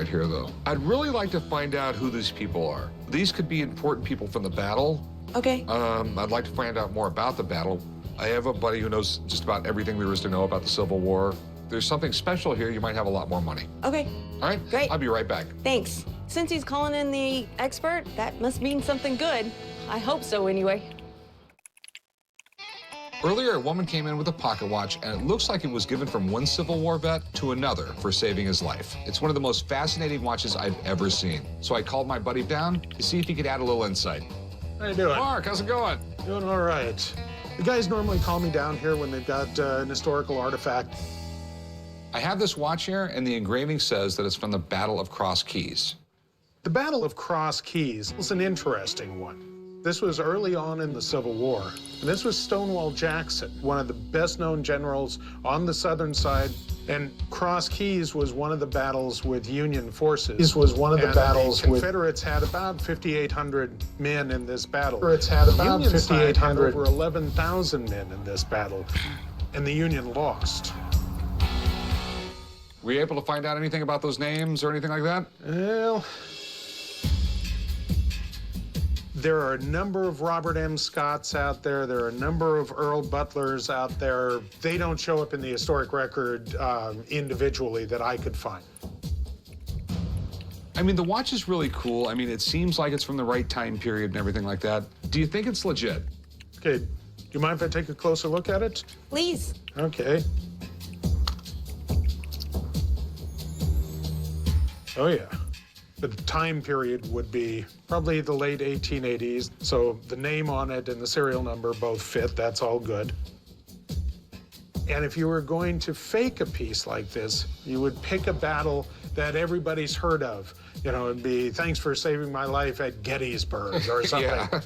right here, though. I'd really like to find out who these people are. These could be important people from the battle. Okay. I'd like to find out more about the battle. I have a buddy who knows just about everything there is to know about the Civil War. There's something special here. You might have a lot more money. Okay. All right? Great. I'll be right back. Thanks. Since he's calling in the expert, that must mean something good. I hope so, anyway. Earlier, a woman came in with a pocket watch, and it looks like it was given from one Civil War vet to another for saving his life. It's one of the most fascinating watches I've ever seen. So I called my buddy down to see if he could add a little insight. How you doing? Mark, how's it going? Doing all right. The guys normally call me down here when they've got an historical artifact. I have this watch here, and the engraving says that it's from the Battle of Cross Keys. The Battle of Cross Keys was an interesting one. This was early on in the Civil War. And this was Stonewall Jackson, one of the best-known generals on the southern side. And Cross Keys was one of the battles with Union forces. This was one of the battles with... Confederates had about 5,800 men in this battle. Confederates had about 5,800, over 11,000 men in this battle. And the Union lost. Were you able to find out anything about those names or anything like that? Well... There are a number of Robert M. Scotts out there. There are a number of Earl Butlers out there. They don't show up in the historic record individually that I could find. I mean, the watch is really cool. I mean, it seems like it's from the right time period and everything like that. Do you think it's legit? Okay, do you mind if I take a closer look at it? Please. Okay. Oh, yeah. The time period would be probably the late 1880s, so the name on it and the serial number both fit. That's all good. And if you were going to fake a piece like this, you would pick a battle that everybody's heard of. You know, it'd be, thanks for saving my life at Gettysburg or something. Yeah.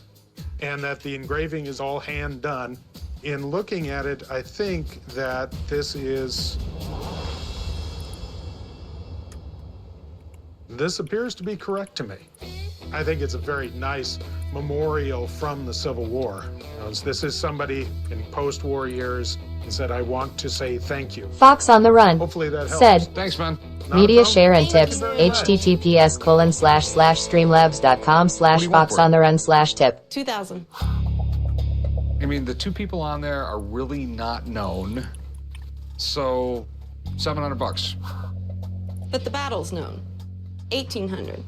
And that the engraving is all hand done. In looking at it, I think that this is... This appears to be correct to me. I think it's a very nice memorial from the Civil War. You know, this is somebody in post-war years who said, I want to say thank you. Fox on the Run Hopefully that helps. said, Thanks, man. media share and Thank tips, you very much. https://streamlabs.com/foxontheRun/tip. 2,000. I mean, the two people on there are really not known. So, $700. But the battle's known. 1,800.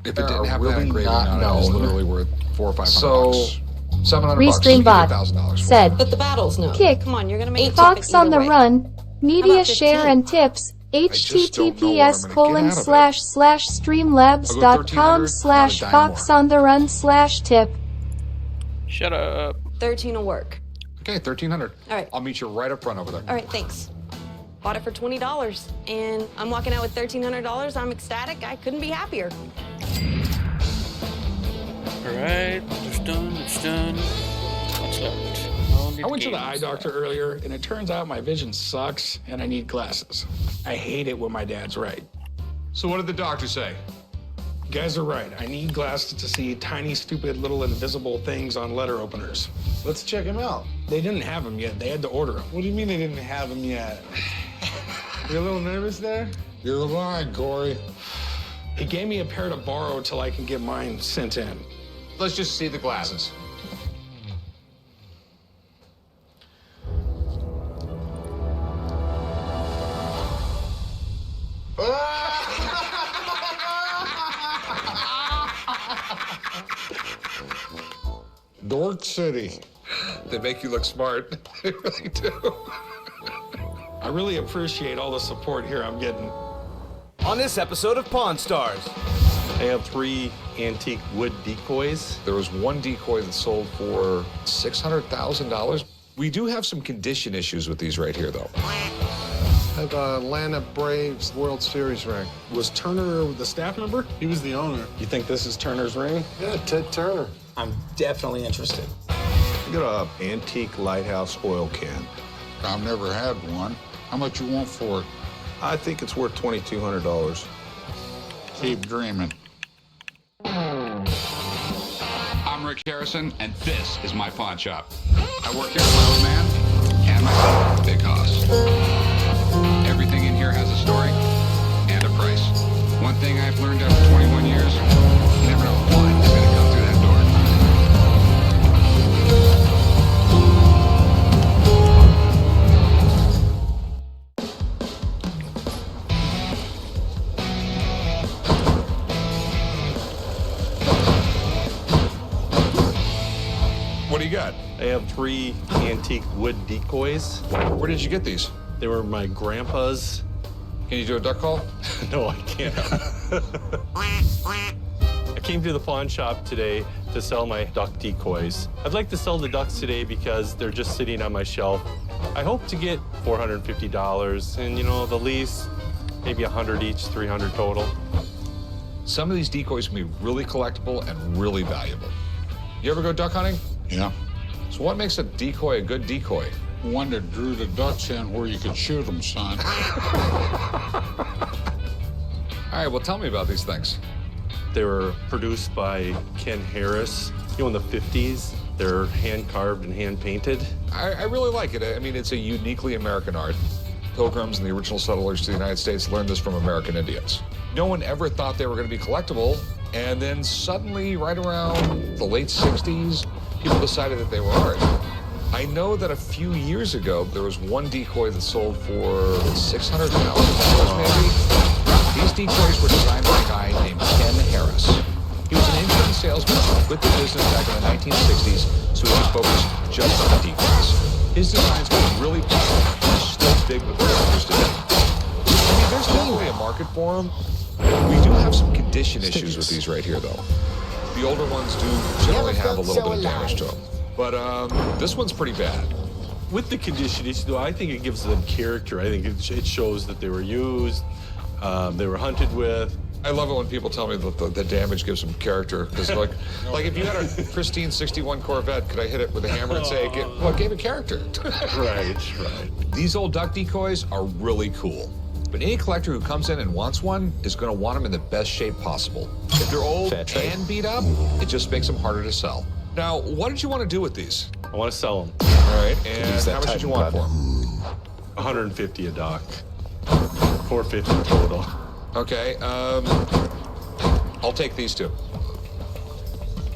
If it didn't have that engraving on it, it's literally worth $400 or $500. So, $700. Restream bot $1,000. said, But the battle's known. Kick. Come on, you're gonna make it Fox on the way. Run, media about share 15? and tips, just don't know what I'm gonna get out of it. https://streamlabs.com/foxontheRun/tip. Shut up. 13 will work. Okay, $1,300. All right. I'll meet you right up front over there. All right, thanks. Bought it for $20, and I'm walking out with $1,300. I'm ecstatic. I couldn't be happier. Alright, it's done, it's done. What's left? I went to the eye doctor earlier, and it turns out my vision sucks, and I need glasses. I hate it when my dad's right. So what did the doctor say? You guys are right. I need glasses to see tiny, stupid, little invisible things on letter openers. Let's check him out. They didn't have them yet. They had to order them. What do you mean they didn't have him yet? You're a little nervous there? You're lying, Corey. He gave me a pair to borrow till I can get mine sent in. Let's just see the glasses. Dork City. They make you look smart. They really do. I really appreciate all the support here I'm getting. On this episode of Pawn Stars. I have 3 antique wood decoys. There was one decoy that sold for $600,000. We do have some condition issues with these right here, though. I have a Atlanta Braves World Series ring. Was Turner the staff member? He was the owner. You think this is Turner's ring? Yeah, Ted Turner. I'm definitely interested. I got an antique lighthouse oil can. I've never had one. How much you want for it? I think it's worth $2,200. Keep dreaming. I'm Rick Harrison, and this is my pawn shop. I work here with my old man and my son, Big Hoss. Everything in here has a story and a price. Once one thing I've learned after 21 years, you never know what is going to come through that door. What do you got? I have 3 antique wood decoys. Where did you get these? They were my grandpa's. Can you do a duck call? No, I can't. I came to the pawn shop today to sell my duck decoys. I'd like to sell the ducks today because they're just sitting on my shelf. I hope to get $450, and you know, the lease, maybe 100 each, 300 total. Some of these decoys can be really collectible and really valuable. You ever go duck hunting? Yeah. So what makes a decoy a good decoy? One that drew the ducks in where you could shoot them, son. All right, well, tell me about these things. They were produced by Ken Harris, you know, in the 50s. They're hand-carved and hand-painted. I really like it. I mean, it's a uniquely American art. Pilgrims and the original settlers to the United States learned this from American Indians. No one ever thought they were going to be collectible, and then suddenly, right around the late 60s, people decided that they were art. I know that a few years ago, there was one decoy that sold for $600,000 maybe. These decoys were designed by a guy named Ken Harris. He was an insurance salesman who quit the business back in the 1960s, so he could focus just on the decoys. His designs got really popular, and are still big with collectors today. I mean, there's definitely a market for them. We do have some condition issues with these right here, though. The older ones do generally have a little bit of damage to them. But this one's pretty bad. With the condition issue, though, I think it gives them character. I think it shows that they were used, they were hunted with. I love it when people tell me that the damage gives them character. Because like if you had a pristine 61 Corvette, could I hit it with a hammer and say, well, it gave it character? Right. These old duck decoys are really cool. But any collector who comes in and wants one is going to want them in the best shape possible. If they're old and beat up, it just makes them harder to sell. Now, what did you want to do with these? I want to sell them. All right, and how much did you want for them? 150 a duck. 450 total. Okay, I'll take these two.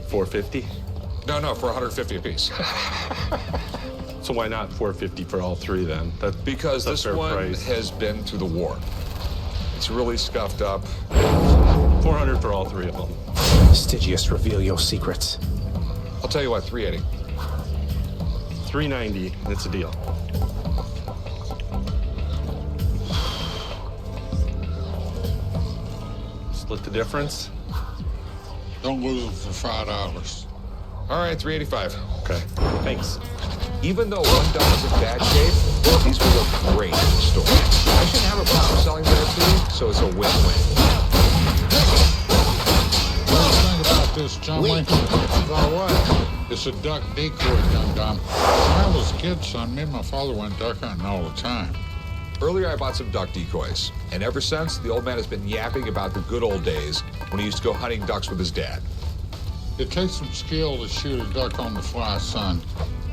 450? No, for 150 apiece. So why not 450 for all 3 then? Because this one price. has been through the war. It's really scuffed up. 400 for all 3 of them. Stygius, reveal your secrets. I'll tell you what, 380. 390, it's a deal. Split the difference. Don't lose them for $5. All right, 385. Okay, thanks. Even though one duck is in bad shape, these will look great in the store. I shouldn't have a problem selling them too, so it's a win-win. What do you think about this, Johnny? About what? It's a duck decoy, dum-dum. When I was a kid, son, me and my father went duck hunting all the time. Earlier, I bought some duck decoys, and ever since, the old man has been yapping about the good old days when he used to go hunting ducks with his dad. It takes some skill to shoot a duck on the fly, son.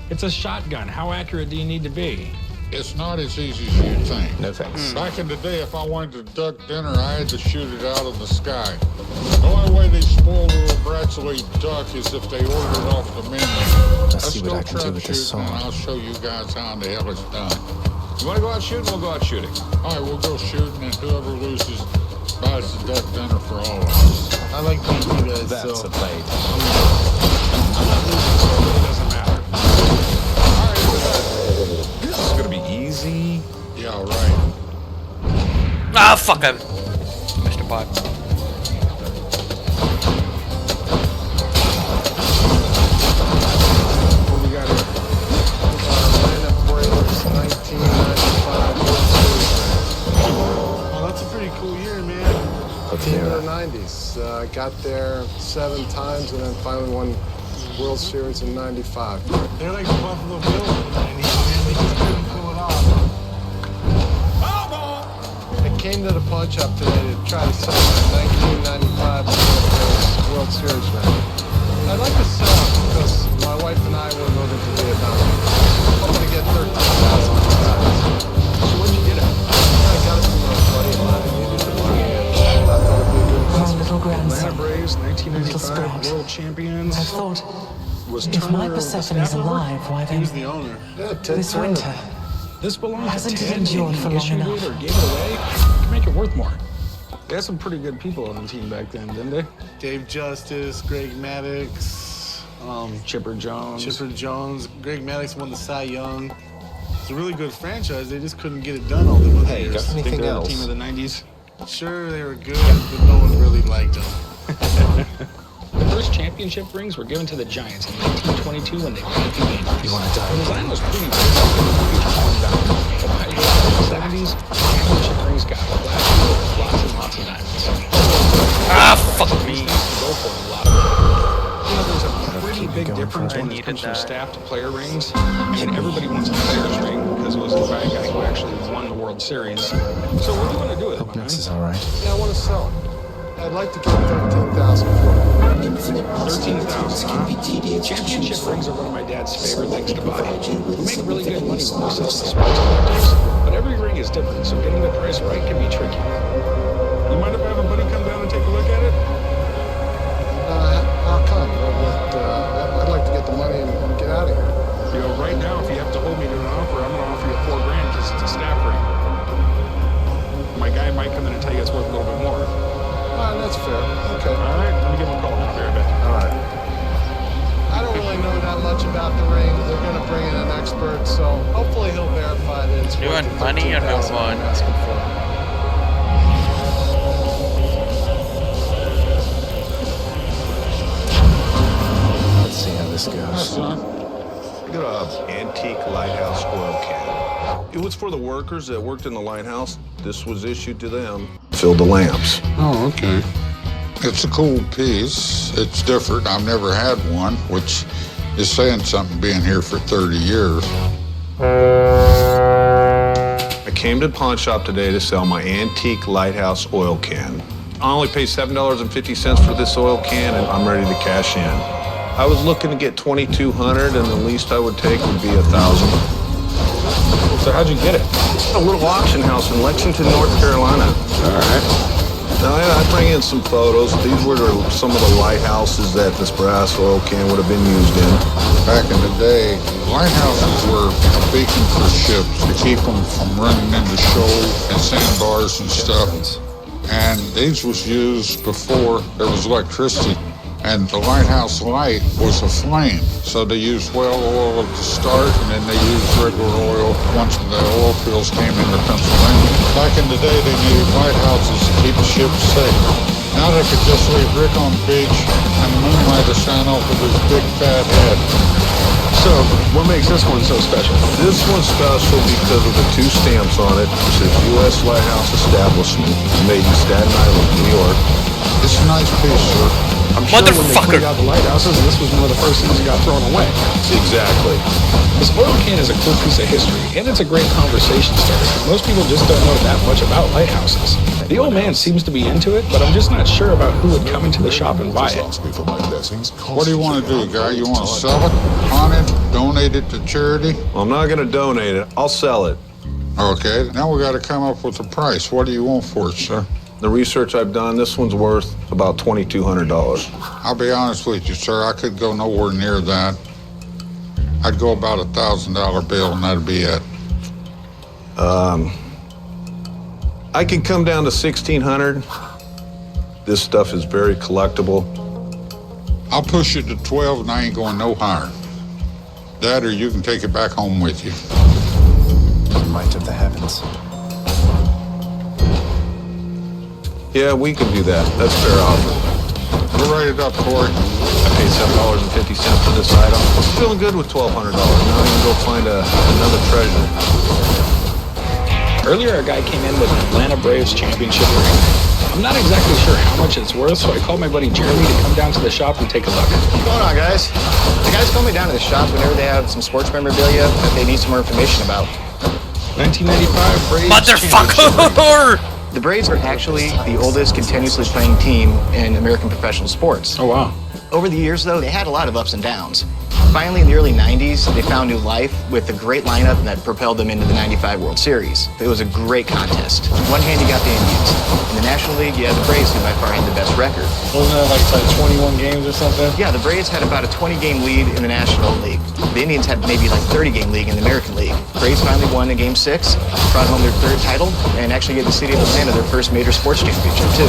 It's a shotgun. How accurate do you need to be? It's not as easy as you think. No thanks. Back in the day, if I wanted to duck dinner, I had to shoot it out of the sky. The only way they spoil little brats will eat duck is if they order it off the menu. Let's see what I can do with this shooting, and sword. I'll show you guys how in the hell it's done. You want to go out shooting? We'll go out shooting. All right, we'll go shooting, and whoever loses buys the duck dinner for all of us. I like beating you guys, That's so a blade. I'm not losing, so it really doesn't matter. All right, this is going to be easy. Yeah, right. Ah, fuck, I missed a pot. what we got here? Lineup Braves, 1995 World Series. Oh, that's a pretty cool year, man. Team in the 90s. I got there 7 times and then finally won World Series in 95. They're like the Buffalo Bills in the 90s, man. They just couldn't pull it off. I came to the pawn shop today to try to sell my 1995 World Series man. I'd like to sell it because my wife and I were moving to Vietnam. I'm going to get $13,000. So what'd you get it? I got it from a buddy of mine. He needed the money and I thought it'd be a Atlanta grandson, Braves, little 1995 sprout. world champions. I thought, Was if my Turner Persephone is staff member? alive, why He was then, the owner. Yeah, Ted this Turner. winter, This belongs Hasn't to it Ted. endured Maybe for he long issued enough? it or gave it away. To make it worth more. They had some pretty good people on the team back then, didn't they? Dave Justice, Greg Maddox, Chipper Jones. Chipper Jones. Greg Maddox won the Cy Young. It's a really good franchise. They just couldn't get it done all the other years. Think Anything they're the else? team of the 90s? Sure, they were good, but no one really liked them. The first championship rings were given to the Giants in 1922 when they won the game. You want to die? The design was pretty basic. But by the 70s, championship rings got flashy with lots and lots of diamonds. Fuck me. Go for a lot of them. You know, there's a pretty big difference when it comes from that. staff to player rings. And everybody wants a player's ring because it was the guy who actually won the World Series. So what do you want to do with it, man? This is all right. Yeah, I want to sell it. I'd like to get 13,000 for it. 13,000, huh? Championship rings are one of my dad's favorite things to buy. We make really good money when we sell to sports collectors, but every ring is different, so getting the price right can be tricky. You mind if I have a buddy come down and take a look at it? How come? I'd like to get the money and get out of here. You know, right now, if you have to hold me to an offer, I'm going to offer you $4,000 because it's a staff ring. My guy might come in and tell you it's worth a little bit more. That's fair. Okay. All right, let me give him a call. I'll be right back. All right. I don't really know that much about the ring. They're going to bring in an expert, so hopefully he'll verify that it's You worth want the money or no 13,000 fun? I'm asking for. Let's see how this goes. I got an antique lighthouse oil can. It was for the workers that worked in the lighthouse. This was issued to them. Filled the lamps. Oh, okay. It's a cool piece. It's different. I've never had one, which is saying something being here for 30 years. I came to the pawn shop today to sell my antique lighthouse oil can. I only paid $7.50 for this oil can, and I'm ready to cash in. I was looking to get $2,200, and the least I would take would be $1,000. So how'd you get it? A little auction house in Lexington, North Carolina. All right. Now, I bring in some photos. These were some of the lighthouses that this brass oil can would have been used in. Back in the day, lighthouses were a beacon for ships to keep them from running into shoals and sandbars and stuff. And these was used before there was electricity. And the lighthouse light was a flame. So they used whale oil at the start, and then they used regular oil once the oil fields came into Pennsylvania. Back in the day, they needed lighthouses to keep the ships safe. Now they could just leave Rick on the beach and the moonlighter shine off of his big fat head. So, what makes this one so special? This one's special because of the two stamps on it. It says U.S. Lighthouse Establishment, made in Staten Island, New York. It's a nice piece, sir. I'm sure when they cleaned out the lighthouses, this was one of the first things that got thrown away. Exactly. This oil can is a cool piece of history, and it's a great conversation starter because most people just don't know that much about lighthouses. The old man seems to be into it, but I'm just not sure about who would come into the shop and buy it. What do you want to do, guy? You want to sell it, pawn it, donate it to charity? Well, I'm not going to donate it. I'll sell it. Okay, now we got to come up with a price. What do you want for it, sir? The research I've done, this one's worth about $2,200. I'll be honest with you, sir. I could go nowhere near that. I'd go about $1,000 bill, and that'd be it. I can come down to $1,600. This stuff is very collectible. I'll push it to 12, and I ain't going no higher. That, or you can take it back home with you. The might of the heavens. Yeah, we can do that. That's a fair offer. We'll write it up, Corey. I paid $7.50 for this item. I'm feeling good with $1,200. Now I can go find another treasure. Earlier, a guy came in with an Atlanta Braves championship ring. I'm not exactly sure how much it's worth, so I called my buddy Jeremy to come down to the shop and take a look. What's going on, guys? The guys call me down to the shop whenever they have some sports memorabilia that they need some more information about. 1995 Braves Motherfucker! The Braves are actually the oldest continuously playing team in American professional sports. Oh, wow. Over the years, though, they had a lot of ups and downs. Finally, in the early 90s, they found new life with a great lineup that propelled them into the 95 World Series. It was a great contest. On one hand, you got the Indians. In the National League, you had the Braves, who by far had the best record. Wasn't that like 21 games or something? Yeah, the Braves had about a 20-game lead in the National League. The Indians had maybe like 30-game lead in the American League. Braves finally won in Game 6, brought home their third title, and actually gave the city of Atlanta their first major sports championship, too.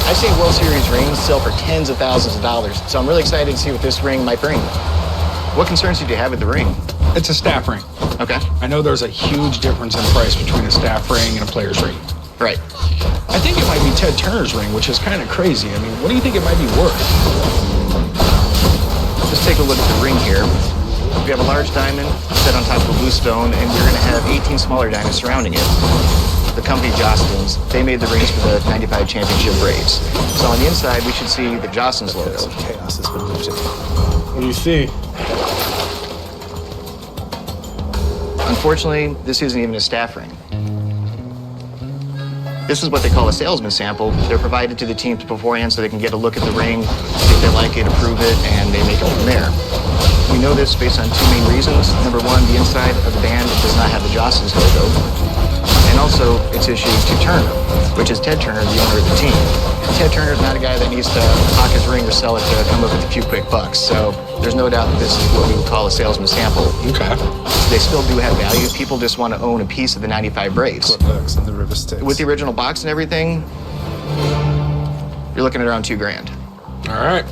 I've seen World Series rings sell for tens of thousands of dollars, so I'm really excited to see what this ring might bring. What concerns did you have with the ring? It's a staff ring. Okay. I know there's a huge difference in price between a staff ring and a player's ring. Right. I think it might be Ted Turner's ring, which is kind of crazy. I mean, what do you think it might be worth? Just take a look at the ring here. We have a large diamond set on top of a blue stone, and we're going to have 18 smaller diamonds surrounding it. The company Jostens, they made the rings for the 95 championship Braves. So on the inside, we should see the Jostens logo. Chaos has been moved in. What do you see? Unfortunately, this isn't even a staff ring. This is what they call a salesman sample. They're provided to the teams beforehand so they can get a look at the ring, see if they like it, approve it, and they make it from there. We know this based on two main reasons. Number one, the inside of the band does not have the Jostens logo. And also, it's issued to Turner, which is Ted Turner, the owner of the team. Ted Turner's not a guy that needs to hawk his ring or sell it to come up with a few quick bucks. So there's no doubt that this is what we would call a salesman sample. Okay. They still do have value. People just want to own a piece of the 95 Braves. What lurks in the river Styx. With the original box and everything, you're looking at around $2,000. All right.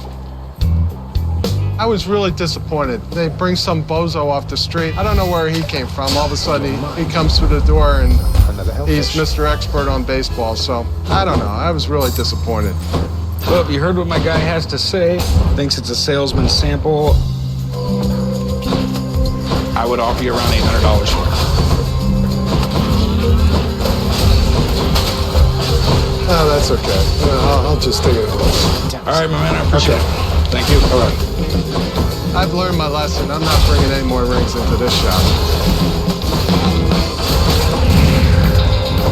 I was really disappointed. They bring some bozo off the street. I don't know where he came from. All of a sudden, he comes through the door and he's Mr. Expert on baseball. So, I don't know. I was really disappointed. Well, you heard what my guy has to say. Thinks it's a salesman sample. I would offer you around $800 for it. Oh, that's okay. I'll just take it. All right, my man. I appreciate it. Thank you. All right. I've learned my lesson. I'm not bringing any more rings into this shop.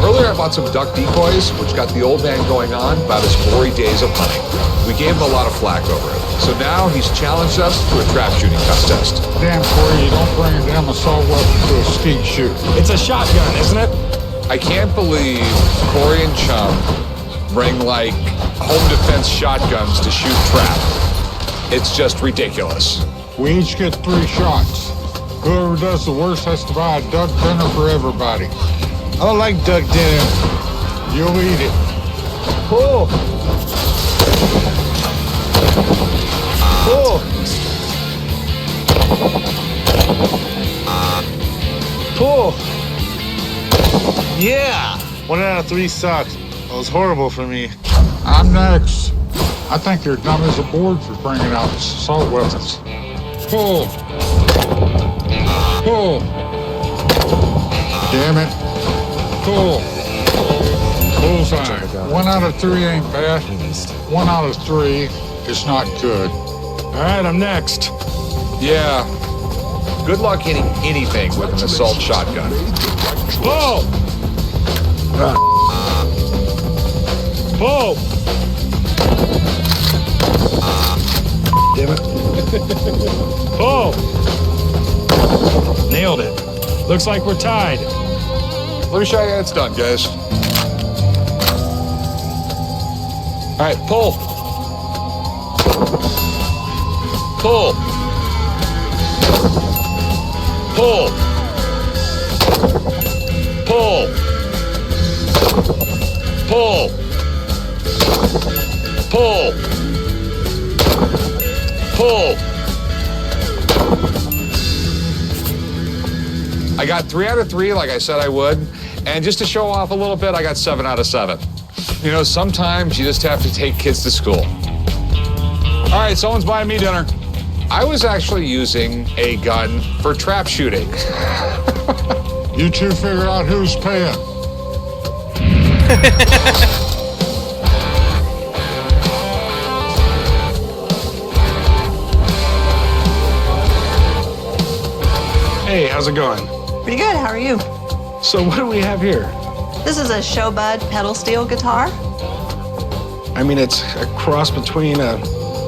Earlier, I bought some duck decoys, which got the old man going on about his glory days of hunting. We gave him a lot of flack over it. So now he's challenged us to a trap shooting contest. Damn, Corey, you don't bring a damn assault weapon to a skeet shoot. It's a shotgun, isn't it? I can't believe Corey and Chum bring, like, home defense shotguns to shoot trap. It's just ridiculous. We each get 3 shots. Whoever does the worst has to buy a duck dinner for everybody. I don't like duck dinner. You'll eat it. Pull. Pull. Pull. Yeah. 1 out of 3 sucks. That was horrible for me. I'm next. I think you're dumb as a board for bringing out assault weapons. Pull. Pull. Damn it. Pull. Bullseye. 1 out of 3 ain't bad. 1 out of 3 is not good. All right, I'm next. Yeah. Good luck hitting anything with an assault shotgun. Pull! Pull! Damn it. Pull! Nailed it. Looks like we're tied. Let me show you how it's done, guys. All right, pull. Pull. Pull. Pull. Pull. Pull. Pull. I got 3 out of 3, like I said I would. And just to show off a little bit, I got 7 out of 7. You know, sometimes you just have to take kids to school. All right, someone's buying me dinner. I was actually using a gun for trap shooting. You two figure out who's paying. Hey, how's it going? Pretty good, how are you? So what do we have here? This is a Showbud pedal steel guitar. I mean, it's a cross between a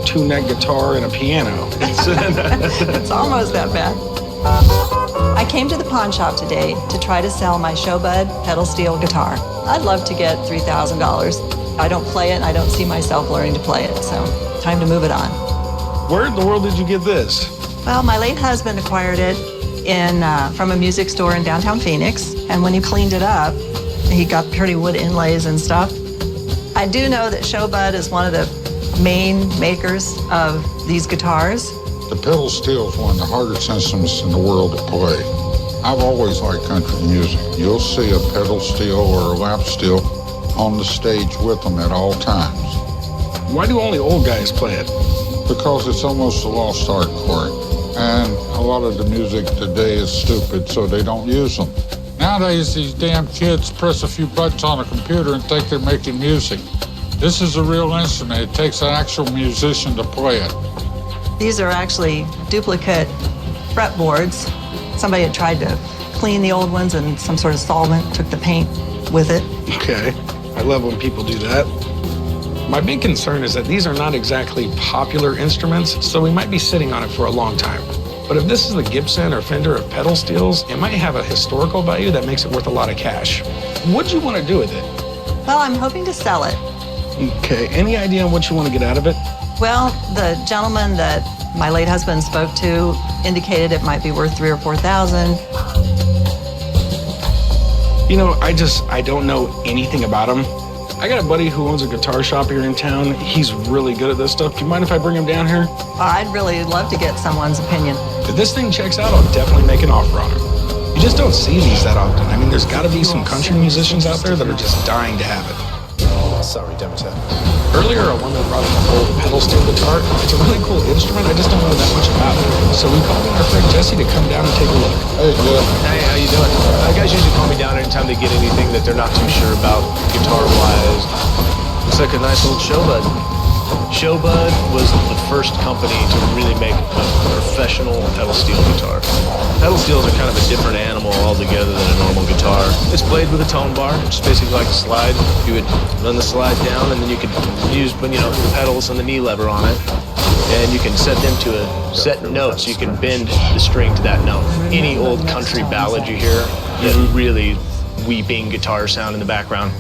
2-neck guitar and a piano. It's almost that bad. I came to the pawn shop today to try to sell my Showbud pedal steel guitar. I'd love to get $3,000. I don't play it, and I don't see myself learning to play it, so time to move it on. Where in the world did you get this? Well, my late husband acquired it from a music store in downtown Phoenix, and when he cleaned it up, he got pretty wood inlays and stuff. I do know that Showbud is one of the main makers of these guitars. The pedal steel is one of the hardest instruments in the world to play. I've always liked country music. You'll see a pedal steel or a lap steel on the stage with them at all times. Why do only old guys play it? Because it's almost a lost art, Corey. And a lot of the music today is stupid, so they don't use them. Nowadays, these damn kids press a few buttons on a computer and think they're making music. This is a real instrument. It takes an actual musician to play it. These are actually duplicate fretboards. Somebody had tried to clean the old ones and some sort of solvent took the paint with it. Okay, I love when people do that. My big concern is that these are not exactly popular instruments, so we might be sitting on it for a long time. But if this is the Gibson or Fender of pedal steels, it might have a historical value that makes it worth a lot of cash. What'd you want to do with it? Well, I'm hoping to sell it. Okay, any idea on what you want to get out of it? Well, the gentleman that my late husband spoke to indicated it might be worth $3,000 or $4,000. You know, I don't know anything about them. I got a buddy who owns a guitar shop here in town. He's really good at this stuff. Do you mind if I bring him down here? I'd really love to get someone's opinion. If this thing checks out, I'll definitely make an offer on it. You just don't see these that often. I mean, there's got to be some country musicians out there that are just dying to have it. Sorry, Demeter. Earlier, a woman brought in a whole pedal steel guitar. It's a really cool instrument. I just don't know that much about it. So we called in our friend Jesse to come down and take a look. Hey, Jeff. Hey, how you doing? Guys usually call me down anytime they get anything that they're not too sure about guitar-wise. Looks like a nice old Showbud. Showbud was the first company to really make a professional pedal steel guitar. Pedal steels are kind of a different animal altogether than a normal guitar. It's played with a tone bar, which is basically like a slide. You would run the slide down, and then you could use, the pedals and the knee lever on it. And you can set them to a set note, so you can bend the string to that note. Any old country ballad you hear, that really weeping guitar sound in the background,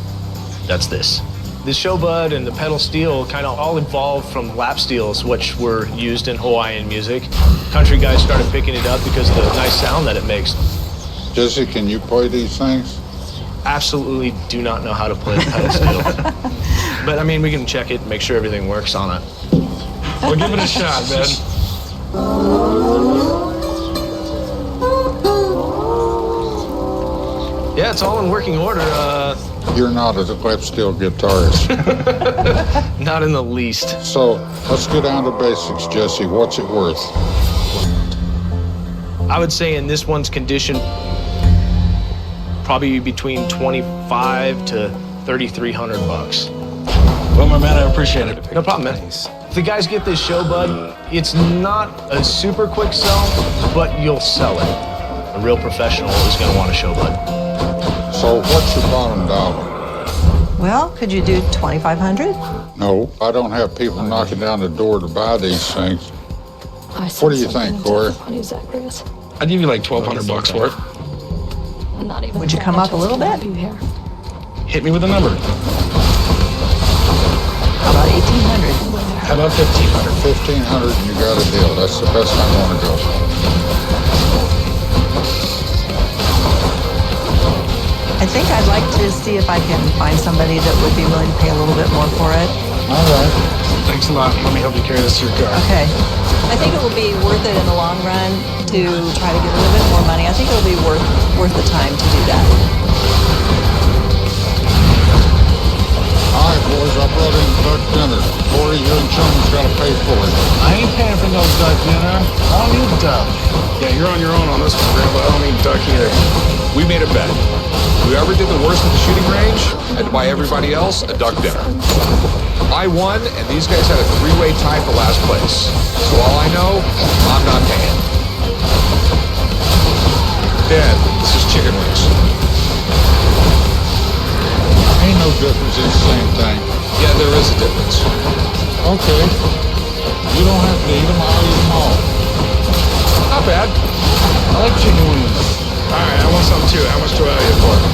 that's this. The Showbud and the pedal steel kind of all evolved from lap steels, which were used in Hawaiian music. Country guys started picking it up because of the nice sound that it makes. Jesse, can you play these things? Absolutely do not know how to play the pedal steel. But I mean, we can check it and make sure everything works on it. We'll give it a shot, man. Yeah, it's all in working order. You're not a lap steel guitarist. Not in the least. So let's get down to basics, Jesse. What's it worth? I would say in this one's condition, probably between $2,500 to $3,300. Well, my man, I appreciate it. No problem, man. If the guys get this Showbud, it's not a super quick sell, but you'll sell it. A real professional is going to want a Showbud. So what's your bottom dollar? Well, could you do $2,500? No, I don't have people knocking down the door to buy these things. What do you think, Corey? I'd give you like $1,200 for it. Would you come up a little bit? Hit me with a number. How about $1,800? How about $1,500? $1,500 and you got a deal. That's the best I want to go. I think I'd like to see if I can find somebody that would be willing to pay a little bit more for it. All right. Thanks a lot. Let me help you carry this to your car. Okay. I think it will be worth it in the long run to try to get a little bit more money. I think it'll be worth the time to do that. All right, boys, I brought in duck dinner. Corey, you and Chum's got to pay for it. I ain't paying for no duck dinner. I don't need duck. Yeah, you're on your own on this one, Grandpa. I don't need duck either. We made a bet. Whoever did the worst at the shooting range had to buy everybody else a duck dinner. I won, and these guys had a three-way tie for last place. So all I know, I'm not paying. Dad, this is chicken wings. Ain't no difference, it's the same thing. Yeah, there is a difference. Okay. You don't have to eat them, I'll eat them all. Not bad. I like chicken wings. All right, I want some too. How much do I owe you for it?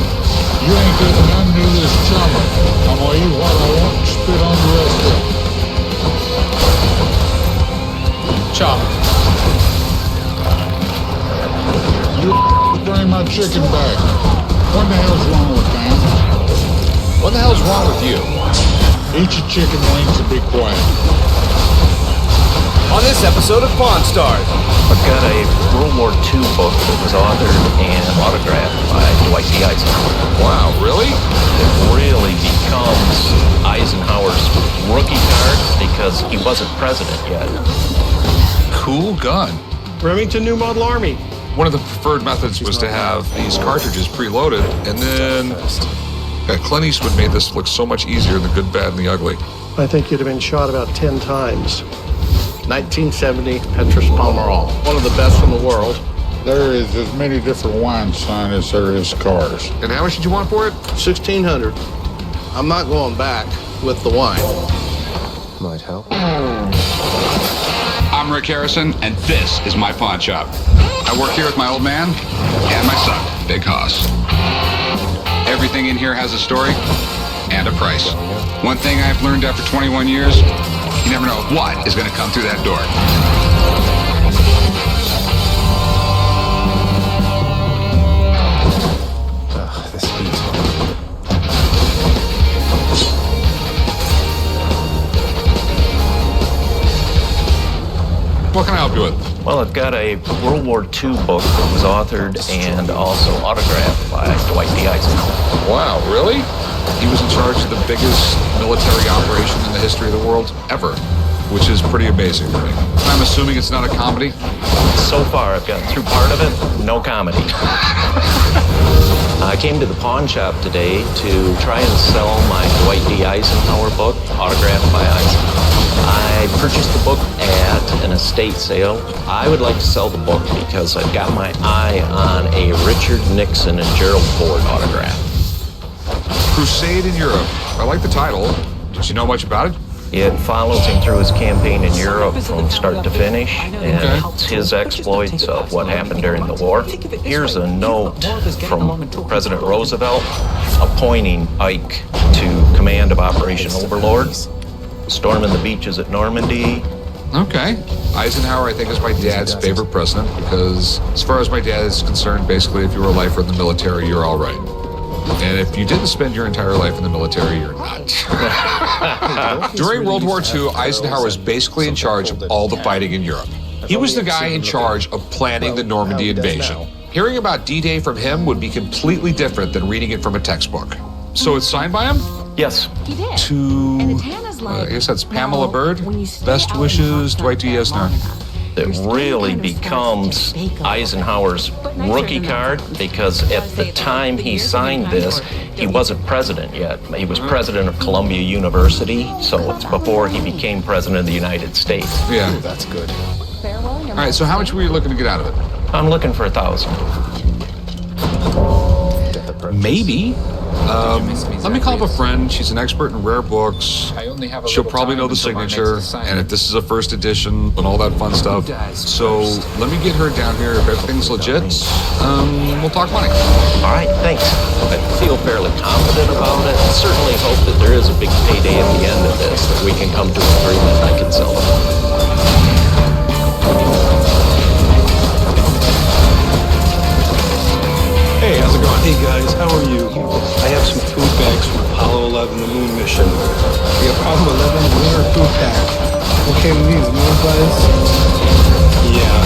You you ain't getting none of this chummer. I'm gonna eat what I want and spit on the rest of it. Chop. You bring my chicken back. What the hell's wrong with them? What the hell's wrong with you? Eat your chicken wings and be quiet. On this episode of Pawn Stars, I've got a World War II book that was authored and autographed by Dwight D. Eisenhower. Wow, really? It really becomes Eisenhower's rookie card because he wasn't president yet. Cool gun. Remington New Model Army. One of the preferred methods was to have these cartridges preloaded, and then Clint Eastwood made this look so much easier than Good, Bad, and the Ugly. I think you'd have been shot about 10 times. 1970 Petrus Pomerol. One of the best in the world. There is as many different wine signs as there is cars. And how much did you want for it? $1,600. I'm not going back with the wine. Might help. I'm Rick Harrison, and this is my pawn shop. I work here with my old man and my son, Big Hoss. Everything in here has a story and a price. One thing I've learned after 21 years, you never know what is going to come through that door. This heat. What can I help you with? Well, I've got a World War II book that was authored and also autographed by Dwight D. Eisenhower. Wow, really? He was in charge of the biggest military operation in the history of the world ever, which is pretty amazing to me. I'm assuming it's not a comedy? So far, I've gotten through part of it, no comedy. I came to the pawn shop today to try and sell my Dwight D. Eisenhower book, autographed by Eisenhower. I purchased the book at an estate sale. I would like to sell the book because I've got my eye on a Richard Nixon and Gerald Ford autograph. Crusade in Europe. I like the title. Did you know much about it? It follows him through his campaign in Europe from start to finish, and it's his exploits of what happened during the war. Here's a note from President Roosevelt appointing Ike to command of Operation Overlord, storming the beaches at Normandy. Okay. Eisenhower, I think, is my dad's favorite president because, as far as my dad is concerned, basically, if you were a lifer in the military, you're all right. And if you didn't spend your entire life in the military, you're not. During World War II, Eisenhower was basically in charge of all the fighting in Europe. He was the guy in charge of planning the Normandy invasion. Hearing about D-Day from him would be completely different than reading it from a textbook. So it's signed by him? Yes. He did. To, I guess that's Pamela Bird. Best wishes, Dwight D. Eisenhower. That really becomes Eisenhower's rookie card because at the time he signed this, he wasn't president yet. He was president of Columbia University, so it's before he became president of the United States. Yeah. That's good. All right, so how much were you looking to get out of it? I'm looking for 1,000. Maybe. Let me call up a friend. She's an expert in rare books. She'll probably know the signature, and if this is a first edition and all that fun stuff. So let me get her down here. If everything's legit, we'll talk money. All right, thanks. I feel fairly confident about it. I certainly hope that there is a big payday at the end of this, that we can come to an agreement and I can sell them. Hey, how's it going? Hey guys, how are you? I have some food bags from Apollo 11, the moon mission. The Apollo 11 lunar food pack. What came in these, moon pies? Yeah.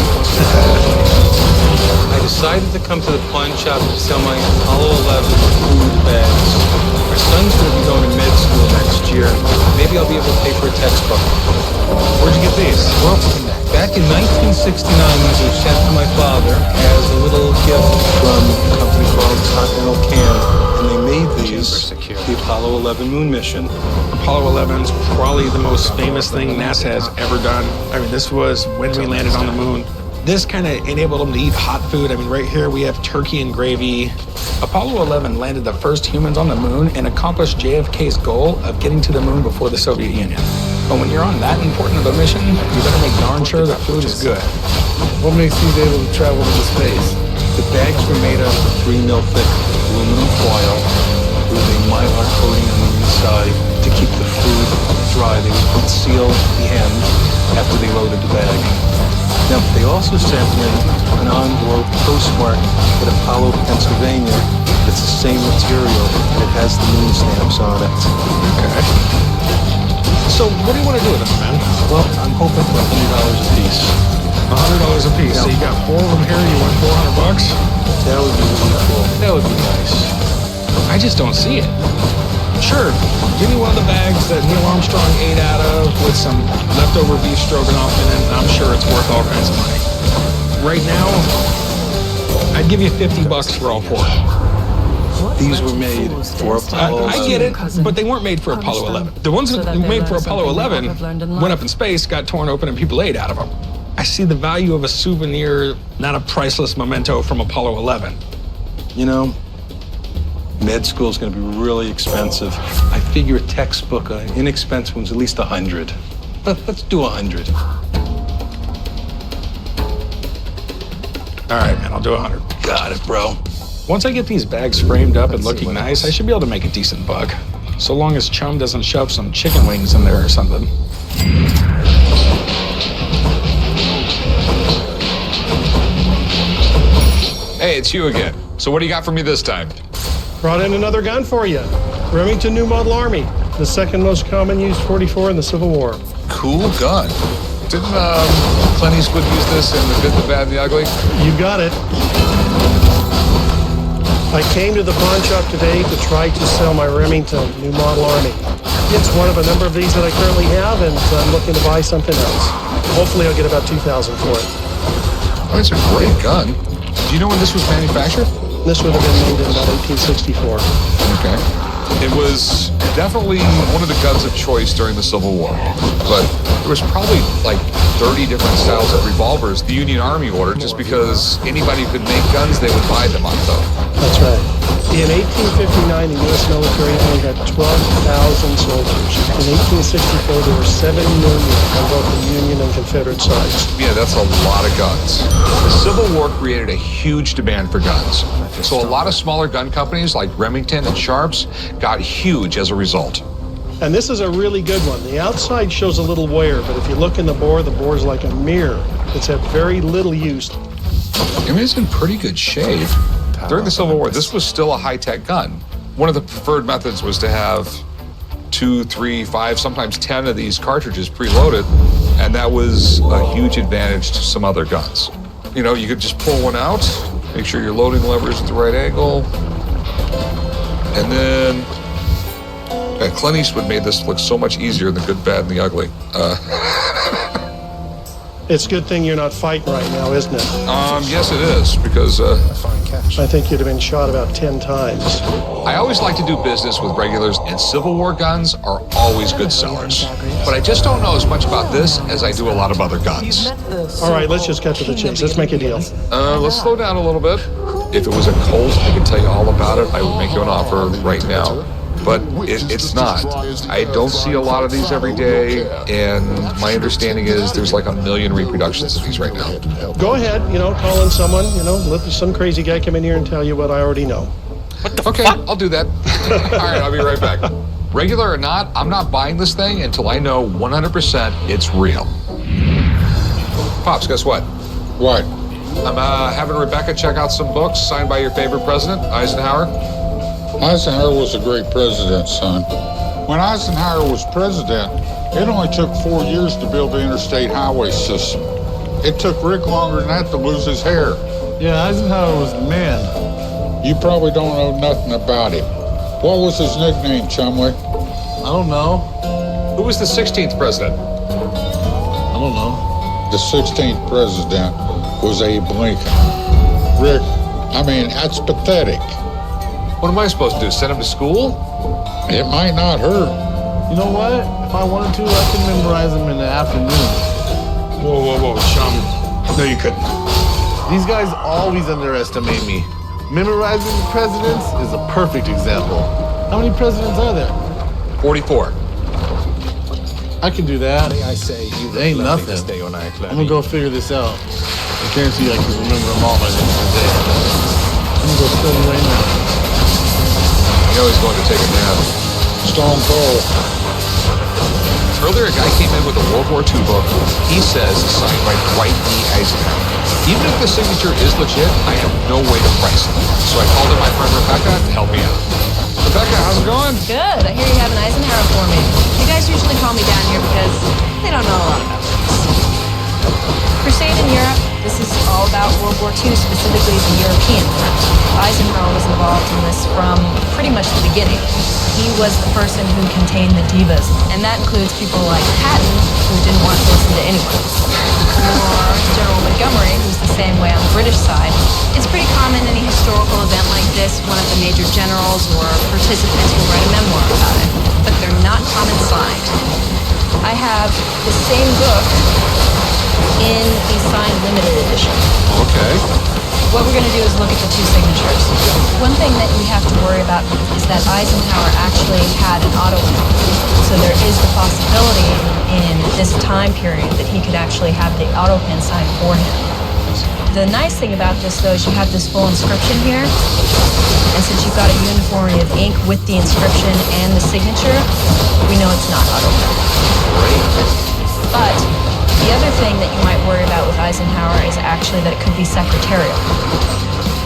I decided to come to the pawn shop to sell my Apollo 11 food bags. My son's going to be going to med school next year. Maybe I'll be able to pay for a textbook. Where'd you get these? Well, back in 1969, these were sent to my father as a little gift from a company called Continental Can. And they made these, the Apollo 11 moon mission. Apollo 11's probably the most famous thing NASA has ever done. I mean, this was when we landed on the moon. This kind of enabled them to eat hot food. I mean, right here we have turkey and gravy. Apollo 11 landed the first humans on the moon and accomplished JFK's goal of getting to the moon before the Soviet Union. But when you're on that important of a mission, you better make darn sure the food is good. What makes these able to travel into space? The bags were made of 3 mil thick aluminum foil with a mylar coating on the inside to keep the food dry. They would seal the end after they loaded the bag. Now, they also sent me an envelope postmark at Apollo, Pennsylvania. It's the same material. It has the moon stamps on it. Okay. So, what do you want to do with them, man? Well, I'm hoping for $100 a piece. $100 a piece. So you got 4 of them here. You want $400? That would be really cool. That would be nice. I just don't see it. Sure, give me one of the bags that Neil Armstrong ate out of with some leftover beef stroganoff in it, and I'm sure it's worth all kinds of money. Right now, I'd give you $50 for all 4. These were made for Apollo 11. I get it, but they weren't made for Apollo 11. The ones that were made for Apollo 11 went up in space, got torn open, and people ate out of them. I see the value of a souvenir, not a priceless memento from Apollo 11. You know, med school is going to be really expensive. I figure a textbook, an inexpensive one's at least $100. Let's do $100. All right, man, I'll do $100. Got it, bro. Once I get these bags framed up and looking nice, I should be able to make a decent buck. So long as Chum doesn't shove some chicken wings in there or something. Hey, it's you again. So what do you got for me this time? Brought in another gun for you. Remington New Model Army, the second most common used .44 in the Civil War. Cool gun. Didn't Clint Eastwood use this in The Good, the Bad, and the Ugly? You got it. I came to the pawn shop today to try to sell my Remington New Model Army. It's one of a number of these that I currently have, and I'm looking to buy something else. Hopefully I'll get about $2,000 for it. Oh, it's a great gun. Do you know when this was manufactured? This would have been made in about 1864. Okay. It was definitely one of the guns of choice during the Civil War, but there was probably like 30 different styles of revolvers the Union Army ordered just because anybody who could make guns, they would buy them on them. That's right. In 1859, the U.S. military only had 12,000 soldiers. In 1864, there were 7 million on both the Union and Confederate sides. Yeah, that's a lot of guns. The Civil War created a huge demand for guns. So a lot of smaller gun companies like Remington and Sharps got huge as a result. And this is a really good one. The outside shows a little wear, but if you look in the bore's like a mirror. It's had very little use. I mean, it's in pretty good shape. During the Civil War, this was still a high-tech gun. One of the preferred methods was to have 2, 3, 5, sometimes 10 of these cartridges preloaded, and that was a huge advantage to some other guns. You know, you could just pull one out, make sure your loading lever is at the right angle, and then Clint Eastwood made this look so much easier than Good, Bad, and the Ugly. It's a good thing you're not fighting right now, isn't it? Yes, it is, because I think you'd have been shot about 10 times. I always like to do business with regulars, and Civil War guns are always good sellers. But I just don't know as much about this as I do a lot of other guns. All right, let's just cut to the chase. Let's make a deal. Let's slow down a little bit. If it was a Colt, I could tell you all about it. I would make you an offer right now. But it's not. I don't see a lot of these every day, and my understanding is there's like 1 million reproductions of these right now. Go ahead, call in someone, let some crazy guy come in here and tell you what I already know. Okay, I'll do that. All right, I'll be right back. Regular or not, I'm not buying this thing until I know 100% it's real. Pops, guess what? What? I'm having Rebecca check out some books signed by your favorite president, Eisenhower. Eisenhower was a great president, son. When Eisenhower was president, it only took 4 years to build the interstate highway system. It took Rick longer than that to lose his hair. Yeah, Eisenhower was the man. You probably don't know nothing about him. What was his nickname, Chumley? I don't know. Who was the 16th president? I don't know. The 16th president was Abe Lincoln. Rick, that's pathetic. What am I supposed to do, send him to school? It might not hurt. You know what? If I wanted to, I could memorize them in the afternoon. Whoa, chum. No, you couldn't. These guys always underestimate me. Memorizing the presidents is a perfect example. How many presidents are there? 44. I can do that. I say you ain't nothing. I'm gonna go figure this out. I guarantee I can remember them all by the end of the day. I'm gonna go study right now. You know he's going to take a nap. Stone Cold. Earlier, a guy came in with a World War II book. He says it's signed by Dwight D. Eisenhower. Even if the signature is legit, I have no way to price it. So I called in my friend Rebecca to help me out. Rebecca, how's it going? Good. I hear you have an Eisenhower for me. You guys usually call me down here because they don't know a lot about this. Crusade in Europe, this is all about World War II, specifically the European front. Eisenhower was involved in this from pretty much the beginning. He was the person who contained the divas, and that includes people like Patton, who didn't want to listen to anyone, or General Montgomery, who's the same way on the British side. It's pretty common in a historical event like this, one of the major generals or participants will write a memoir about it, but they're not common signed. I have the same book in the signed limited edition. Okay. What we're going to do is look at the two signatures. One thing that we have to worry about is that Eisenhower actually had an auto pen. So there is the possibility in this time period that he could actually have the auto pen signed for him. The nice thing about this, though, is you have this full inscription here. And since you've got a uniformity of ink with the inscription and the signature, we know it's not auto pen. Great. But the other thing that you might worry about with Eisenhower is actually that it could be secretarial.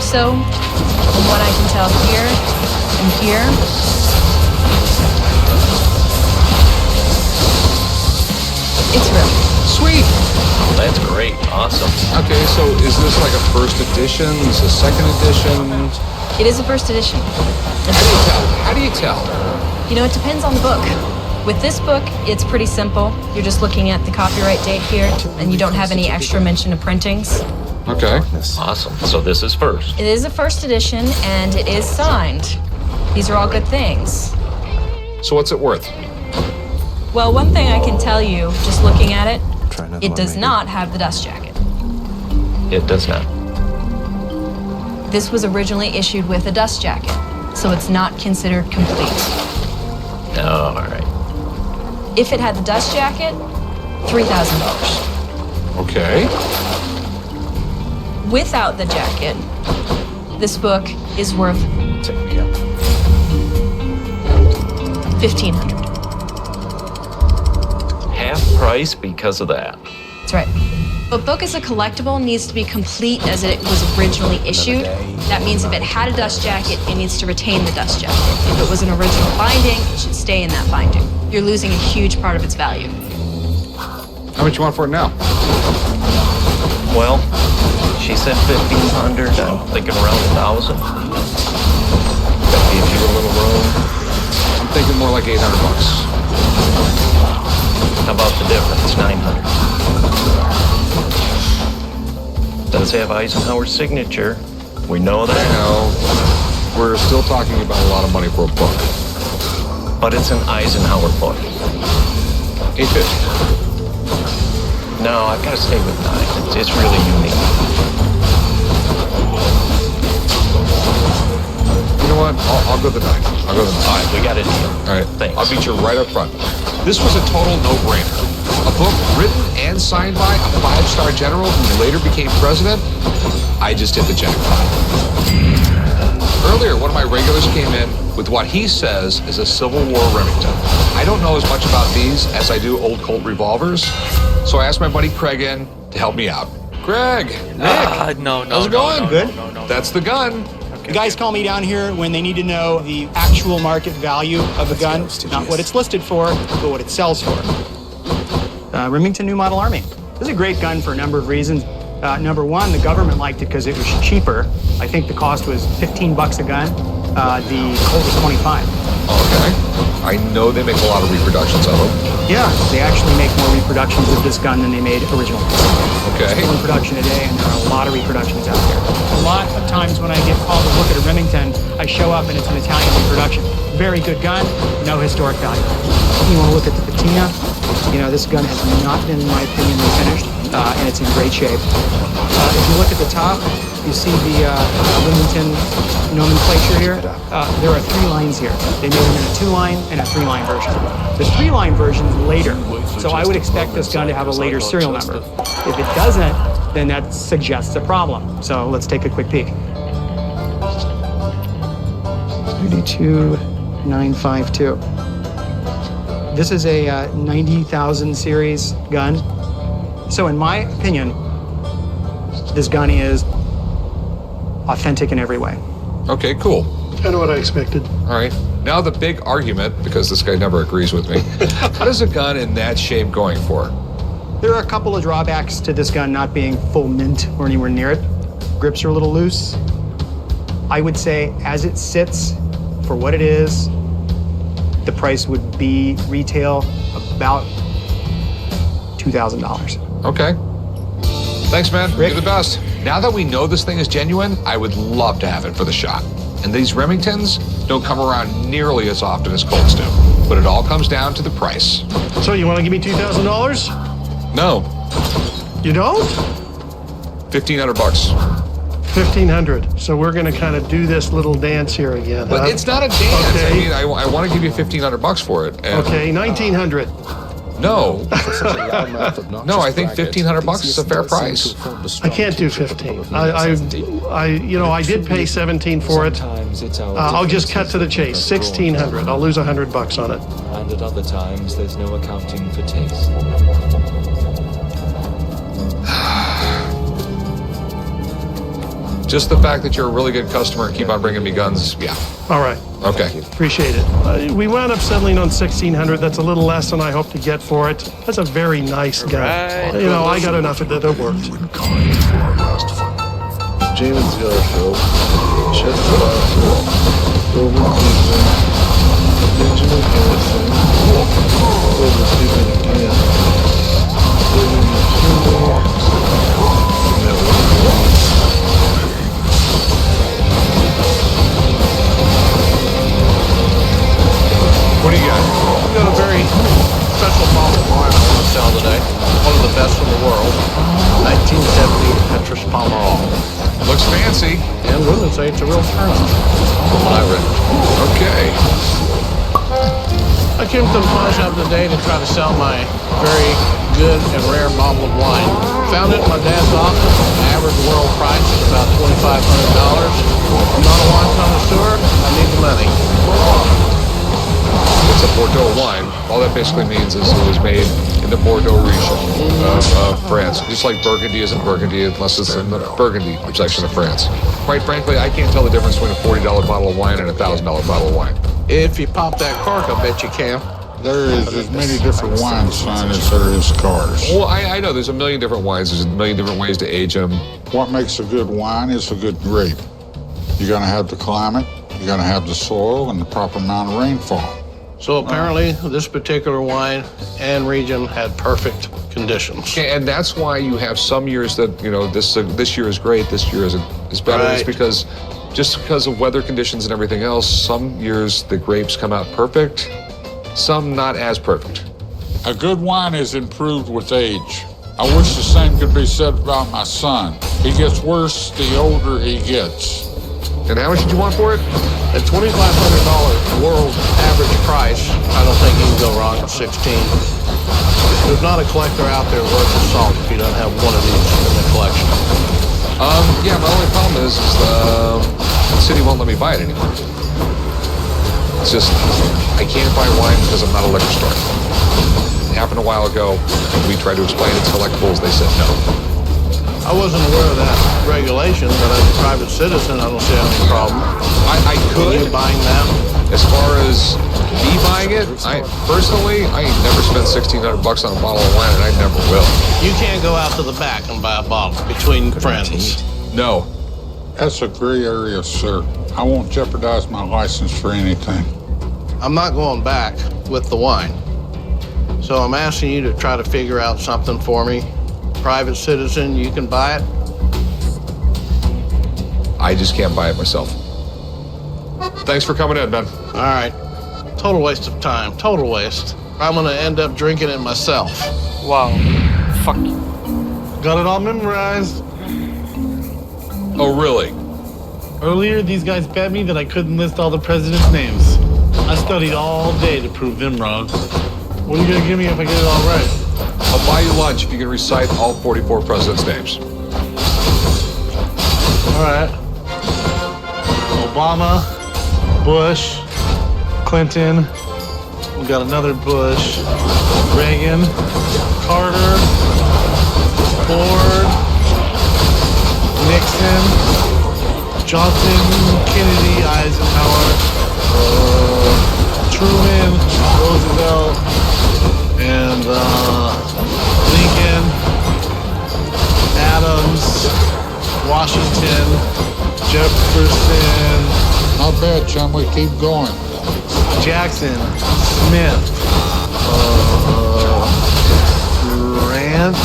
So, from what I can tell here and here, it's real. Sweet. Oh, that's great. Awesome. Okay, so is this like a first edition? Is this a second edition? It is a first edition. How do you tell? You know, it depends on the book. With this book, it's pretty simple. You're just looking at the copyright date here, and you don't have any extra mention of printings. Okay. Awesome. So this is first. It is a first edition, and it is signed. These are all good things. So what's it worth? Well, one thing I can tell you, just looking at it, it does not have the dust jacket. It does not. This was originally issued with a dust jacket, so it's not considered complete. Oh, all right. If it had the dust jacket, $3,000. Okay. Without the jacket, this book is worth $1,500. Half price because of that. That's right. A book as a collectible needs to be complete as it was originally issued. That means if it had a dust jacket, it needs to retain the dust jacket. If it was an original binding, it should stay in that binding. You're losing a huge part of its value. How much you want for it now? Well, she said 1,500. I'm thinking around 1,000. That gives you a little room. I'm thinking more like $800. How about the difference? 900. Does have Eisenhower's signature. We know that. I know. We're still talking about a lot of money for a book. But it's an Eisenhower book. $850. No, I've got to stay with 9. It's really unique. You know what? I'll go the 9. I'll go the 9. All right, we got a deal. All right. Thanks. I'll beat you right up front. This was a total no-brainer. A book written and signed by a 5-star general who later became president. I just hit the jackpot. Earlier, one of my regulars came in with what he says is a Civil War Remington. I don't know as much about these as I do old Colt revolvers, so I asked my buddy Craig in to help me out. Craig, Nick, No. how's it going? Good. That's the gun. The guys call me down here when they need to know the actual market value of the gun, not what it's listed for, but what it sells for. Remington New Model Army. This is a great gun for a number of reasons. Number one, the government liked it because it was cheaper. I think the cost was $15 a gun. The Colt was $25. Okay. I know they make a lot of reproductions of them. Yeah, they actually make more reproductions of this gun than they made originally. Okay. Still in production today, and there are a lot of reproductions out there. A lot of times when I get called to look at a Remington, I show up and it's an Italian reproduction. Very good gun, no historic value. You want to look at the patina? You know, this gun has not been, in my opinion, refinished, and it's in great shape. If you look at the top, you see the Remington nomenclature here. There are 3 lines here. They made them in a 2-line and a 3-line version. The 3-line version is later, so I would expect this gun to have a later serial number. If it doesn't, then that suggests a problem. So let's take a quick peek. 32952. This is a 90,000 series gun. So in my opinion, this gun is authentic in every way. Okay, cool. Kind of what I expected. All right. Now the big argument, because this guy never agrees with me. How does a gun in that shape going for? There are a couple of drawbacks to this gun not being full mint or anywhere near it. Grips are a little loose. I would say as it sits for what it is, the price would be retail about $2,000. Okay. Thanks, man. Rick. You're the best. Now that we know this thing is genuine, I would love to have it for the shop. And these Remingtons don't come around nearly as often as Colts do. But it all comes down to the price. So you want to give me $2,000? No. You don't? $1,500. $1,500. So we're going to kind of do this little dance here again. But it's not a dance. Okay. I mean, I want to give you $1,500 for it. And Okay, $1,900. No. No, I think $1,500 is a fair price. I can't do 15. I did pay 17 for it. I'll just cut to the chase. 1,600. I'll lose $100 on it. And at other times, there's no accounting for taste. Just the fact that you're a really good customer and keep on bringing me guns, yeah. All right. Okay. Appreciate it. We wound up settling on 1,600. That's a little less than I hope to get for it. That's a very nice gun. Right. I got enough of it that worked. James Garfield, Chester Arthur, Grover Cleveland, Benjamin Harrison, Grover Cleveland again, William McKinley, What do you got? I've got a very special bottle of wine I want to sell today. One of the best in the world. 1970 Petrus Pomerol. Looks fancy. And women say it's a real turn on. From what I read. Okay. I came to the pawn shop today to try to sell my very good and rare bottle of wine. Found it in my dad's office. Average world price is about $2,500. I'm not a wine connoisseur. I need the money. It's a Bordeaux wine. All that basically means is it was made in the Bordeaux region of France. Just like Burgundy isn't Burgundy unless it's in the Burgundy section of France. Quite frankly, I can't tell the difference between a $40 bottle of wine and a $1,000 bottle of wine. If you pop that cork, I bet you can. There is as many different wine signs as there is cars. Well, I know there's a million different wines. There's a million different ways to age them. What makes a good wine is a good grape. You're going to have the climate, you're going to have the soil, and the proper amount of rainfall. So apparently, this particular wine and region had perfect conditions. Okay, and that's why you have some years that, this year is great, this year is better. Right. It's because just because of weather conditions and everything else, some years the grapes come out perfect, some not as perfect. A good wine is improved with age. I wish the same could be said about my son. He gets worse the older he gets. And how much did you want for it? At $2,500 world average price, I don't think you can go wrong at 16. There's not a collector out there worth the salt if you don't have one of these in the collection. Yeah, my only problem is the city won't let me buy it anymore. It's just, I can't buy wine because I'm not a liquor store. It happened a while ago. We tried to explain it's collectibles. They said no. I wasn't aware of that regulation, but as a private citizen, I don't see any problem. I could. You buying that? As far as me buying it, I ain't never spent $1,600 on a bottle of wine, and I never will. You can't go out to the back and buy a bottle between friends. No. That's a gray area, sir. I won't jeopardize my license for anything. I'm not going back with the wine. So I'm asking you to try to figure out something for me. Private citizen, you can buy it. I just can't buy it myself. Thanks for coming in, Ben. All right. Total waste of time. Total waste. I'm going to end up drinking it myself. Wow. Fuck. Got it all memorized. Oh, really? Earlier, these guys bet me that I couldn't list all the presidents' names. I studied all day to prove them wrong. What are you gonna give me if I get it all right? I'll buy you lunch if you can recite all 44 presidents' names. All right. Obama, Bush, Clinton, we got another Bush, Reagan, Carter, Ford, Nixon, Johnson, Kennedy, Eisenhower, Truman, Roosevelt, and Lincoln, Adams, Washington, Jefferson. Not bad, John. We keep going. Jackson, Smith, Grant,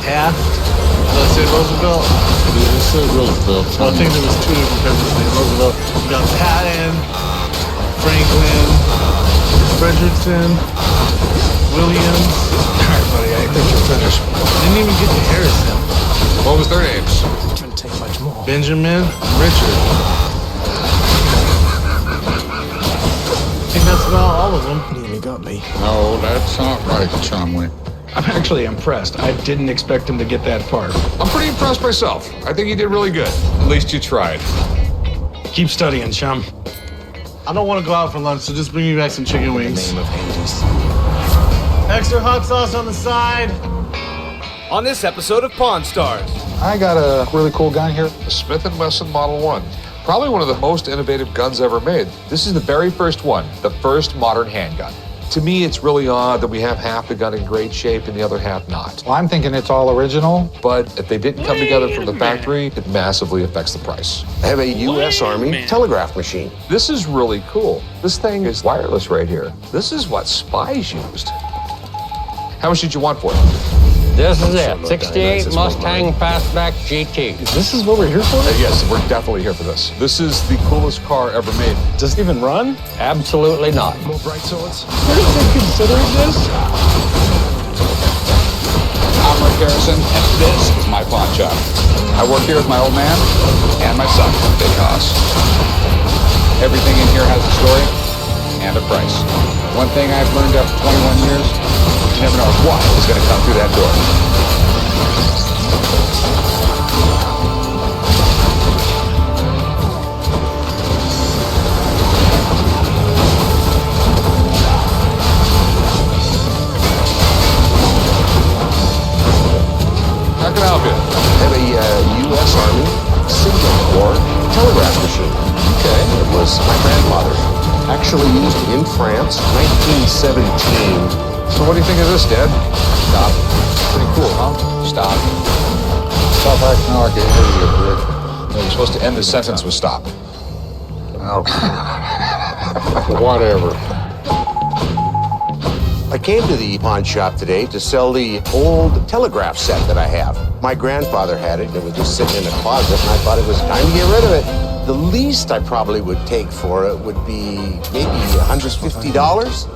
Taft. Did I say Roosevelt? You just said Roosevelt. I think there was two different presidents named Roosevelt. We got Patton, Franklin, Frederickson, Williams. All right, buddy, I think you're finished. Didn't even get to Harrison. What was their names? Didn't take much more. Benjamin, Richard. I think that's about all of them. Nearly got me. No, that's not right, Chumley. I'm actually impressed. I didn't expect him to get that far. I'm pretty impressed myself. I think you did really good. At least you tried. Keep studying, chum. I don't want to go out for lunch, so just bring me back some chicken wings. In the name of Hades. Extra hot sauce on the side. On this episode of Pawn Stars. I got a really cool gun here. The Smith & Wesson Model 1. Probably one of the most innovative guns ever made. This is the very first one, the first modern handgun. To me, it's really odd that we have half the gun in great shape and the other half not. Well, I'm thinking it's all original. But if they didn't come together from the factory, it massively affects the price. I have a U.S. Army telegraph machine. This is really cool. This thing is wireless right here. This is what spies used. How much did you want for it? This is it, 68 Mustang Fastback GT. This is what we're here for? Yes, we're definitely here for this. This is the coolest car ever made. Does it even run? Absolutely not. More bright swords? What are they considering this? I'm Rick Harrison, and this is my pawn shop. I work here with my old man and my son, Big Hoss. Everything in here has a story and a price. One thing I've learned after 21 years, you never know what is going to come through that door. How can I help you? I have a U.S. Army Signal Corps telegraph machine. Okay. It was my grandfather. Actually used in France, 1917. So what do you think of this, Dad? Stop. Pretty cool, huh? Stop. Stop acting like an idiot, Rick. No, you're supposed to end the sentence with stop. Okay. Whatever. I came to the pawn shop today to sell the old telegraph set that I have. My grandfather had it, and it was just sitting in a closet, and I thought it was time to get rid of it. The least I probably would take for it would be maybe $150.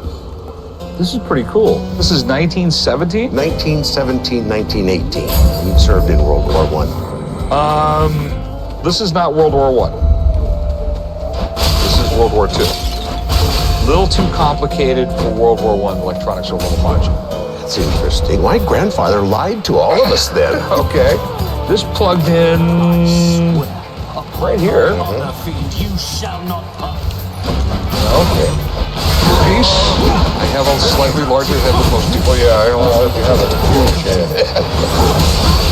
This is pretty cool. This is 1917? 1917, 1918. We served in World War I. This is not World War I. This is World War II. Little too complicated for World War I electronics over the much. That's interesting. My grandfather lied to all of us then. Okay. This plugged in right here. Okay. Piece. I have a slightly larger head than most people. Yeah, I don't know if you have a huge head.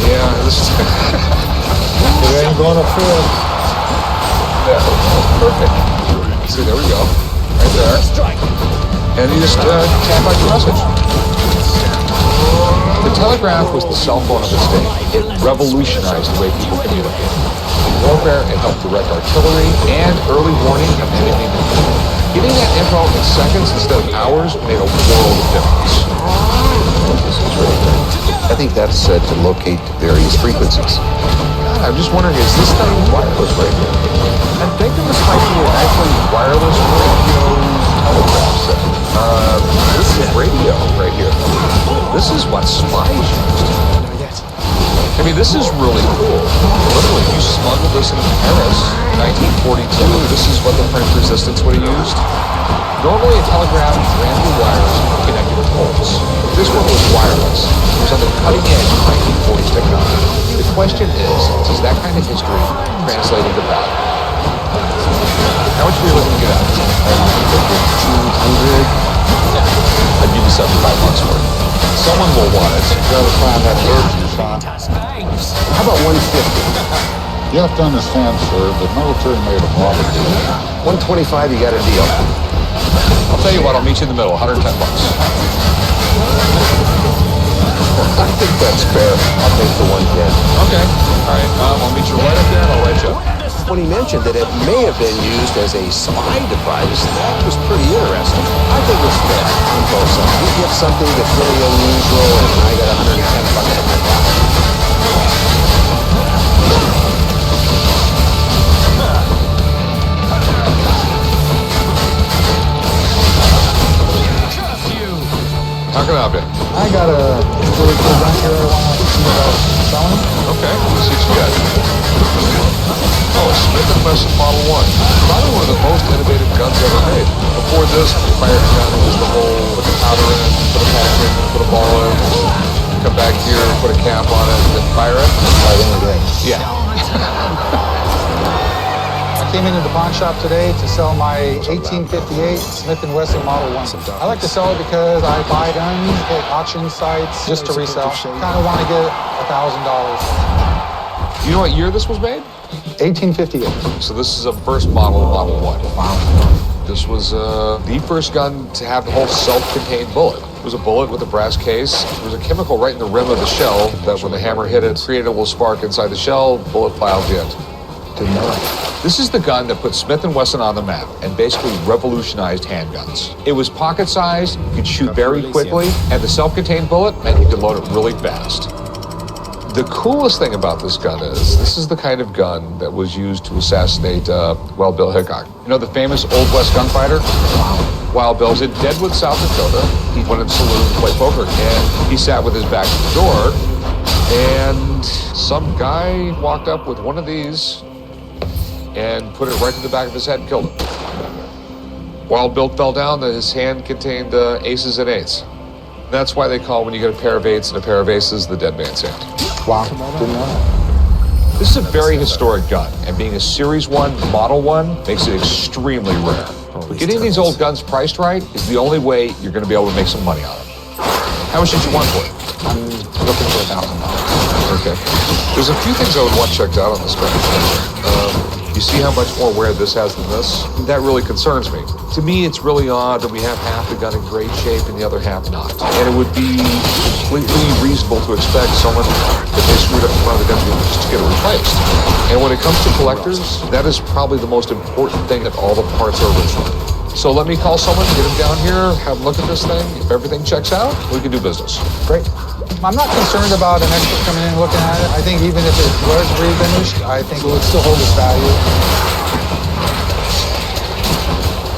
Yeah, this is... It ain't gonna fit. Yeah, perfect. See, there we go. Right there. And you just tap out your message. The telegraph was the cell phone of its day. It revolutionized the way people communicate. In warfare, it helped direct artillery and early warning of enemy movement. Getting that info in seconds instead of hours made a world of difference. This is really good. I think that's to locate various frequencies. God, I'm just wondering, is this thing wireless right here? I'm thinking this might be an actually wireless radio telegraph set. This is radio right here. This is what spies used. I mean, this is really cool. Literally, you smuggled this into Paris, 1942. This is what the French resistance would have used. Normally, a telegraph ran through wires connected with poles. This one was wireless. It was on the cutting edge of 1940s technology. The question is, does that kind of history translate into value? How much were you looking to get out? 200. I'd give you $75 for it. Someone will want it. You gotta find that bird you shot. How about 150? You have to understand, sir, the military made a lot of deals. 125, you got a deal. I'll tell you what, I'll meet you in the middle, $110. I think that's fair. I'll take the 110. Okay. All right. I'll meet you right up there and I'll write you up. When he mentioned that it may have been used as a spy device, that was pretty interesting. I think it's fair on both sides. You get something that's really unusual, and I got $110 in my pocket. How can I help you? I got a really cool gun here I want to see about selling. Okay, let's see what you got. Oh, a Smith & Wesson Model 1. Probably one of the most innovative guns ever made. Before this, the fire gun was the whole put the powder in, put a pack in, put a ball in, come back here, put a cap on it, and then fire it. Right in the day. Yeah. I came into the pawn shop today to sell my 1858 Smith & Wesson Model 1. I like to sell it because I buy guns at auction sites just to resell. Kind of want to get $1,000. You know what year this was made? 1858. So this is a first Model 1. Wow. This was the first gun to have the whole self-contained bullet. It was a bullet with a brass case. There was a chemical right in the rim of the shell that when the hammer hit it, created a little spark inside the shell, the bullet plowed in. Didn't know it. This is the gun that put Smith & Wesson on the map and basically revolutionized handguns. It was pocket-sized, you could shoot very quickly, and the self-contained bullet meant you could load it really fast. The coolest thing about this gun is, this is the kind of gun that was used to assassinate Wild Bill Hickok. You know the famous Old West gunfighter? Wild Bill was in Deadwood, South Dakota. He went in the saloon to play poker, and he sat with his back to the door, and some guy walked up with one of these and put it right to the back of his head and killed him. Wild Bill fell down, his hand contained aces and eights. That's why they call when you get a pair of eights and a pair of aces, the dead man's hand. Wow, didn't know that. This is a very historic gun, and being a Series 1, Model 1 makes it extremely rare. But getting these old guns priced right is the only way you're going to be able to make some money on them. How much did you want for it? I'm looking for $1,000. Okay. There's a few things I would want checked out on this gun. You see how much more wear this has than this? That really concerns me. To me, it's really odd that we have half the gun in great shape and the other half not. And it would be completely reasonable to expect someone, if they screwed up in front of the gun, just to get it replaced. And when it comes to collectors, that is probably the most important thing, that all the parts are original. So let me call someone, get him down here, have a look at this thing. If everything checks out, we can do business. Great. I'm not concerned about an expert coming in and looking at it. I think even if it was refinished, I think it would still hold its value.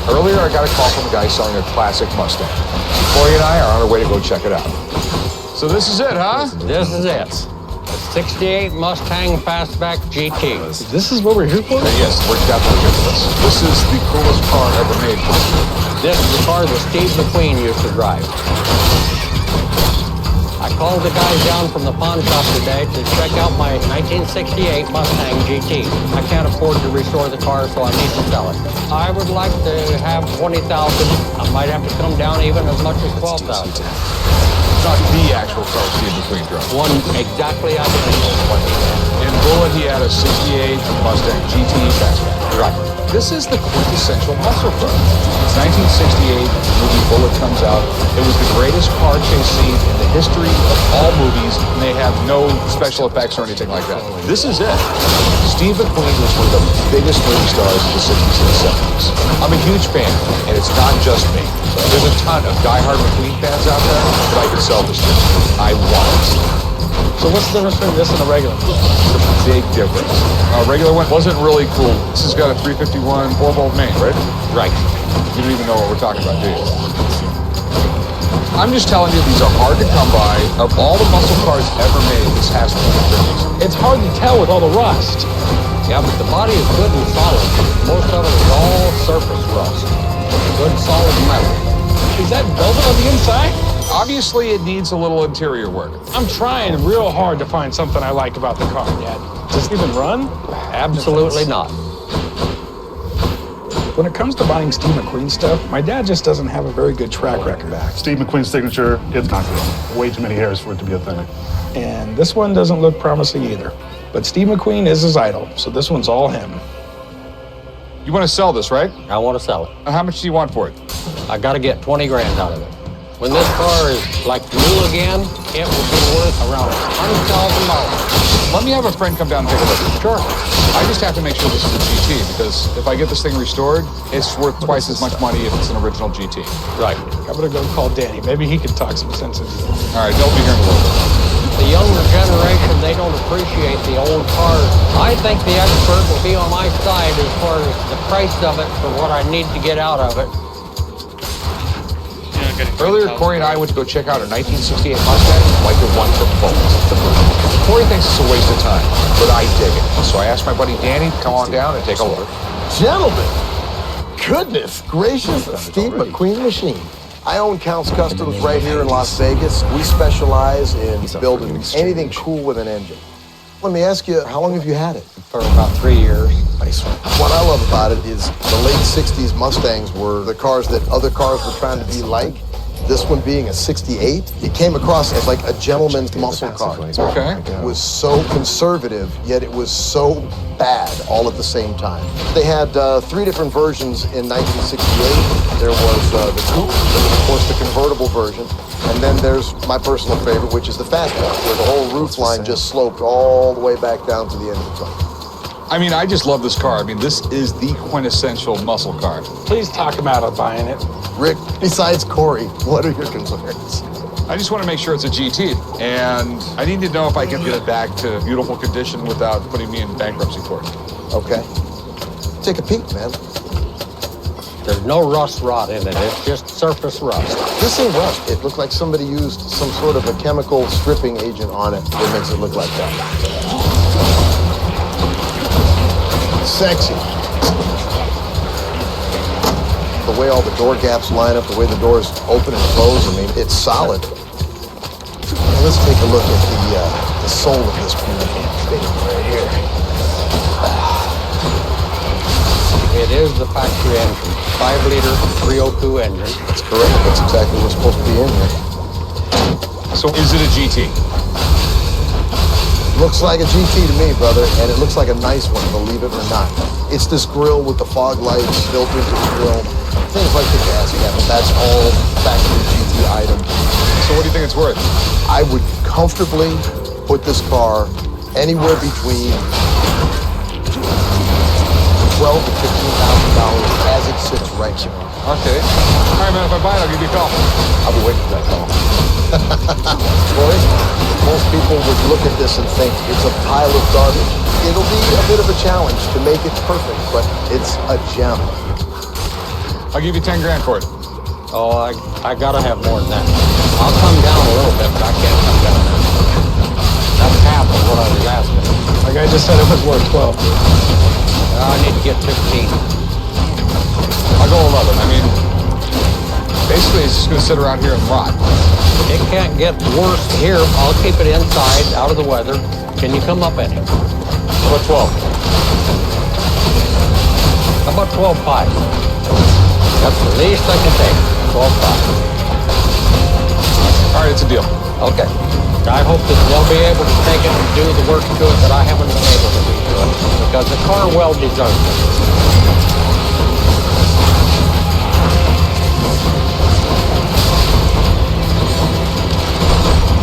Earlier, I got a call from a guy selling a classic Mustang. Corey and I are on our way to go check it out. So this is it, huh? This is it. The 68 Mustang Fastback GT. This is what we're here for? Yes, we're definitely here for this. This is the coolest car ever made. This is the car that Steve McQueen used to drive. I called the guys down from the pawn shop today to check out my 1968 Mustang GT. I can't afford to restore the car, so I need to sell it. I would like to have $20,000. I might have to come down even as much as $12,000. It's not the actual car Steve McQueen drove. One exactly identical. In Bullet, he had a 68 Mustang GT Fastback. Right. This is the quintessential muscle car. It's 1968, the movie Bullet comes out. It was the greatest car chase scene in the history of all movies, and they have no special effects or anything like that. This is it. Steve McQueen was one of the biggest movie stars of the 60s and the 70s. I'm a huge fan, and it's not just me. There's a ton of diehard McQueen fans out there that I could sell this to. I want it. So what's the difference between this and a regular? It's a big difference. A regular one wasn't really cool. This has got a 351 4-bolt main, right? Right. You don't even know what we're talking about, do you? I'm just telling you, these are hard to come by. Of all the muscle cars ever made, this has to be the difference. It's hard to tell with all the rust. Yeah, but the body is good and solid. Most of it is all surface rust. Good solid metal. Is that velvet on the inside? Obviously, it needs a little interior work. I'm trying real hard to find something I like about the car, Dad. Does it even run? Absolutely not. When it comes to buying Steve McQueen stuff, my dad just doesn't have a very good track record. Steve McQueen's signature, it's not good. Way too many hairs for it to be authentic. And this one doesn't look promising either. But Steve McQueen is his idol, so this one's all him. You want to sell this, right? I want to sell it. How much do you want for it? I got to get 20 grand out of it. When this car is like new again, it will be worth around $100,000. Let me have a friend come down and take a look. Sure. I just have to make sure this is a GT, because if I get this thing restored, it's worth twice as much money if it's an original GT. Right. I'm gonna go call Danny. Maybe he can talk some sense into you. All right, they'll be here in a little bit. The younger generation, they don't appreciate the old cars. I think the expert will be on my side as far as the price of it for what I need to get out of it. Earlier, Corey and I went to go check out a 1968 Mustang, like the one from Bolton. Corey thinks it's a waste of time, but I dig it. So I asked my buddy Danny to come on down and take a look. Gentlemen, goodness gracious, a Steve McQueen machine. I own Count's Customs right here in Las Vegas. We specialize in building anything cool with an engine. Let me ask you, how long have you had it? For about 3 years. What I love about it is the late 60s Mustangs were the cars that other cars were trying to be like. This one being a 68, it came across as like a gentleman's muscle car. Okay. It was so conservative, yet it was so bad all at the same time. They had 3 different versions in 1968. There was the coupe, of course the convertible version, and then there's my personal favorite, which is the fastback, where the whole roof line just sloped all the way back down to the end of the truck. I mean, I just love this car. I mean, this is the quintessential muscle car. Please talk him out of buying it. Rick, besides Corey, what are your concerns? I just want to make sure it's a GT, and I need to know if I can get it back to beautiful condition without putting me in bankruptcy court. Okay. Take a peek, man. There's no rust rot in it. It's just surface rust. This ain't rust. It looked like somebody used some sort of a chemical stripping agent on it that makes it look like that. Sexy. The way all the door gaps line up, the way the doors open and close, I mean, it's solid. Now let's take a look at the soul of this beautiful thing right here. It is the factory engine. 5-liter 302 engine. That's correct. That's exactly what's supposed to be in here. So is it a GT? Looks like a GT to me, brother, and it looks like a nice one, believe it or not. It's this grill with the fog lights built into the grill. Things like the gas cap, that's all factory GT item. So what do you think it's worth? I would comfortably put this car anywhere between $12,000 to $15,000 as it sits right now. Okay. All right, man, if I buy it, I'll give you a call. I'll be waiting for that call. Boy, most people would look at this and think it's a pile of garbage. It'll be a bit of a challenge to make it perfect, but it's a gem. I'll give you 10 grand for it. Oh, I gotta have more than that. I'll come down a little bit, but I can't come down there. That's half of what I was asking. Like I just said, it was worth 12. I need to get 15. I'll go 11. I mean, basically, it's just going to sit around here and rot. It can't get worse here. I'll keep it inside, out of the weather. Can you come up any? How about 12? How about 12.5? That's the least I can take. 12.5. All right, it's a deal. Okay. I hope that they'll be able to take it and do the work to it that I haven't been able to do to it, because the car well deserves it.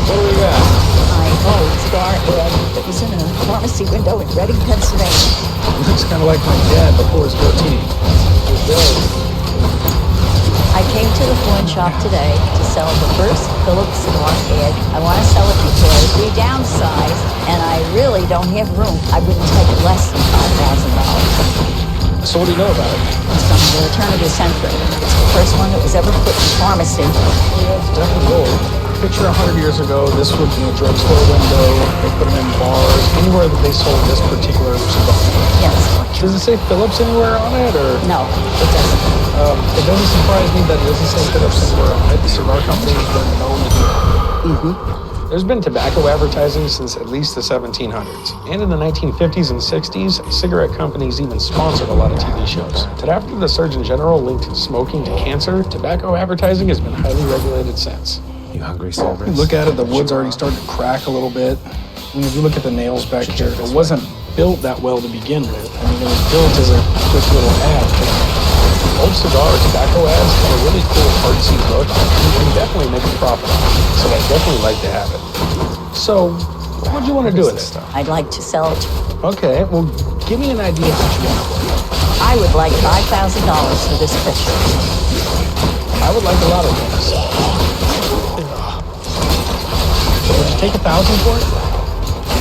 What do we got? I own a cigar ad that was in a pharmacy window in Reading, Pennsylvania. Looks kind of like my dad before his goatee. It does. I came to the pawn shop today to sell the first Phillips cigar ad. I want to sell it because we downsized and I really don't have room. I wouldn't take less than $5,000. So what do you know about it? It's from the turn of the century. It's the first one that was ever put in pharmacy. Yeah, it's definitely old. Picture 100 years ago, this would be a drugstore window. They put them in bars, anywhere that they sold this particular cigar. Yes. Does it say Phillips anywhere on it, or? No, it doesn't. It doesn't surprise me that it doesn't say Phillips anywhere on it. The cigar company has been known to do it. There's been tobacco advertising since at least the 1700s. And in the 1950s and 60s, cigarette companies even sponsored a lot of TV shows. But after the Surgeon General linked smoking to cancer, tobacco advertising has been highly regulated since. You hungry, Silver? Look at it, the wood's already starting to crack a little bit. I mean, if you look at the nails back here, it wasn't built that well to begin with. I mean, it was built as a quick little ad. Old cigar tobacco ads have a really cool artsy look. You can definitely make a profit on it, so I'd definitely like to have it. So, what do you want to do with it? I'd like to sell it. Okay, well, give me an idea of what you want. I would like $5,000 for this picture. I would like a lot of things. Would you take 1,000 for it?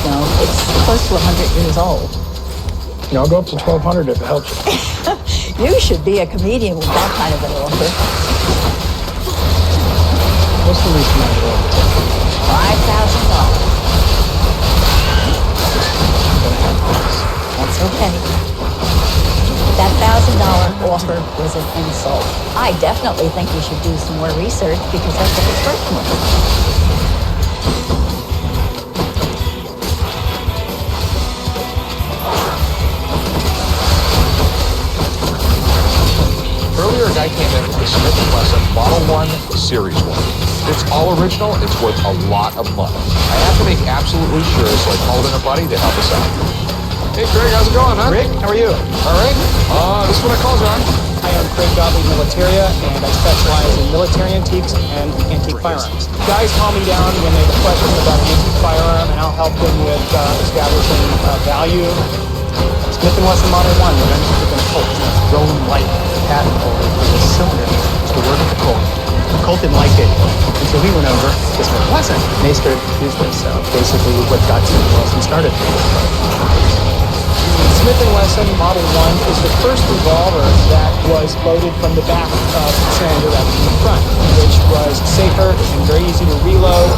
No, it's close to 100 years old. I'll go up to 1,200 if it helps you. You should be a comedian with that kind of an offer. What's the least amount of $5,000. That's okay. That $1,000 offer was an insult. I definitely think you should do some more research because that's what it's worth more. Earlier, a guy came in with the Smith & Wesson Model 1 Series 1. It's all original. It's worth a lot of money. I have to make absolutely sure, so I called in a buddy to help us out. Hey, Craig, how's it going, man? Rick, how are you? All right. This is what I called you on. I am Craig Godley Militaria, and I specialize in military antiques and antique firearms. Guys call me down when they have a question about an antique firearm, and I'll help them with establishing value. Smith & Wesson Model 1, the Revenge of the Colt. Rolling light patent holder for this cylinder was to work at the Colt. The Colt didn't like it, and so he went over to Smith & Wesson, and they started to use this. So basically what got Smith & Wesson started. Smith & Wesson Model 1 is the first revolver that was loaded from the back of the cylinder rather than the front, which was safer and very easy to reload.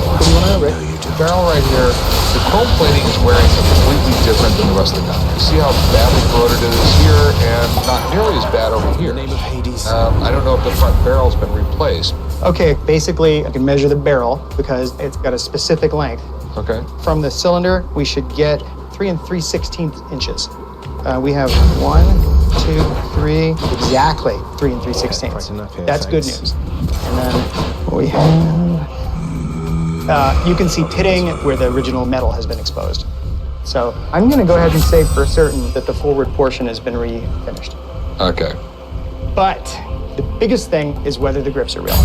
What do you want to know, Rick? The barrel right here, the chrome plating is wearing completely different than the rest of the gun. You see how badly corroded it is here and not nearly as bad over here. I don't know if the front barrel's been replaced. Okay, basically I can measure the barrel because it's got a specific length. Okay. From the cylinder, we should get 3 3/16 inches. We have 1, 2, 3, exactly 3 3/16. That's good news. And then what we have, you can see pitting where the original metal has been exposed. So I'm going to go ahead and say for certain that the forward portion has been refinished. Okay. But the biggest thing is whether the grips are real.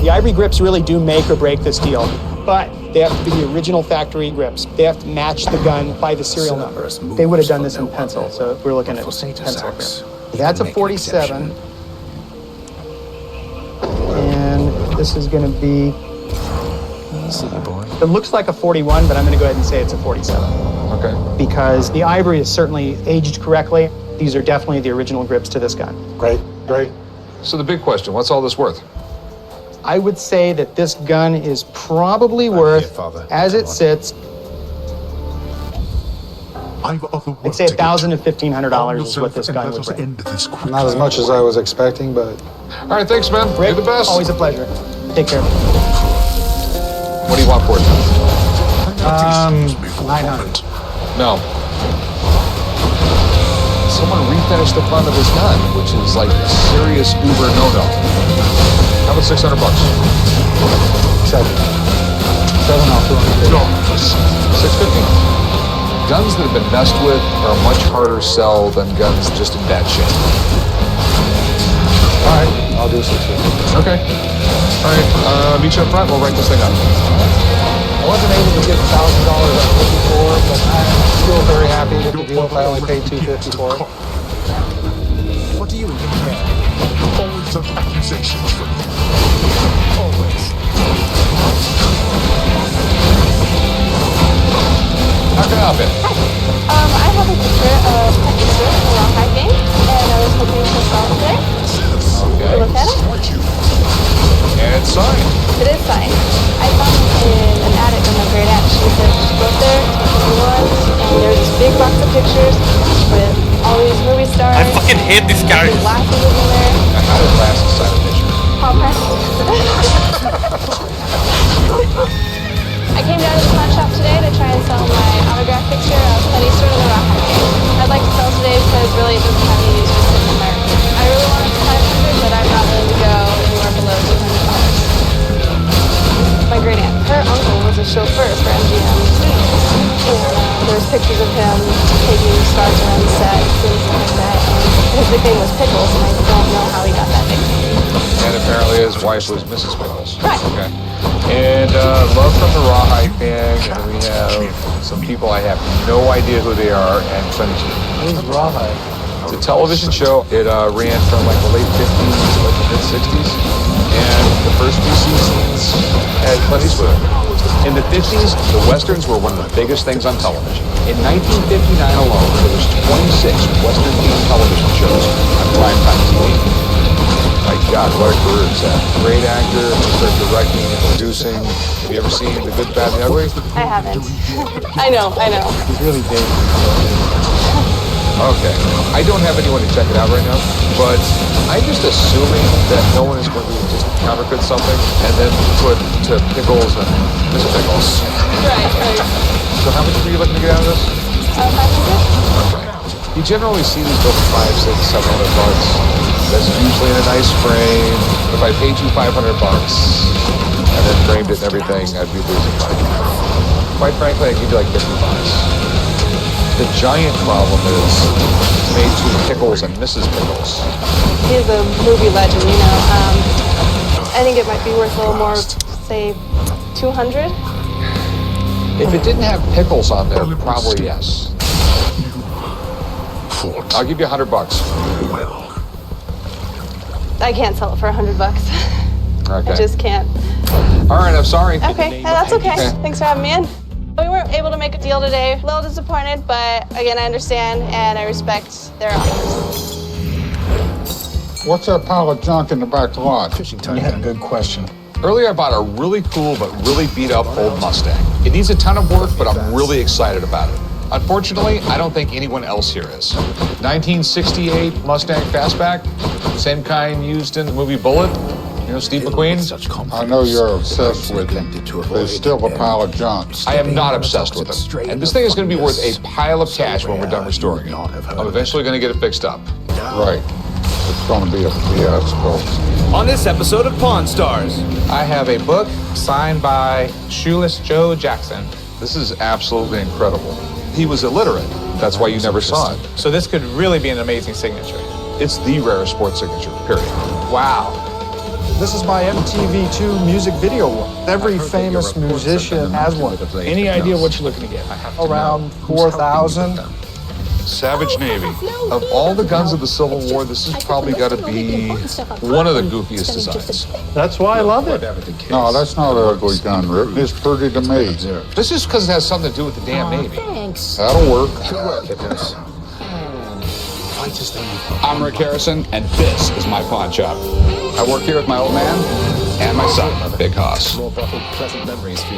The ivory grips really do make or break this deal, but they have to be the original factory grips. They have to match the gun by the serial number. They would have done this in pencil, so we're looking at pencil here. That's a 47. And this is going to be, it looks like a 41, but I'm going to go ahead and say it's a 47. Okay. Because the ivory is certainly aged correctly. These are definitely the original grips to this gun. Great, great. So the big question, what's all this worth? I would say that this gun is probably worth, as it sits, I'd say $1,000 to $1,500 is what this gun would bring. Not as much as I was expecting, but... All right, thanks, man. Rick, You're the best. always a pleasure. Take care. What do you want for it? 900. No. Someone refinished the front of his gun, which is like a serious uber no-no. How about $600? 7. 7 off 200. No. 650. Guns that have been messed with are a much harder sell than guns just in bad shape. All right, I'll do 650. Okay. All right, meet you up front. We'll write this thing up. I wasn't able to get $1,000 I was looking for, but I'm still very happy with the deal if I only paid $250 for it. What do you even care? Always such accusations from you. Always. How can I help you? I have a picture of my sister while hiking, and I was hoping to sell it today. Okay. Look at it. And it's signed. It is signed. I found it in an attic in my great aunt. She said she go up there, take a look, and there's this big box of pictures with all these movie stars. I fucking hate these guys. Glasses in there. How did glasses sign a picture? How precious. picture of Penny Store of the Rawhide Gang. I'd like to sell today because really it doesn't have any use for sitting there. I really want it for 500, but I'm not willing to go anywhere below $200. My great aunt, her uncle was a chauffeur for MGM Studios. There's pictures of him taking stars around the set, doing stuff like that. And his nickname was Pickles, and I don't know how he got that nickname. And apparently his wife was Mrs. Pickles. Right. Okay. And Love from the Rawhide Gang, and we have some people I have no idea who they are, and send it to you. Who's Rawhide? It's a television show. It ran from like the late 50s to like the mid-60s, and the first few seasons had Clint Eastwood. In the 50s, the Westerns were one of the biggest things on television. In 1959 alone, there was 26 Western-themed television shows on primetime TV. My God, what a career it's had. Great actor, started directing and producing. Have you ever seen The Good, Bad, and the Ugly? I haven't. I know. He's really dating. Okay. I don't have anyone to check it out right now, but I'm just assuming that no one is going to just counterfeit something and then put to Pickles and Mr. Pickles. Right. So how much were you looking to get out of this? 500? Okay. You generally see these books $500, $600, $700. That's usually in a nice frame. If I paid you $500 and then framed it and everything, I'd be losing money. Quite frankly, I'd give you like $50. The giant problem is it's made to Pickles and Mrs. Pickles. He's a movie legend, you know. I think it might be worth a little more, say, 200. If it didn't have Pickles on there, probably yes. I'll give you $100. I can't sell it for $100. Okay. I just can't. All right, I'm sorry. Okay, that's okay. Thanks for having me in. We weren't able to make a deal today. A little disappointed, but again, I understand and I respect their offers. What's that pile of junk in the back lot? Yeah, good question. Earlier, I bought a really cool but really beat-up old Mustang. It needs a ton of work, but I'm really excited about it. Unfortunately, I don't think anyone else here is. 1968 Mustang Fastback, same kind used in the movie Bullet. You know Steve McQueen? I know you're obsessed with him. There's still a pile of junk. I am not obsessed with him. And this thing is going to be worth a pile of cash when we're done restoring it. I'm eventually going to get it fixed up. Right. It's going to be a fiasco. On this episode of Pawn Stars, I have a book signed by Shoeless Joe Jackson. This is absolutely incredible. He was illiterate. That's why you never saw it. So this could really be an amazing signature. It's the rarest sports signature, period. Wow. This is my MTV2 music video one. Every famous musician has one. Any idea what you're looking to get? Around 4,000. Savage Navy. Of all the guns of the Civil War, this has probably got to be one of the goofiest designs. That's why I love it. No, that's not an ugly gun, Rick. It's pretty to me. This is because it has something to do with the damn Navy. That'll work. I'm Rick Harrison, and this is my pawn shop. I work here with my old man and my son, Big Hoss.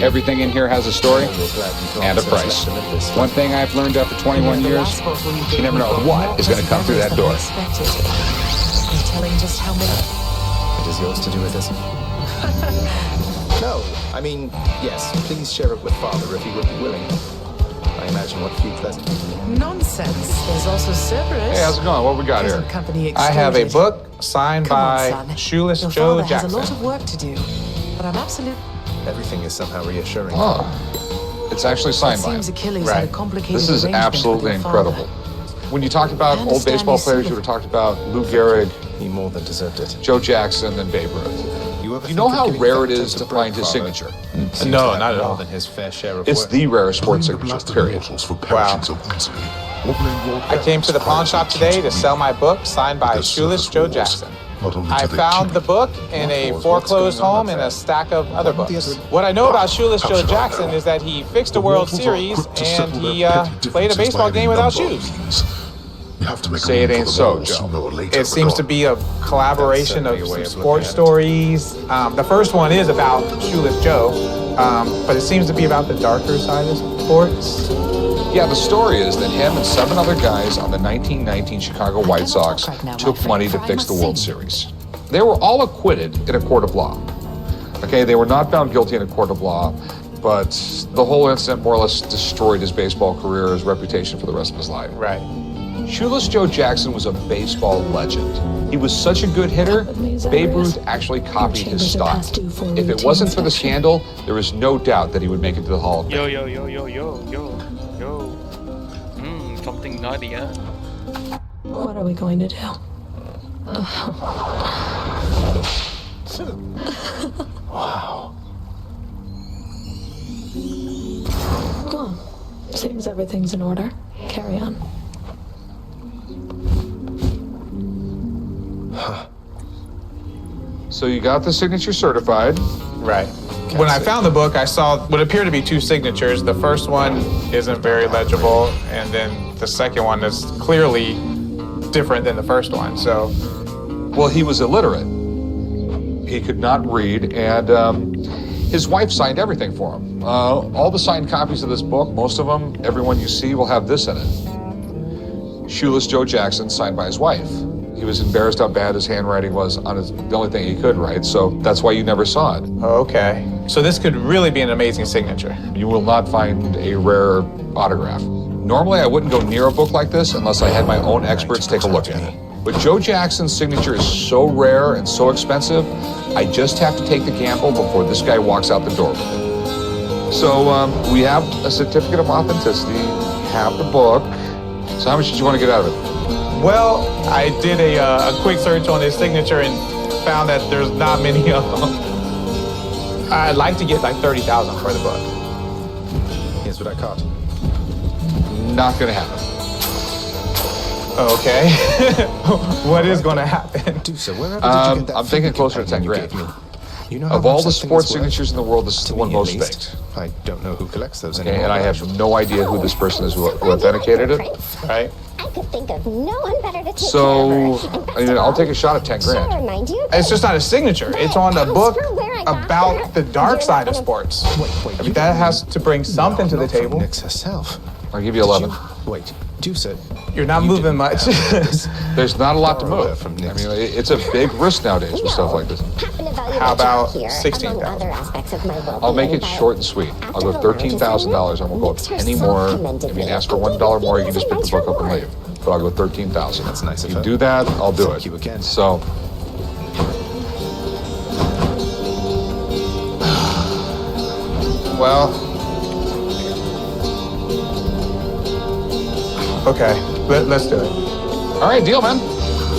Everything in here has a story and a price. One thing I've learned after 21 years, you never know what is going to come through that door. Telling just how many. What is yours to do with this? No, I mean, yes, please share it with Father if he would be willing. I imagine what few pleasant. Nonsense. There's also Cerberus. Hey, how's it going? What we got here? I have a book signed by Shoeless Joe Father Jackson. has a lot of work to do, but I'm absolute. Everything is somehow reassuring. Oh, it's actually signed by him. Seems Achilles had a complicated This is arrangement absolutely with your father. incredible. When you talked about old baseball players, you would have talked about Lou Gehrig, He more than deserved it. Joe Jackson, and Babe Ruth. You know how rare it is to find his signature? No, not at all. Than his fair share of It's work. the rarest sports signature, period. Wow. I came to the pawn shop today to sell my book signed by Shoeless Joe Jackson. I found the book in a foreclosed home and a stack of other books. What I know about Shoeless Joe Jackson is that he fixed a World Series and he played a baseball game without shoes. Say it ain't so, Joe. It seems to be a collaboration of sports stories. The first one is about Shoeless Joe, but it seems to be about the darker side of sports. Yeah, the story is that him and 7 other guys on the 1919 Chicago White Sox took money to fix the World Series. They were all acquitted in a court of law. Okay, they were not found guilty in a court of law, but the whole incident more or less destroyed his baseball career, his reputation for the rest of his life. Right. Shoeless Joe Jackson was a baseball legend. He was such a good hitter, Babe Ruth actually copied his style. If it wasn't for the scandal, there was no doubt that he would make it to the Hall of Fame. Yo. Something naughty, huh? What are we going to do? Wow. Well, seems everything's in order. Carry on. So you got the signature certified. Right. When I found the book, I saw what appeared to be two signatures. The first one isn't very legible, and then the second one is clearly different than the first one. So, well, he was illiterate. He could not read, and his wife signed everything for him. All the signed copies of this book, most of them, everyone you see will have this in it. Shoeless Joe Jackson, signed by his wife. He was embarrassed how bad his handwriting was on the only thing he could write, so that's why you never saw it. Okay. So this could really be an amazing signature. You will not find a rare autograph. Normally, I wouldn't go near a book like this unless I had my own experts take a look at it. But Joe Jackson's signature is so rare and so expensive, I just have to take the gamble before this guy walks out the door with it. So we have a certificate of authenticity, we have the book. So how much did you want to get out of it? Well, I did a quick search on his signature and found that there's not many of them. I'd like to get like $30,000 for the book. Here's what I caught. Not gonna happen. Okay. What is gonna happen? I'm thinking closer to 10 grand. You know of all the sports signatures in the world, this is the one most faked. I don't know who collects those Okay, anymore. and I have no idea who this person is who authenticated it. Right. I could think of no one better to take So, I mean, I'll take a shot at 10 grand. remind you. It's just not a signature. It's on a book about the dark side of sports. I mean, that has to bring something to the table. Nix herself. I'll give you 11. Wait, Deuce it. You're not moving much. There's not a lot to move. I mean, it's a big risk nowadays with stuff like this. How about 16,000? I'll make it short and sweet. I'll go $13,000. I won't go a penny more. If you ask for $1 more, you can just pick the book up and leave. But I'll go $13,000. That's nice of you her. do that, I'll do Thank it. you again. So, Well, okay, let's do it. all right, deal, man.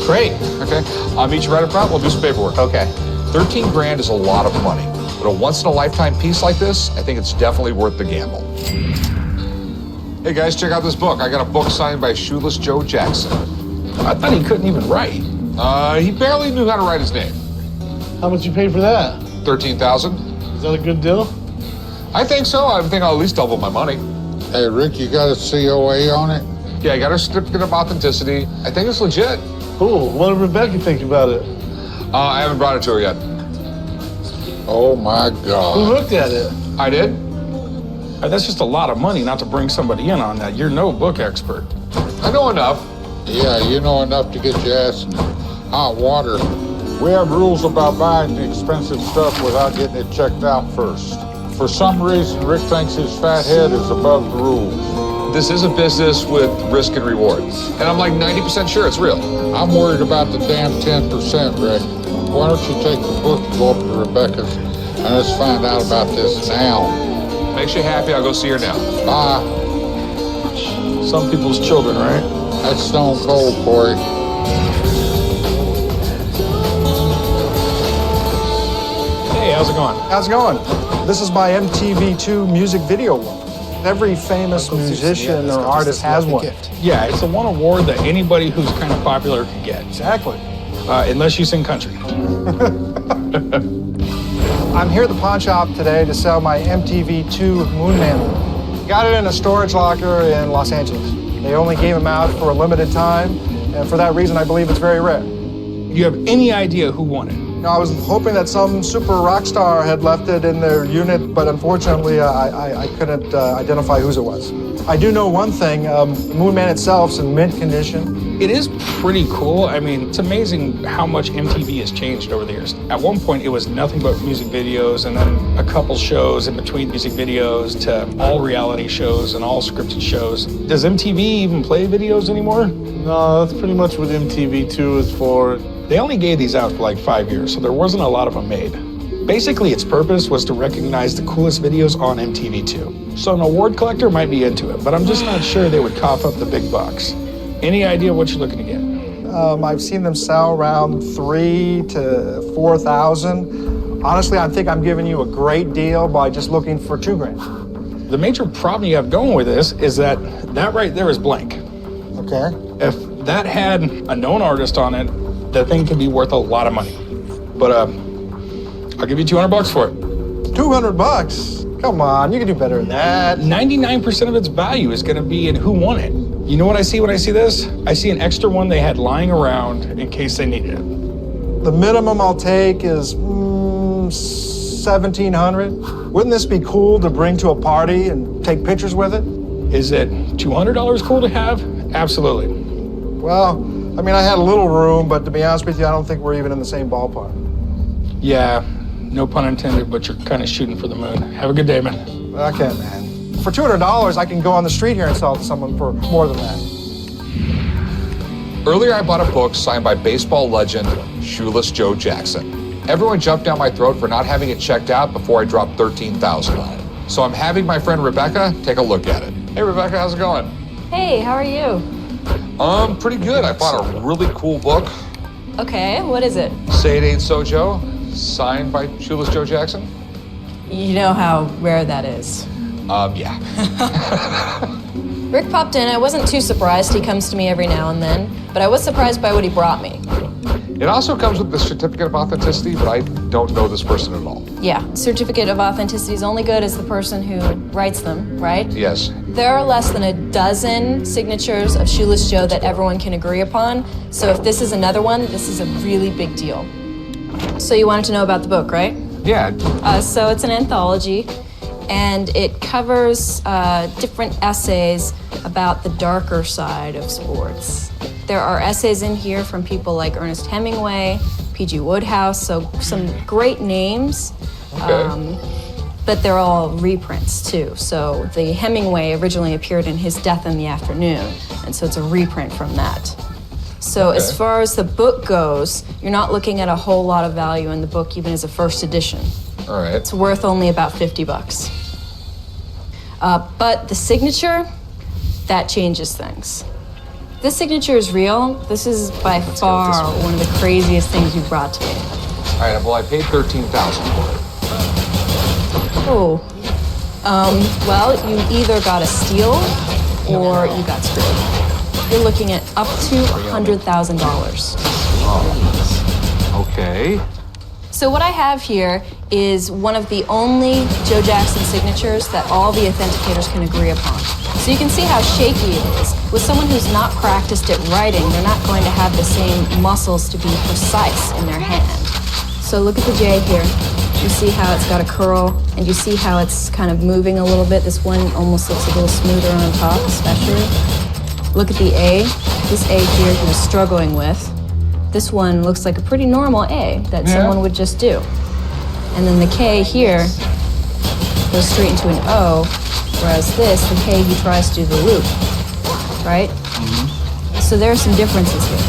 Great. Okay, I'll meet you right up front. We'll do some paperwork. Okay. 13 grand is a lot of money, but a once-in-a-lifetime piece like this, I think it's definitely worth the gamble. Hey guys, check out this book. I got a book signed by Shoeless Joe Jackson. I thought he couldn't even write. He barely knew how to write his name. How much you pay for that? $13,000. Is that a good deal? I think so. I think I'll at least double my money. Hey, Rick, you got a COA on it? Yeah, I got a certificate of authenticity. I think it's legit. Cool. What did Rebecca think about it? I haven't brought it to her yet. Oh my Who God. looked at it? I did. That's just a lot of money not to bring somebody in on that. You're no book expert. I know enough. Yeah, you know enough to get your ass in hot water. We have rules about buying the expensive stuff without getting it checked out first. For some reason, Rick thinks his fat head is above the rules. This is a business with risk and reward. And I'm like 90% sure it's real. I'm worried about the damn 10%, Rick. Why don't you take the book and go up to Rebecca's and let's find out about this now. Makes you happy, I'll go see her now. Bye. Some people's children, right? That's stone cold, Corey. Hey, how's it going? How's it going? This is my MTV2 music video one. Every famous musician or artist has one. Yeah, it's the one award that anybody who's kind of popular can get. Exactly. Unless you sing country. I'm here at the pawn shop today to sell my MTV2 Moon Mantle. Got it in a storage locker in Los Angeles. They only gave them out for a limited time, and for that reason, I believe it's very rare. You have any idea who won it? Now, I was hoping that some super rock star had left it in their unit, but unfortunately, I couldn't identify whose it was. I do know one thing, the Moon Man itself's in mint condition. It is pretty cool. I mean, it's amazing how much MTV has changed over the years. At one point, it was nothing but music videos, and then a couple shows in between music videos to all reality shows and all scripted shows. Does MTV even play videos anymore? No, that's pretty much what MTV2 is for. They only gave these out for like 5 years, so there wasn't a lot of them made. Basically, its purpose was to recognize the coolest videos on MTV2. So an award collector might be into it, but I'm just not sure they would cough up the big bucks. Any idea what you're looking to get? I've seen them sell around $3,000 to $4,000. Honestly, I think I'm giving you a great deal by just looking for $2,000. The major problem you have going with this is that right there is blank. Okay. If that had a known artist on it, the thing could be worth a lot of money. But I'll give you $200 for it. $200? Come on, you can do better than that. 99% of its value is gonna be in who won it. You know what I see when I see this? I see an extra one they had lying around in case they needed it. The minimum I'll take is $1,700. Wouldn't this be cool to bring to a party and take pictures with it? Is it $200 cool to have? Absolutely. Well, I mean, I had a little room, but to be honest with you, I don't think we're even in the same ballpark. Yeah, no pun intended, but you're kind of shooting for the moon. Have a good day, man. Okay, man. For $200, I can go on the street here and sell it to someone for more than that. Earlier, I bought a book signed by baseball legend Shoeless Joe Jackson. Everyone jumped down my throat for not having it checked out before I dropped $13,000 on it. So I'm having my friend Rebecca take a look at it. Hey, Rebecca, how's it going? Hey, how are you? Pretty good. I bought a really cool book. Okay, what is it? Say It Ain't So Joe, signed by Shoeless Joe Jackson. You know how rare that is. Yeah. Rick popped in. I wasn't too surprised. He comes to me every now and then, but I was surprised by what he brought me. It also comes with the certificate of authenticity, but I don't know this person at all. Yeah, certificate of authenticity is only good as the person who writes them, right? Yes. There are less than a dozen signatures of Shoeless Joe that everyone can agree upon, so if this is another one, this is a really big deal. So you wanted to know about the book, right? Yeah. So it's an anthology, and it covers different essays about the darker side of sports. There are essays in here from people like Ernest Hemingway, P.G. Wodehouse, so some great names. Okay. But they're all reprints too. So the Hemingway originally appeared in his Death in the Afternoon, and so it's a reprint from that. So as far as the book goes, you're not looking at a whole lot of value in the book, even as a first edition. All right. It's worth only about $50. But the signature, that changes things. This signature is real. This is by far one of the craziest things you brought to me. All right, well, I paid $13,000 for it. Oh. Well, you either got a steal or you got screwed. You're looking at up to $100,000. Oh. Okay. So what I have here is one of the only Joe Jackson signatures that all the authenticators can agree upon. So you can see how shaky it is. With someone who's not practiced at writing, they're not going to have the same muscles to be precise in their hand. So look at the J here. You see how it's got a curl, and you see how it's kind of moving a little bit. This one almost looks a little smoother on top, especially. Look at the A. This A here he was struggling with. This one looks like a pretty normal A that someone would just do. And then the K here goes straight into an O, whereas this, the K, he tries to do the loop, right? Mm-hmm. So there are some differences here.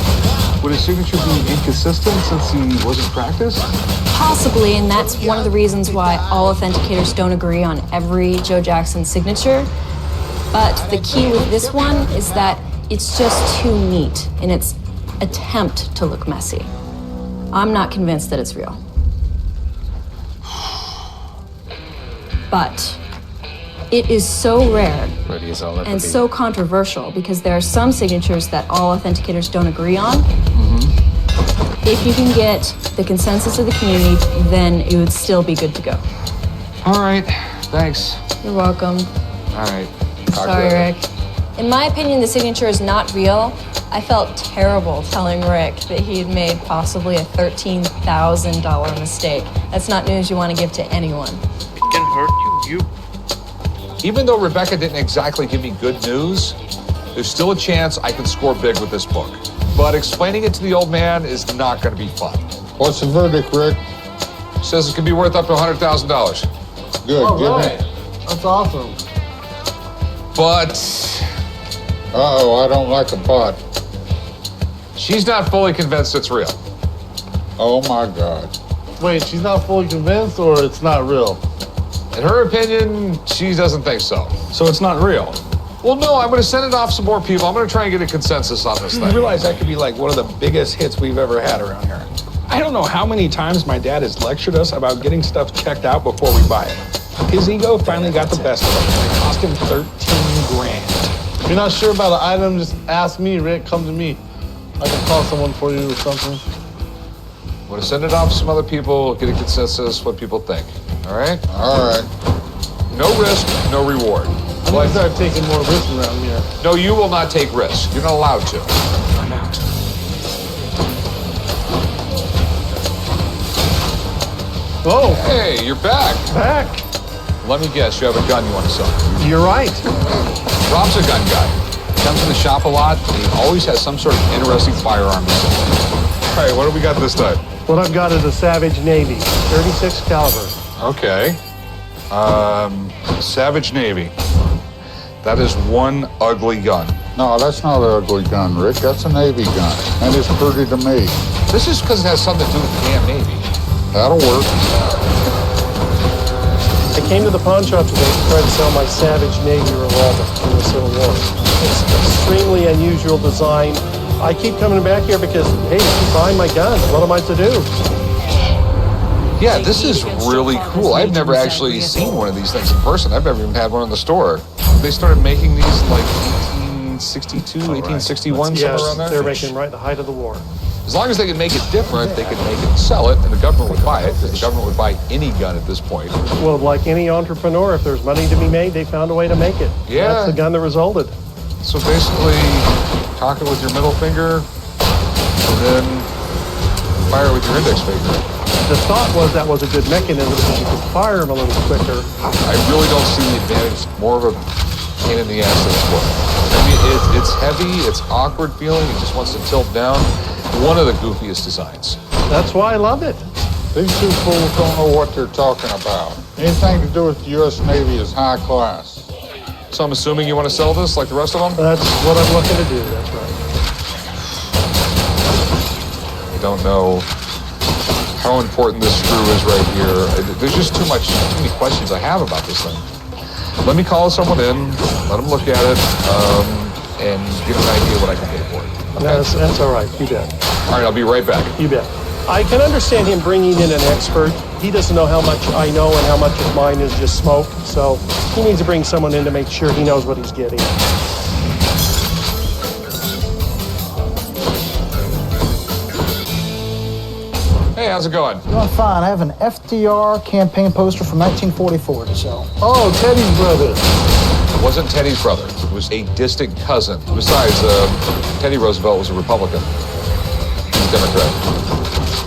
Would his signature be inconsistent since he wasn't practiced? Possibly, and that's one of the reasons why all authenticators don't agree on every Joe Jackson signature. But the key with this one is that it's just too neat in its attempt to look messy. I'm not convinced that it's real. But it is so rare and so controversial because there are some signatures that all authenticators don't agree on. If you can get the consensus of the community, then it would still be good to go. All right, thanks. You're welcome. All right. Sorry, Rick. In my opinion, the signature is not real. I felt terrible telling Rick that he had made possibly a $13,000 mistake. That's not news you want to give to anyone. It can hurt you. Even though Rebecca didn't exactly give me good news, There's still a chance I can score big with this book. But explaining it to the old man is not going to be fun. What's the verdict, Rick? Says it could be worth up to $100,000. Good, All give right. me. That's awesome. But Uh-oh, I don't like a pot. she's not fully convinced it's real. Oh my God. Wait, she's not fully convinced, or it's not real? In her opinion, she doesn't think so. So it's not real. Well, no, I'm going to send it off some more people. I'm going to try and get a consensus on this You thing. realize that could be like one of the biggest hits we've ever had around here. I don't know how many times my dad has lectured us about getting stuff checked out before we buy it. His ego finally got the best of him. It cost him 13 grand. If you're not sure about an item, just ask me, Rick. Come to me. I can call someone for you or something. I'm going to send it off to some other people, get a consensus, what people think. All right? All right. No risk, no reward. I'm going to start taking more risks around here. No, you will not take risks. You're not allowed to. I'm out. Oh, Hey, you're back. back. Let me guess, you have a gun you want to sell. You're right. Rob's a gun guy. Comes in the shop a lot, and he always has some sort of interesting firearm to sell. All right, what do we got this time? What I've got is a Savage Navy, 36 caliber. Okay. Savage Navy. That is one ugly gun. No, that's not an ugly gun, Rick. That's a Navy gun. And it's pretty to me. This is because it has something to do with the damn Navy. That'll work. I came to the pawn shop today to try to sell my Savage Navy revolver from the Civil War. It's extremely unusual design. I keep coming back here because, hey, keep buying my guns. What am I to do? Yeah, this is really cool. I've never actually seen one of these things in person. I've never even had one in the store. They started making these like 1862, 1861, somewhere Yes, around there. they're making right at the height of the war. As long as they can make it different, they can make it and sell it, and the government would buy it, because the government would buy any gun at this point. Well, like any entrepreneur, if there's money to be made, they found a way to make it. Yeah. That's the gun that resulted. So basically, cock it with your middle finger, and then fire it with your index finger. The thought was that was a good mechanism because you could fire them a little quicker. I really don't see the advantage. More of a pain in the ass than it's worth. I mean, it's heavy, it's awkward feeling, it just wants to tilt down. One of the goofiest designs. That's why I love it. These two fools don't know what they're talking about. Anything to do with the U.S. Navy is high class. So I'm assuming you want to sell this like the rest of them? That's what I'm looking to do, that's right. I don't know how important this screw is right here. There's just too many questions I have about this thing. Let me call someone in, let them look at it, and get an idea what I can pay for it. Okay? That's all right, you bet. All right, I'll be right back. You bet. I can understand him bringing in an expert. He doesn't know how much I know and how much of mine is just smoke, so he needs to bring someone in to make sure he knows what he's getting. Hey, how's it going? Doing fine. I have an FDR campaign poster from 1944 to sell. Oh, Teddy's brother. It wasn't Teddy's brother. It was a distant cousin. Besides, Teddy Roosevelt was a Republican. He's a Democrat.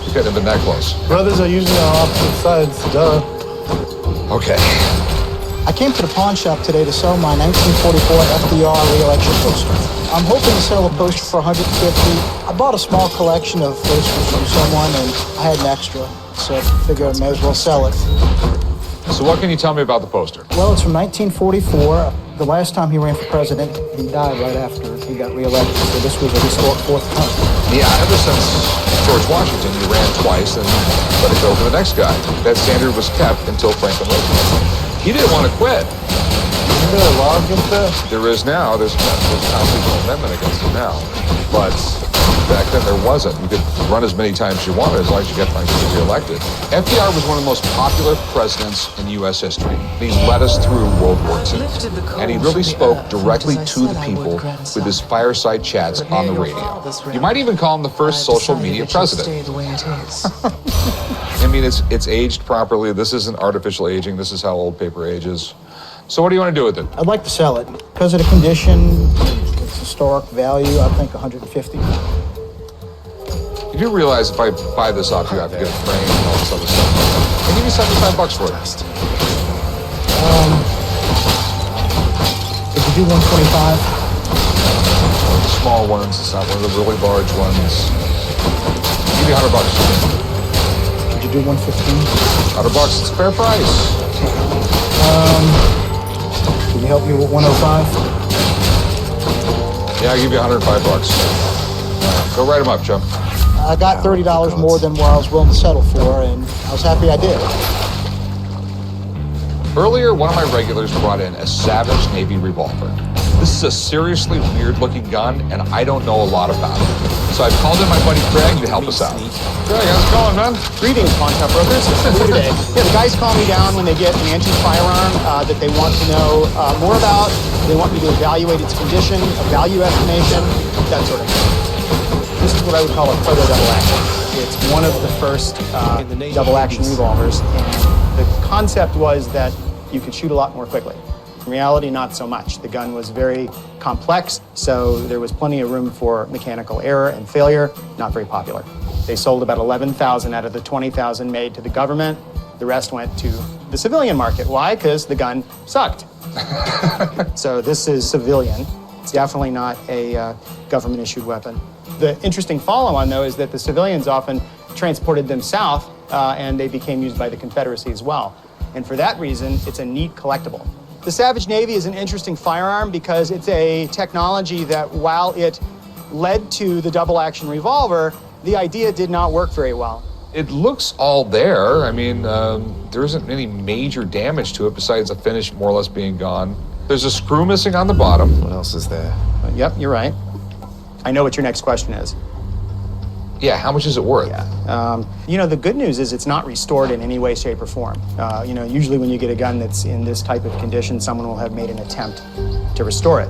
You couldn't have been that close. Brothers are usually on opposite sides, duh. Okay. I came to the pawn shop today to sell my 1944 FDR re-election poster. I'm hoping to sell a poster for $150. I bought a small collection of posters from someone and I had an extra, so I figured I may as well sell it. So what can you tell me about the poster? Well, it's from 1944. The last time he ran for president, he died right after he got re-elected, so this was a historic fourth term. Yeah, ever since George Washington, he ran twice and let it go for the next guy. That standard was kept until Franklin Roosevelt. He didn't want to quit. Isn't there a law against that? There is now. There's a constitutional amendment against it now. But back then there wasn't. You could run as many times as you wanted as long as you got to get reelected. FDR was one of the most popular presidents in U.S. history. He led us through World War II. And he really spoke directly to the people with his fireside chats on the radio. You might even call him the first social media president. I mean, it's aged properly. This isn't artificial aging. This is how old paper ages. So what do you want to do with it? I'd like to sell it. Because of the condition, its historic value, I think $150. You do realize if I buy this off you, I have to get a frame and all this other stuff. I'll give you $75 for it. Could you do 125? small ones. It's not one of the really large ones. Give me $100. Could you do 115? $100. It's a fair price. Can you help me with 105? Yeah, I'll give you $105. Go write them up, Joe. I got $30 more than what I was willing to settle for, and I was happy I did. Earlier, one of my regulars brought in a Savage Navy revolver. This is a seriously weird-looking gun, and I don't know a lot about it. So I've called in my buddy Craig to help us out. Craig, how's it going, man? Greetings, pawn shop brokers. How are you today? Yeah, the guys call me down when they get an antique firearm that they want to know more about. They want me to evaluate its condition, a value estimation, that sort of thing. This is what I would call a proto double action. It's one of the first double action revolvers, and the concept was that you could shoot a lot more quickly. In reality, not so much. The gun was very complex, so there was plenty of room for mechanical error and failure. Not very popular. They sold about 11,000 out of the 20,000 made to the government. The rest went to the civilian market. Why? Because the gun sucked. So this is civilian. It's definitely not a government-issued weapon. The interesting follow-on, though, is that the civilians often transported them south, and they became used by the Confederacy as well. And for that reason, it's a neat collectible. The Savage Navy is an interesting firearm because it's a technology that, while it led to the double-action revolver, the idea did not work very well. It looks all there. I mean, there isn't any major damage to it besides the finish more or less being gone. There's a screw missing on the bottom. What else is there? Yep, you're right. I know what your next question is. Yeah, how much is it worth? Yeah. You know, the good news is it's not restored in any way, shape, or form. You know, usually when you get a gun that's in this type of condition, someone will have made an attempt to restore it.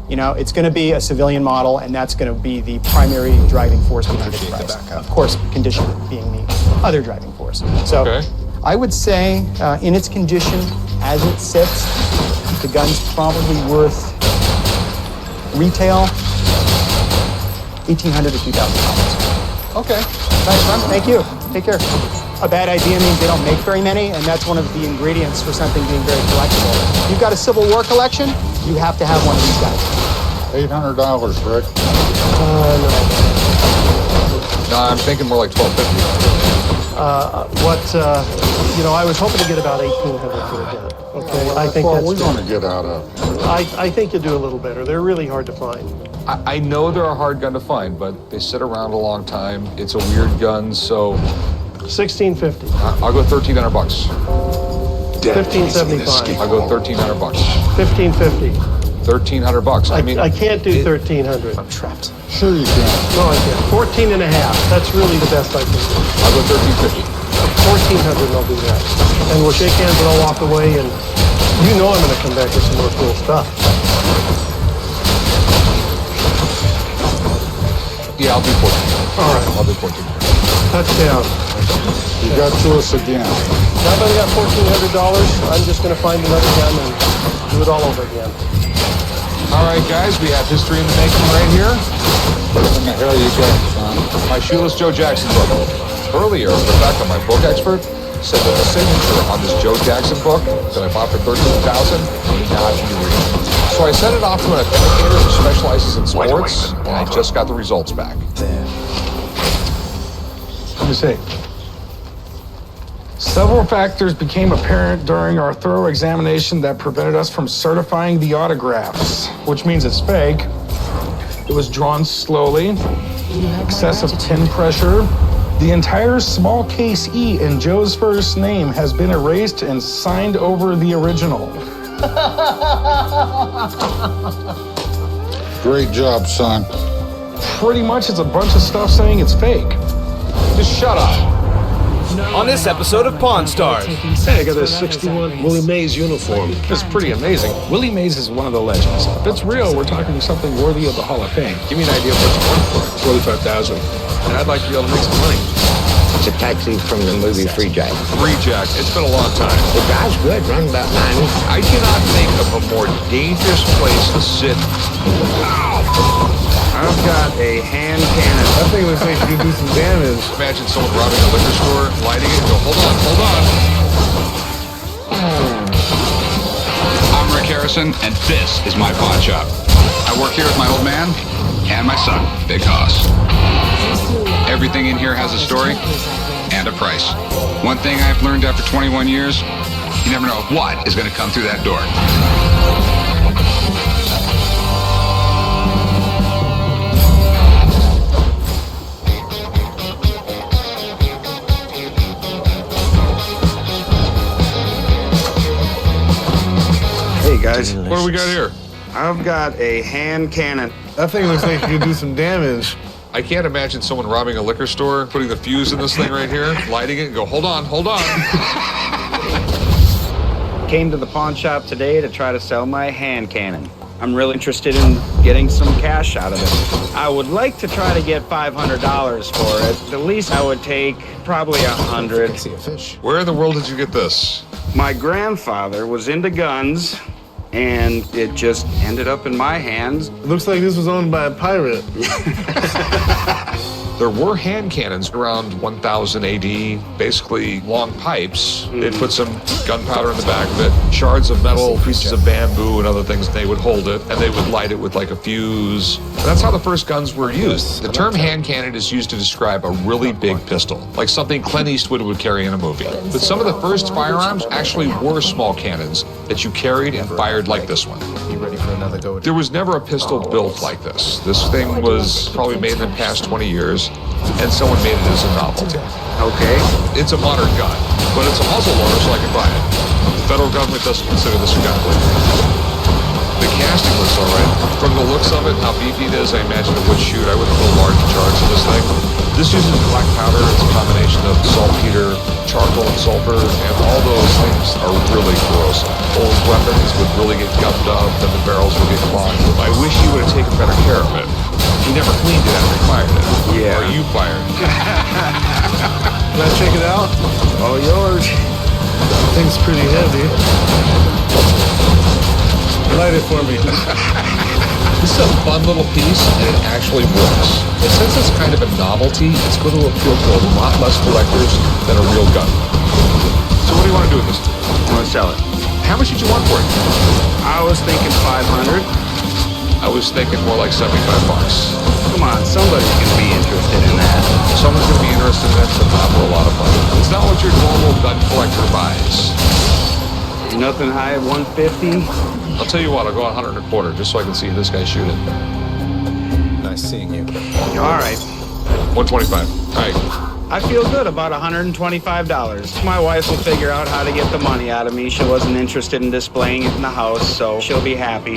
You know, it's going to be a civilian model, and that's going to be the primary driving force behind its price. Of course, condition being the other driving force. So I would say in its condition, as it sits, the gun's probably worth retail $1,800 to $2,000. Okay. Thanks, man. Thank you. Take care. A bad idea means they don't make very many, and that's one of the ingredients for something being very collectible. You've got a Civil War collection, you have to have one of these guys. $800, Rick. No, I'm thinking more like $1,250. You know, I was hoping to get about $1,800 for a gun. Okay, I think Well, that's we're going to get out of. I think you'll do a little better. They're really hard to find. I know they're a hard gun to find, but they sit around a long time. It's a weird gun, so $1,650. I'll go $1,300. $1,575. I'll go $1,300. $1,550. $1,300. I mean, I can't do $1,300. I'm trapped. Sure you can. No, I can't. 14 and a half. That's really the best I can do. I'll go $1,350. 1,400 and I'll do that. And we'll shake hands and I'll walk away, and you know I'm going to come back with some more cool stuff. Yeah, I'll do 14. All right. I'll do 14. Touchdown. You got to us again. Now that I got $1,400, I'm just going to find another gun and do it all over again. All right, guys, we have history in the making right here. What in the hell you got, son? My Shoeless Joe Jackson book. Earlier, Rebecca, my book expert, said that the signature on this Joe Jackson book that I bought for $13,000 may not be real. So I sent it off to an authenticator who specializes in sports, and I just got the results back. Let me see. Several factors became apparent during our thorough examination that prevented us from certifying the autographs, which means it's fake. It was drawn slowly, excessive pin pressure. The entire small case E in Joe's first name has been erased and signed over the original. Great job, son. Pretty much it's a bunch of stuff saying it's fake. Just shut up. On this episode of Pawn Stars. Hey, I got a 61 Willie Mays uniform. It's pretty amazing. Willie Mays is one of the legends. If it's real, we're talking something worthy of the Hall of Fame. Give me an idea of what you want for it. $45,000. And I'd like to be able to make some money. It's a taxi from the movie Free Jack. Free Jack. It's been a long time. The guy's good, run about 90. I cannot think of a more dangerous place to sit. I've got a hand cannon. That thing looks like you could do some damage. Imagine someone robbing a liquor store, lighting it, and go, hold on. I'm Rick Harrison, and this is my pawn shop. I I work here with my old man and my son, Big Hoss. Everything in here has a story and a price. One thing I've learned after 21 years, you never know what is going to come through that door. Hey guys, What do we got here? I've got a hand cannon. That thing looks like you can do some damage. I can't imagine someone robbing a liquor store, putting the fuse in this thing right here, lighting it, and go, hold on, hold on. Came to the pawn shop today to try to sell my hand cannon. I'm really interested in getting some cash out of it. I would like to try to get $500 for it. The least I would take probably $100. See a fish. Where in the world did you get this? My grandfather was into guns, and it just ended up in my hands. It looks like this was owned by a pirate. There were hand cannons around 1000 AD, basically long pipes. They'd put some gunpowder in the back of it, shards of metal, pieces of bamboo and other things. They would hold it, and they would light it with like a fuse. And that's how the first guns were used. The term hand cannon is used to describe a really big pistol, like something Clint Eastwood would carry in a movie. But some of the first firearms actually were small cannons that you carried and fired like this one. You ready for another go? There was never a pistol built like this. This thing was probably made in the past 20 years, and someone made it as a novelty. Okay. It's a modern gun, but it's a muzzle loader, so I can buy it. The federal government doesn't consider this a gun. The casting looks all right. From the looks of it, how beefy it is, I imagine it would shoot. I wouldn't put a large charge in this thing. This uses black powder. It's a combination of saltpeter, charcoal, and sulfur, and all those things are really corrosive. Old weapons would really get gummed up, and the barrels would get clogged. I wish you would have taken better care of it. You never cleaned it after you fired it. Yeah. Or you fired. Can I check it out? All yours. Thing's pretty heavy. Light it for me. This is a fun little piece, and it actually works. And since it's kind of a novelty, it's going to appeal to a lot less collectors than a real gun. So what do you want to do with this? I'm gonna sell it. How much did you want for it? I was thinking 500. I was thinking more like 75 bucks. Come on, somebody's gonna be interested in that. Someone's going to be interested in that, but not for a lot of money. It's not what your normal gun collector buys. Nothing high at 150. I'll tell you what, I'll go 100 and a quarter just so I can see this guy shoot it. Nice seeing you. All right. 125. All right. I feel good about $125. My wife will figure out how to get the money out of me. She wasn't interested in displaying it in the house, so she'll be happy.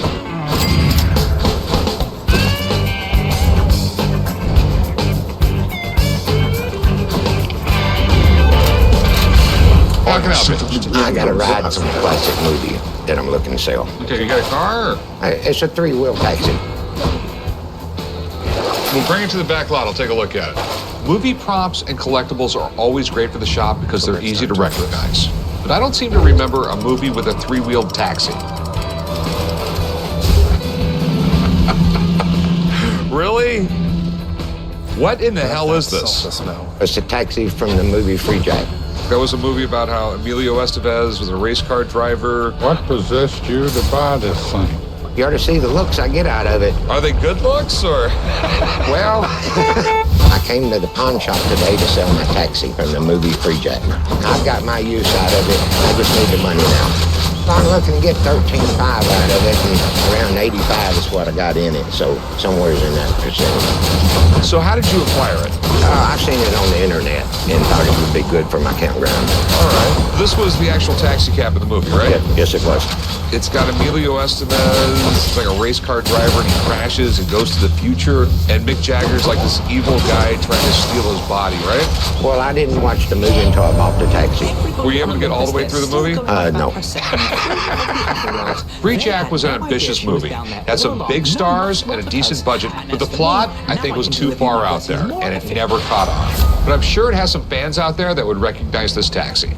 I got a ride from a classic movie that I'm looking to sell. Okay, you got a car? It's a three-wheel taxi. We'll bring it to the back lot. I'll take a look at it. Movie props and collectibles are always great for the shop because they're easy to recognize. But I don't seem to remember a movie with a three-wheeled taxi. Really? What in the hell is this? It's a taxi from the movie Free Jack. That was a movie about how Emilio Estevez was a race car driver. What possessed you to buy this thing? You ought to see the looks I get out of it. Are they good looks, or? Well, I came to the pawn shop today to sell my taxi from the movie Free Jack. I've got my use out of it. I just need the money now. I'm looking to get $13.5 out of it, and around $85 is what I got in it, so somewhere's in that percentage. So how did you acquire it? I seen it on the internet and thought it would be good for my campground. All right. This was the actual taxi cab in the movie, right? Yes, it was. It's got Emilio Estevez. It's like a race car driver, and he crashes and goes to the future. And Mick Jagger's like this evil guy trying to steal his body, right? Well, I didn't watch the movie until I bought the taxi. Were you able to get all the way through the movie? No. Free Jack was an ambitious movie. Had some big stars and a decent budget, but the plot, I think, was too far out there, and it never caught on. But I'm sure it has some fans out there that would recognize this taxi.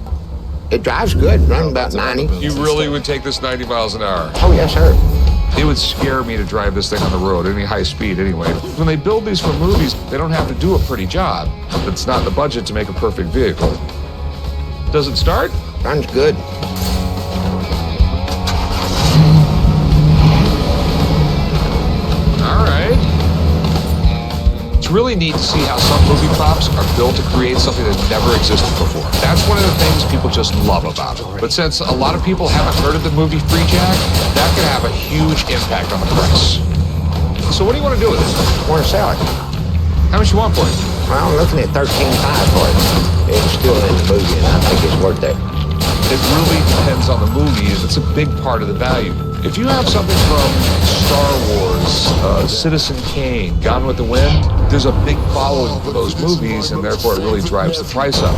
It drives good, running about 90. You really would take this 90 miles an hour? Oh, yes, sir. It would scare me to drive this thing on the road, any high speed anyway. When they build these for movies, they don't have to do a pretty job. It's not in the budget to make a perfect vehicle. Does it start? Runs good. really neat to see how some movie props are built to create something that never existed before. That's one of the things people just love about it. But since a lot of people haven't heard of the movie Free Jack, that could have a huge impact on the price. So what do you want to do with it? I want to sell it. How much you want for it? Well, I'm looking at $13.5 for it. It's still in the movie, and I think it's worth it. It really depends on the movies. It's a big part of the value. If you have something from Star Wars, Citizen Kane, Gone with the Wind, there's a big following for those movies, and therefore it really drives the price up.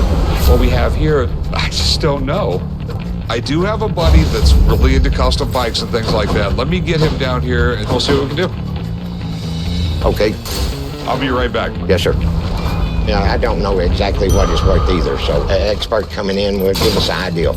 What we have here, I just don't know. I do have a buddy that's really into custom bikes and things like that. Let me get him down here, and we'll see what we can do. Okay. I'll be right back. Yes, sir. Yeah, I don't know exactly what it's worth either, so an expert coming in will give us an idea.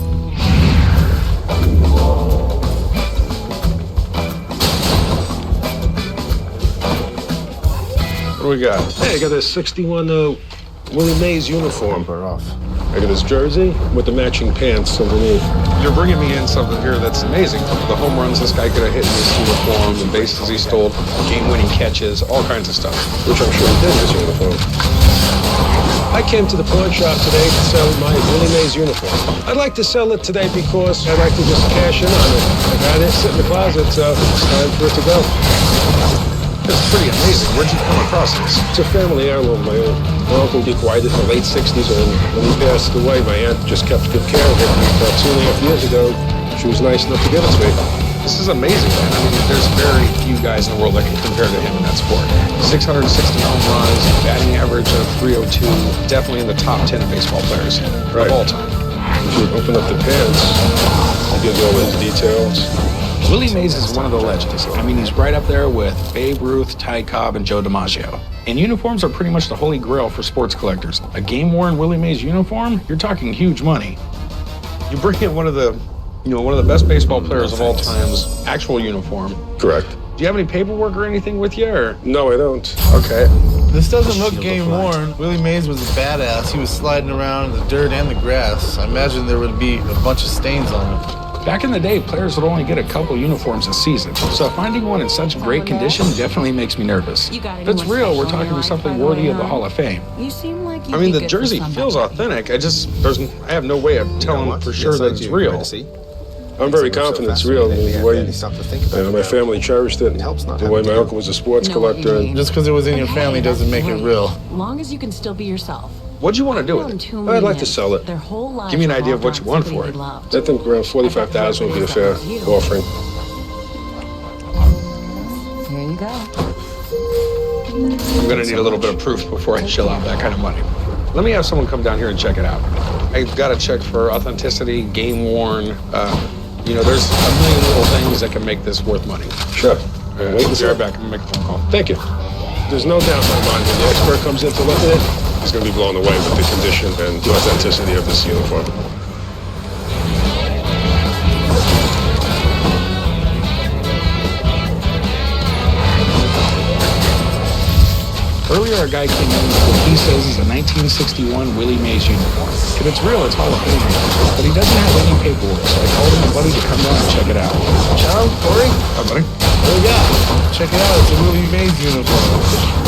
What do we got? Hey, I got this 61 Willie Mays uniform. I got his jersey with the matching pants underneath. You're bringing me in something here that's amazing. The home runs this guy could have hit in this uniform, the bases he stole, game-winning catches, all kinds of stuff, which I'm sure he did in his uniform. I came to the pawn shop today to sell my Willie Mays uniform. I'd like to sell it today because I'd like to just cash in on it. I've had it sit in the closet, so it's time for it to go. It's pretty amazing. Where'd you come across this? It's a family heirloom. My uncle bequeathed it in the late 60s, and when he passed away, my aunt just kept good care of it. And about 2.5 years ago, she was nice enough to give it to me. This is amazing, man. I mean, there's very few guys in the world that can compare to him in that sport. 660 home runs, batting average of .302, definitely in the top 10 of baseball players of all time. If you open up the pants, it gives you all those details. Willie Mays is one of the legends. I mean, he's right up there with Babe Ruth, Ty Cobb, and Joe DiMaggio. And uniforms are pretty much the holy grail for sports collectors. A game-worn Willie Mays uniform, you're talking huge money. You bring in one of the best baseball players of all time's actual uniform. Correct. Do you have any paperwork or anything with you, or? No, I don't. Okay. This doesn't look game worn. Willie Mays was a badass. He was sliding around in the dirt and the grass. I imagine there would be a bunch of stains on him. Back in the day, players would only get a couple uniforms a season. So finding one in such great condition definitely makes me nervous. If it's real, we're talking something worthy of the Hall of Fame. You seem like I mean, the jersey feels authentic. I have no way of telling for sure that it's real. I'm very confident it's real. The way my family cherished it, the way my uncle was a sports collector. And just because it was in your family doesn't make it real. long as you can still be yourself. What'd you want to do with it? I'd like to sell it. Give me an idea of what you want for it. I think around $45,000 would be a fair offering. Here you go. I'm gonna need a little bit of proof before I shell out that kind of money. Let me have someone come down here and check it out. I gotta check for authenticity, game worn. There's a million little things that can make this worth money. Sure. Wait and be right back. I'm gonna make a phone call. Thank you. There's no doubt in my mind when the expert comes in to look at it, he's going to be blown away with the condition and the authenticity of this uniform. Earlier, a guy came in with what he says is a 1961 Willie Mays uniform. If it's real, it's Hall of Fame. But he doesn't have any paperwork, so I called him a buddy to come down and check it out. John, Corey? Hi, buddy. What do we got? Check it out. It's a Willie Mays uniform.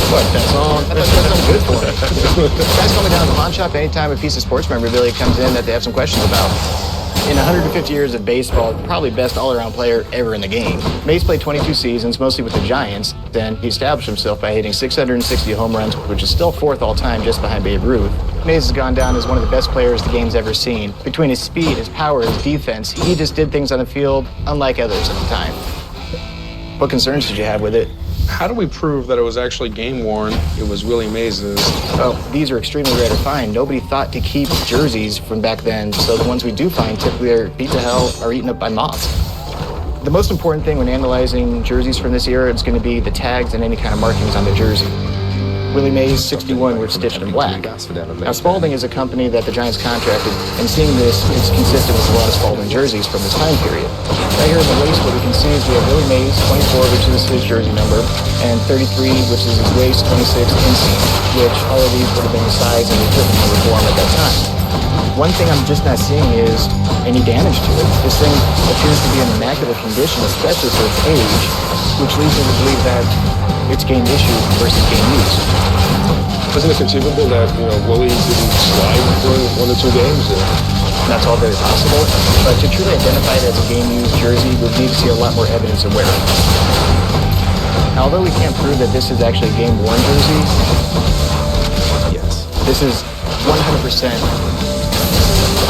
What? That's all. That's good for it. Guys coming down to the pawn shop anytime a piece of sports memorabilia comes in that they have some questions about. In 150 years of baseball, probably best all-around player ever in the game. Mays played 22 seasons, mostly with the Giants. Then he established himself by hitting 660 home runs, which is still fourth all-time, just behind Babe Ruth. Mays has gone down as one of the best players the game's ever seen. Between his speed, his power, his defense, he just did things on the field unlike others at the time. What concerns did you have with it? How do we prove that it was actually game worn? It was Willie Mays's. Well, these are extremely rare to find. Nobody thought to keep jerseys from back then, so the ones we do find typically are beat to hell or eaten up by moths. The most important thing when analyzing jerseys from this era is going to be the tags and any kind of markings on the jersey. Willie Mays 61 were stitched in black. Now, Spalding is a company that the Giants contracted, and seeing this is consistent with a lot of Spalding jerseys from this time period. Right here in the waist, what we can see is we have Willie Mays 24, which is his jersey number, and 33, which is his waist, 26 inseam, which all of these would have been the size and the equipment they were worn at that time. One thing I'm just not seeing is any damage to it. This thing appears to be in immaculate condition, especially for its age, which leads me to believe that It's game issue versus game use. Isn't it conceivable that, Willie didn't slide during 1 or 2 games? That's all very possible, but to truly identify it as a game-used jersey, we'd need to see a lot more evidence of wearing. Although we can't prove that this is actually a game-worn jersey, yes, this is 100%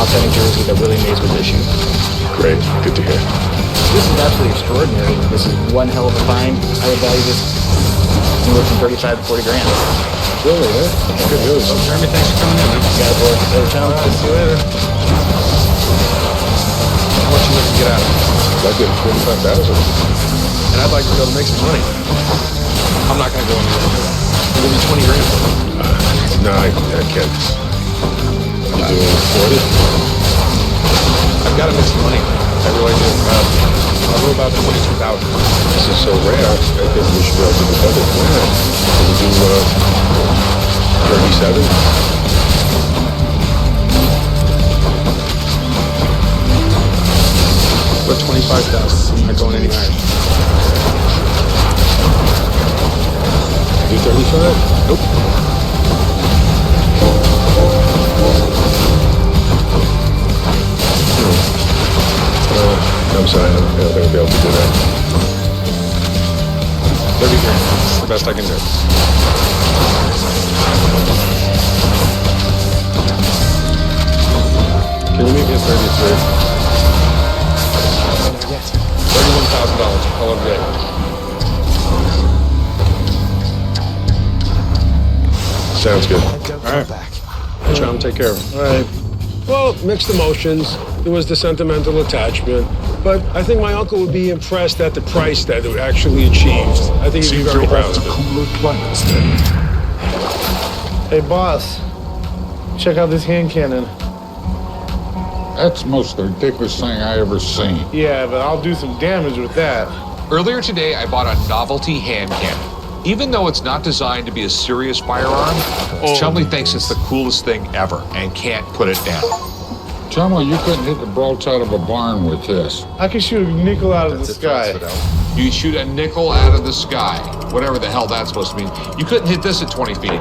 authentic jersey that Willie Mays was issued. Great, good to hear. This is absolutely extraordinary. This is one hell of a find. I would value this anywhere from 35 to 40 grand. Really, man? Good news. Jeremy, thanks for coming in, man. Got it, boy. Later, Tom. See you later. How much you looking to get out of it? I'd get 45,000. And I'd like to be able to make some money. I'm not going to go anywhere. Give me 20 grand. No, I can't. You do 40? I've got to make some money. I really do. I'll go about 22,000. This is so rare. I think we should be able to defend it. Yeah. Can we do 37? But 25,000. I'm not going any higher. Do 35? Nope. I'm sorry, I don't think I'll be able to do that. 30 grand. That's the best I can do. Can you meet me at 33? $31,000. Call it a day. Sounds good. All right. Chum, take care of him. All right. Well, mixed emotions. There was the sentimental attachment. But I think my uncle would be impressed at the price that it actually achieved. I think he'd be very proud of it. Hey, boss. Check out this hand cannon. That's the most ridiculous thing I ever seen. Yeah, but I'll do some damage with that. Earlier today, I bought a novelty hand cannon. Even though it's not designed to be a serious firearm, Chumley thinks it's the coolest thing ever and can't put it down. Chumley, you couldn't hit the broadside of a barn with this. I can shoot a nickel out of the sky. You shoot a nickel out of the sky, whatever the hell that's supposed to mean. You couldn't hit this at 20 feet.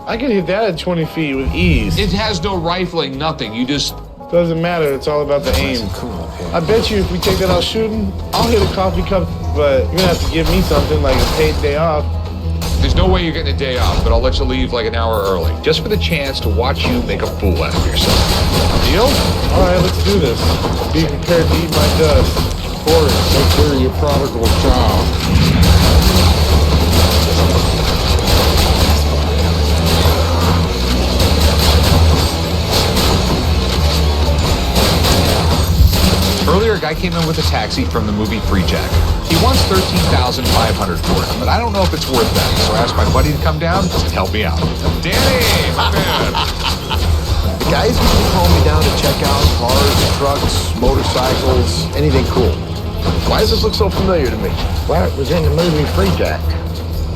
I can hit that at 20 feet with ease. It has no rifling, nothing. You just... Doesn't matter, it's all about the aim. I bet you if we take that out shooting, I'll hit a coffee cup, but you're gonna have to give me something like a paid day off. There's no way you're getting a day off, but I'll let you leave like an hour early, just for the chance to watch you make a fool out of yourself. Deal? All right, let's do this. Be prepared to eat my dust. Corey, take care of your prodigal child. Earlier, a guy came in with a taxi from the movie Free Jack. He wants $13,500 for it, but I don't know if it's worth that. So I asked my buddy to come down and help me out. Danny, my man. The guys usually call me down to check out cars, trucks, motorcycles, anything cool. Why does this look so familiar to me? Well, it was in the movie Free Jack.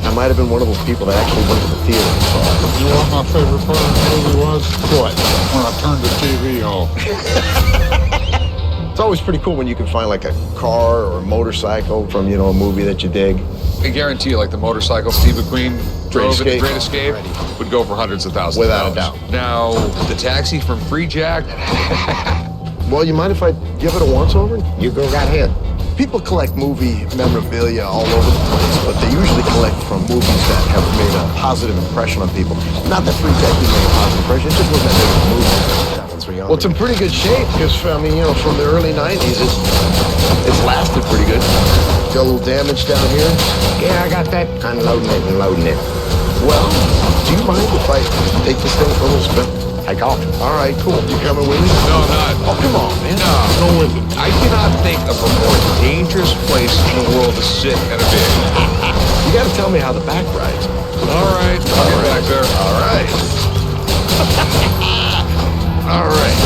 I might have been one of those people that actually went to the theater and saw it. You know what my favorite part of the movie was? What? When I turned the TV off. It's always pretty cool when you can find like a car or a motorcycle from, a movie that you dig. I guarantee you, like the motorcycle Steve McQueen drove in The Great Escape would go for hundreds of thousands Without of dollars. a doubt. Now, the taxi from Free Jack... Well, you mind if I give it a once-over? You go right ahead. People collect movie memorabilia all over the place, but they usually collect from movies that have made a positive impression on people. Not that Free Jack didn't make a positive impression, it just wasn't that big of a movie. Well, it's in pretty good shape because, from the early 90s, it's lasted pretty good. Got a little damage down here. Yeah, I got that. Unloading it and loading it. Well, do you mind if I take this thing for a little spin? Take off. All right, cool. You coming with me? No, not. Oh, come on, man. No. Go with me. I cannot think of a more dangerous place in the world to sit in a vehicle. You got to tell me how the back rides. All right. I'll get back there. All right. All right.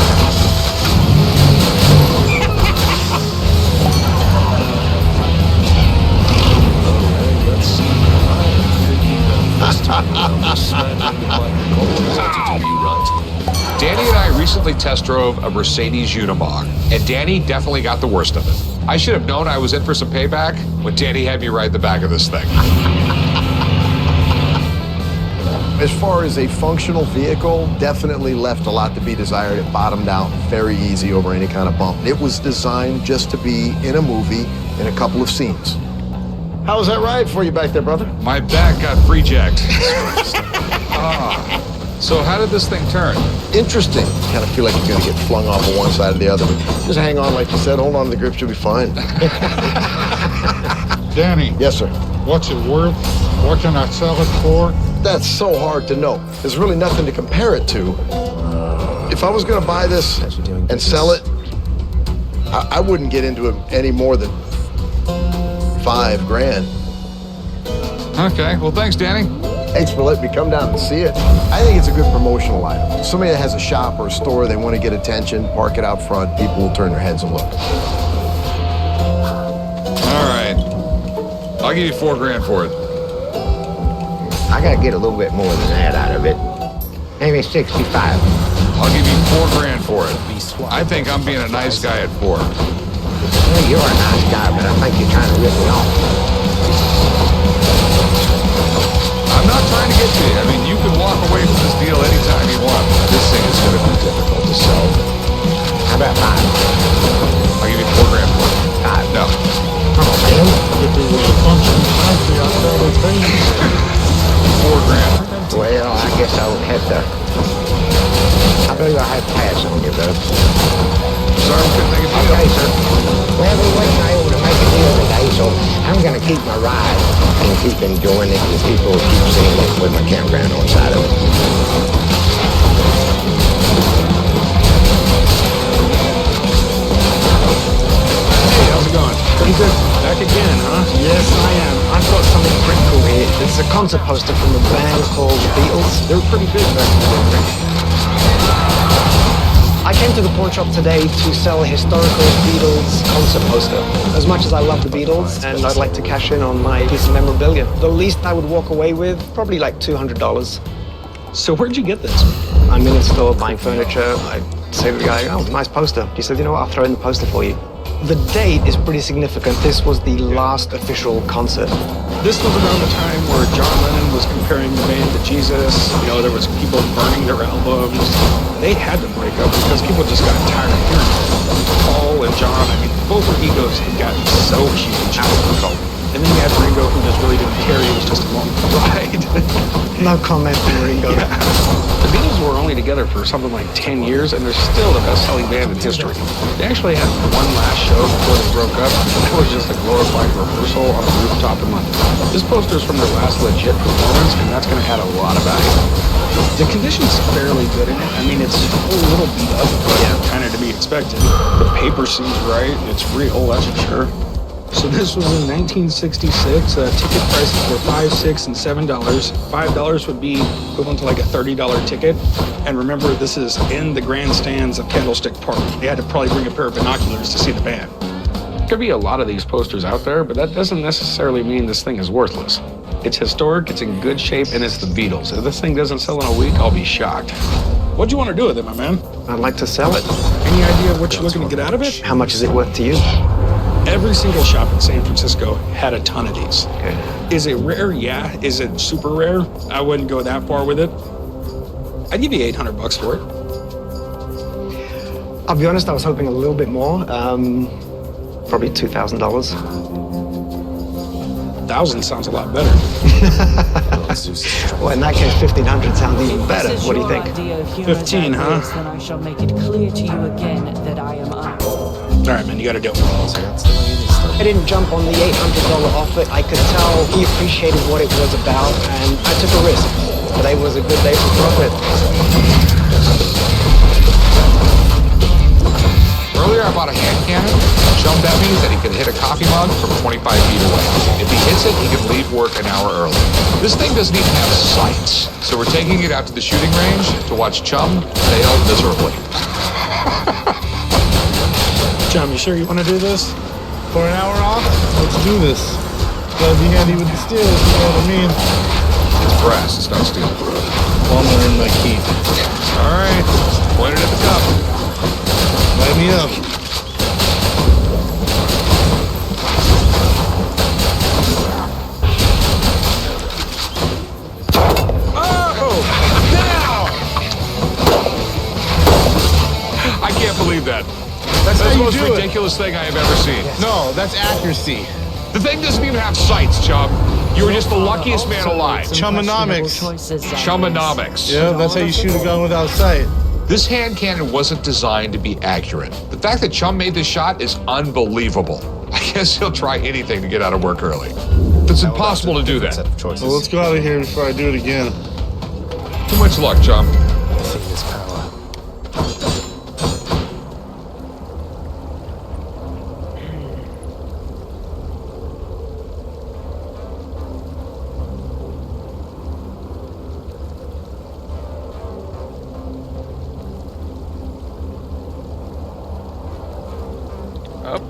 Danny and I recently test drove a Mercedes Unimog, and Danny definitely got the worst of it. I should have known I was in for some payback when Danny had me ride the back of this thing. As far as a functional vehicle, definitely left a lot to be desired. It bottomed out very easy over any kind of bump. It was designed just to be in a movie in a couple of scenes. How was that ride for you back there, brother? My back got free-jacked. So how did this thing turn? Interesting. Kind of feel like you're going to get flung off of one side or the other. But just hang on, like you said. Hold on to the grip. You'll be fine. Danny. Yes, sir. What's it worth? What can I sell it for? That's so hard to know. There's really nothing to compare it to. If I was going to buy this and sell it, I wouldn't get into it any more than $5 grand. Okay, well, thanks, Danny. Thanks for letting me come down and see it. I think it's a good promotional item. Somebody that has a shop or a store, they want to get attention, park it out front, people will turn their heads and look. All right. I'll give you $4 grand for it. I gotta get a little bit more than that out of it. Maybe 65. I'll give you $4 grand for it. I think I'm being a nice guy at 4. Well, you're a nice guy, but I think you're trying to rip me off. I'm not trying to get to you. I mean, you can walk away from this deal anytime you want. This thing is going to be difficult to sell. How about 5? I'll give you $4 grand for it. 5? No. Come on, man. If it was a function, frankly, I'd sell it for you. $4 grand. Well, I guess I would have to. I believe I have to pass on you, though. Sorry, we couldn't make a deal. Okay, sir. Well, we weren't able to make a deal today, so I'm going to keep my ride and keep enjoying it, and people will keep seeing it with my campground on the side of it. Hey, how's it going? Pretty good. Back again, huh? Yes, I am. I've got something pretty cool here. It's a concert poster from a band called The Beatles. They were pretty big back in the day. I came to the pawn shop today to sell a historical Beatles concert poster. As much as I love the Beatles, and I'd like to cash in on my piece of memorabilia. The least I would walk away with, probably like $200. So where'd you get this? I'm in a store buying furniture. I say to the guy, oh, nice poster. He said, you know what, I'll throw in the poster for you. The date is pretty significant. This was the last official concert. This was around the time where John Lennon was comparing the band to Jesus. You know, there was people burning their albums. They had to break up because people just got tired of hearing it. Paul and John, I mean, both their egos had gotten so huge out of control. And then you had Ringo, who just really didn't care. He was just along for the ride. No comment from Ringo. Yeah. The Beatles were only together for something like 10 years, and they're still the best-selling band in history. They actually had one last show before they broke up. It was just a glorified rehearsal on a rooftop in London. This poster is from their last legit performance, and that's going to add a lot of value. The condition's fairly good in it. I mean, it's a little beat up, but yeah, kind of to be expected. The paper seems right. It's real, that's for sure. So this was in 1966. Ticket prices were $5, $6, and $7. $5 would be equivalent to like a $30 ticket. And remember, this is in the grandstands of Candlestick Park. They had to probably bring a pair of binoculars to see the band. There could be a lot of these posters out there, but that doesn't necessarily mean this thing is worthless. It's historic, it's in good shape, and it's the Beatles. If this thing doesn't sell in a week, I'll be shocked. What do you want to do with it, my man? I'd like to sell it. Any idea what you're looking to get out of it? How much is it worth to you? Every single shop in San Francisco had a ton of these. Okay. Is it rare? Yeah. Is it super rare? I wouldn't go that far with it. I'd give you $800 for it. I'll be honest, I was hoping a little bit more. Probably $2,000. 1,000 sounds a lot better. Well, in that case, 1,500 sounds even better. What do you think? 15, huh? Then I shall make it clear to you again that I am up. All right, man, you gotta do it. I didn't jump on the $800 offer. I could tell he appreciated what it was about, and I took a risk. Today was a good day for profit. Earlier, I bought a hand cannon. Chum bet me that he could hit a coffee mug from 25 feet away. If he hits it, he can leave work an hour early. This thing doesn't even have sights, so we're taking it out to the shooting range to watch Chum fail miserably. Chum, you sure you want to do this? For an hour off? Let's do this. Gotta be handy with the steel, you know what I mean? It's brass, it's not steel. Well, I'm gonna earn my keep. All right, point it at the cup. Light me up. Oh! coolest thing I have ever seen. No, that's accuracy. The thing doesn't even have sights, chum. You were just the luckiest man alive. Chumonomics. Chumonomics. Yeah, that's how you shoot a gun without sight. This hand cannon wasn't designed to be accurate. The fact that Chum made this shot is unbelievable. I guess he'll try anything to get out of work early. It's impossible to do that. Well, let's go out of here before I do it again. Too much luck, Chum. See this power. Up.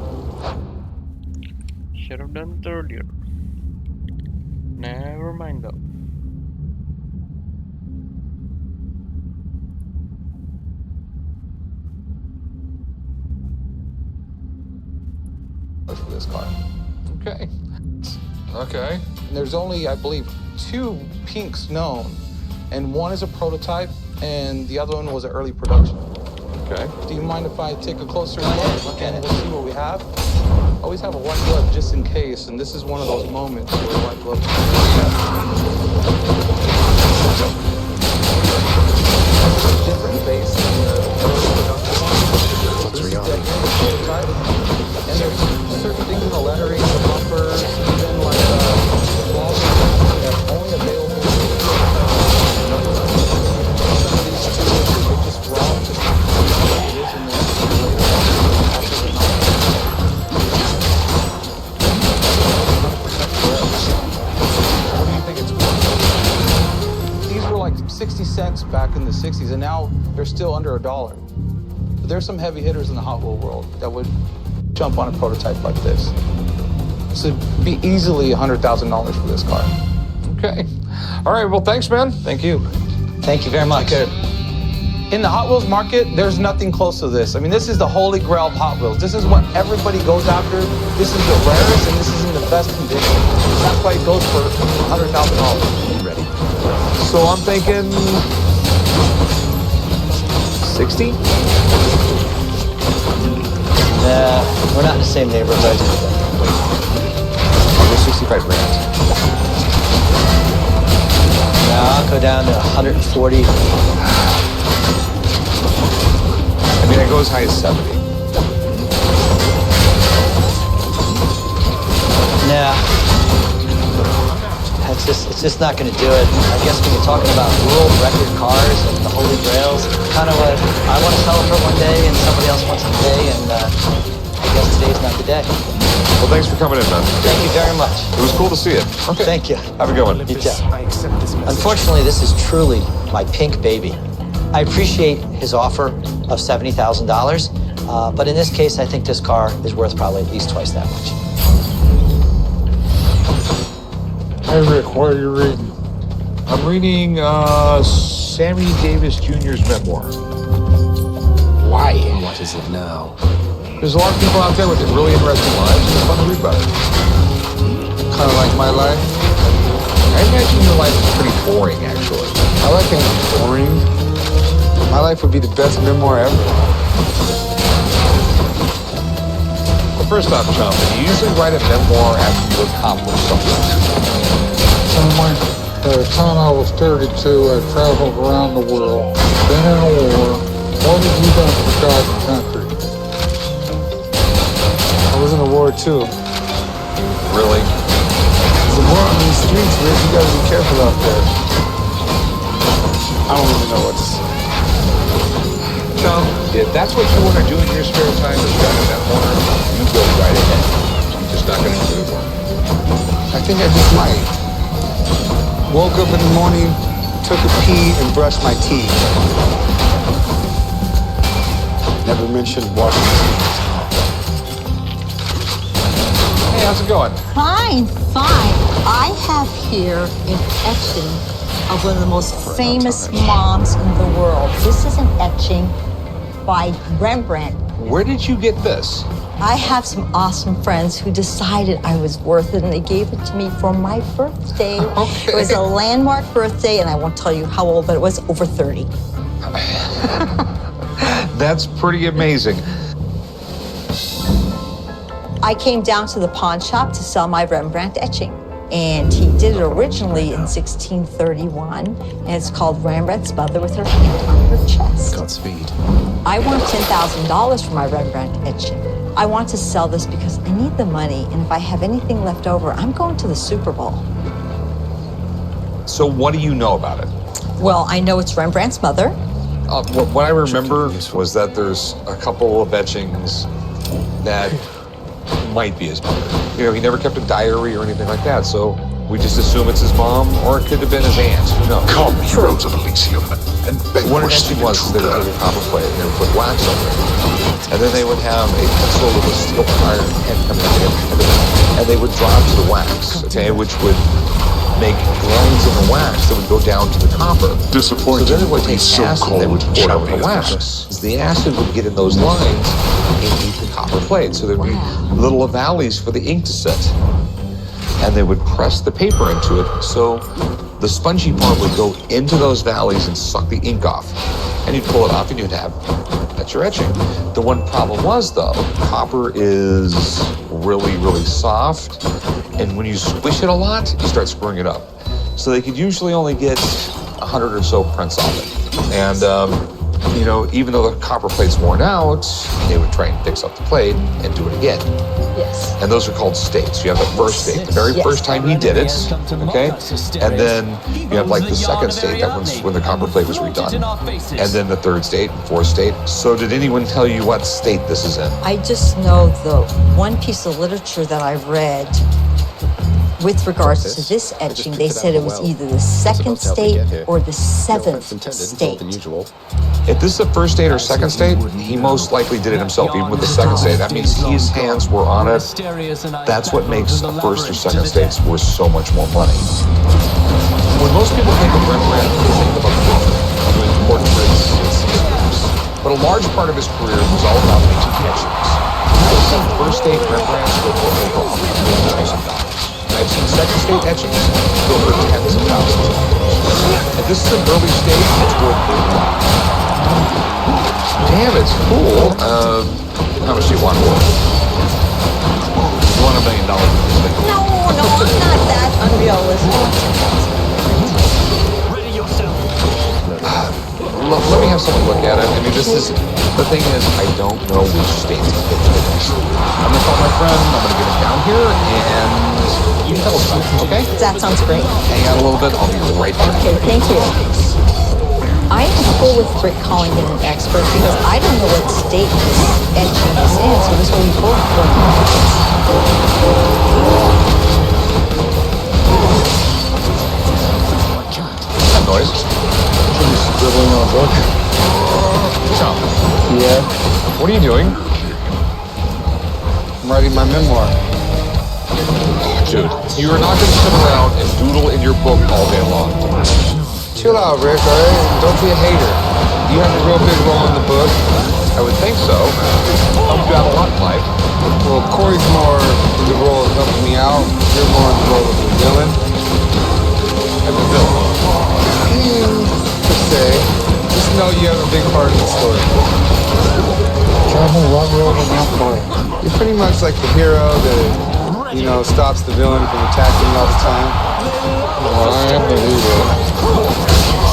Should have done it earlier. Never mind though. For this car. Okay. Okay. And there's only, I believe, 2 pinks known, and one is a prototype, and the other one was an early production. Okay. Do you mind if I take a closer look and we'll see what we have? Always have a white glove just in case, and this is one of those moments where a white glove. Different base than the early production one. This is definitely a prototype, and there's certain things in the lettering, the bumpers, even like walls that's only available. Some of these tools are just raw to it is in there. What do you think it's worth? These were like 60 cents back in the 60s, and now they're still under $1. But there's some heavy hitters in the Hot Wheel world that would jump on a prototype like this. This would be easily $100,000 for this car. Okay. All right, well, thanks, man. Thank you. Thank you very much. Okay. In the Hot Wheels market, there's nothing close to this. I mean, this is the holy grail of Hot Wheels. This is what everybody goes after. This is the rarest, and this is in the best condition. That's why it goes for $100,000. Ready? So I'm thinking 60? Nah, we're not in the same neighborhood. I'll go 65 grand. No, I'll go down to 140. I mean, I go as high as 70. Nah. It's just not going to do it. I guess when you're talking about world record cars and the holy grails, kind of what I want to sell it for one day and somebody else wants it today, and I guess today's not the day. Well, thanks for coming in, man. Thank you very much. It was cool to see it. Okay. Thank you. Have a good one. You too. Unfortunately, this is truly my pink baby. I appreciate his offer of $70,000, but in this case, I think this car is worth probably at least twice that much. Hey, Rick, what are you reading? I'm reading Sammy Davis Jr.'s memoir. Why? What is it now? There's a lot of people out there with really interesting lives, and it's fun to read about it. Kind of like my life? I imagine your life is pretty boring, actually. I like it boring. My life would be the best memoir ever. Well, first off, Chum, you usually write a memoir after you accomplish something. By the time I was 32, I traveled around the world, been in a war. What have you done for God and country? I was in a war too. Really? There's a war on these streets, Rick. You gotta be careful out there. I don't even know what to say. Chum, if that's what you want to do in your spare time is write a memoir, you go right ahead. I'm just not going to do it. I think I just might. Woke up in the morning, took a pee, and brushed my teeth. Never mentioned washing teeth. Hey, how's it going? Fine, fine. I have here an etching of one of the most famous moms in the world. This is an etching by Rembrandt. Where did you get this? I have some awesome friends who decided I was worth it, and they gave it to me for my birthday. Okay. It was a landmark birthday, and I won't tell you how old, but it was over 30. That's pretty amazing. I came down to the pawn shop to sell my Rembrandt etching. And he did it originally in 1631, and it's called Rembrandt's Mother with her hand on her chest. Godspeed. I want $10,000 for my Rembrandt etching. I want to sell this because I need the money, and if I have anything left over, I'm going to the Super Bowl. So what do you know about it? Well, I know it's Rembrandt's mother. What I remember was that there's a couple of etchings that might be his mother. You know, he never kept a diary or anything like that, so we just assume it's his mom, or it could have been his aunt. Who knows? Come, heroes of Elysium, and What an etching was they would take a copper plate and they would put wax over it. And then they would have a pencil with a steel iron head coming in, and they would draw it to the wax, okay, which would make lines in the wax that would go down to the copper. Disappointing. So then they would take acid, they would pour it over the wax. The acid would get in those lines and eat the copper plate. So there'd be little valleys for the ink to sit. And they would press the paper into it, so the spongy part would go into those valleys and suck the ink off. And you'd pull it off and you'd have that's your etching. The one problem was, though, copper is really, really soft, and when you squish it a lot, you start screwing it up. So they could usually only get 100 or so prints off it. And, you know, even though the copper plate's worn out, they would try and fix up the plate and do it again. Yes. And those are called states. You have the first state, the very first time he did it, okay? And then you have like the second state, that one's when the copper plate was redone. And then the third state and fourth state. So did anyone tell you what state this is in? I just know the one piece of literature that I read with regards to this etching, they said it was either the second state or the seventh state. If this is the first state or second state, he most likely did it himself, even with the second state. That means his hands were on it. That's what makes the first or second states worth so much more money. When most people think of Rembrandt, they think of a book, doing portraits and scenes. But a large part of his career was all about making etchings. I've seen first state Rembrandts go for over $100,000. I've seen second state etchings go for tens of thousands of dollars. If this is an early stage, it's worth a lot. Damn, it's cool. How much do you want for it? You want $1 million for this thing? No, I'm not that unrealistic. Let me have someone look at it. I mean, this is, the thing is, I don't know which states it fits. I'm gonna call my friend, I'm gonna get him down here, and you can tell us about it, okay? That sounds great. Hang out a little bit, I'll be right back. Okay, thank you. I am cool with Brick calling in an expert because I don't know what state this etching is in, so this will be both for That noise. He's scribbling on a book. Tom. Yeah. What are you doing? I'm writing my memoir. Dude, you are not going to sit around and doodle in your book all day long. Chill out, Rick, all right? Don't be a hater. You have a real big role in the book? I would think so. Helped you out a lot in life. Well, Corey's more in the role of helping me out. You're more in the role of the villain. And the villain. To say, just know you have a big part in the story. What role am I playing? You're pretty much like the hero that, you know, stops the villain from attacking all the time. Well, I am the hero.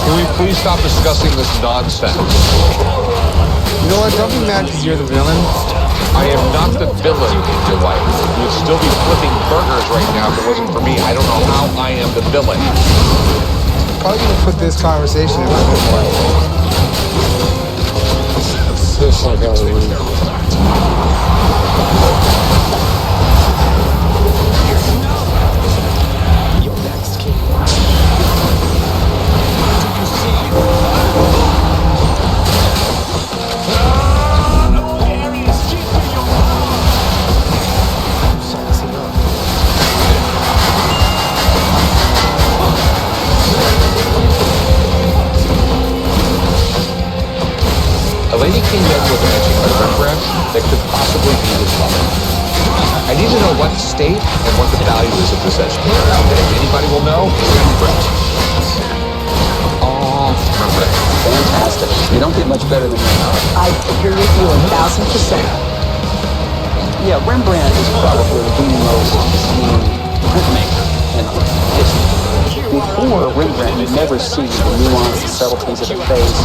Can we please stop discussing this nonsense? You know what? Don't be mad because you're the villain. I am not the villain in your life. You would still be flipping burgers right now if it wasn't for me. I don't know how I am the villain. Probably gonna put this conversation in my memoir. This I gotta read. A lady came in with an etching by Rembrandt that could possibly be his mother. I need to know what state and what the value is of this etching. If anybody will know, Rembrandt. Oh, Rembrandt. Fantastic. You don't get much better than that. I agree with you 1,000%. Yeah, Rembrandt is probably the most esteemed printmaker in history. Before Rembrandt, you'd never see the nuance, the subtleties of the face.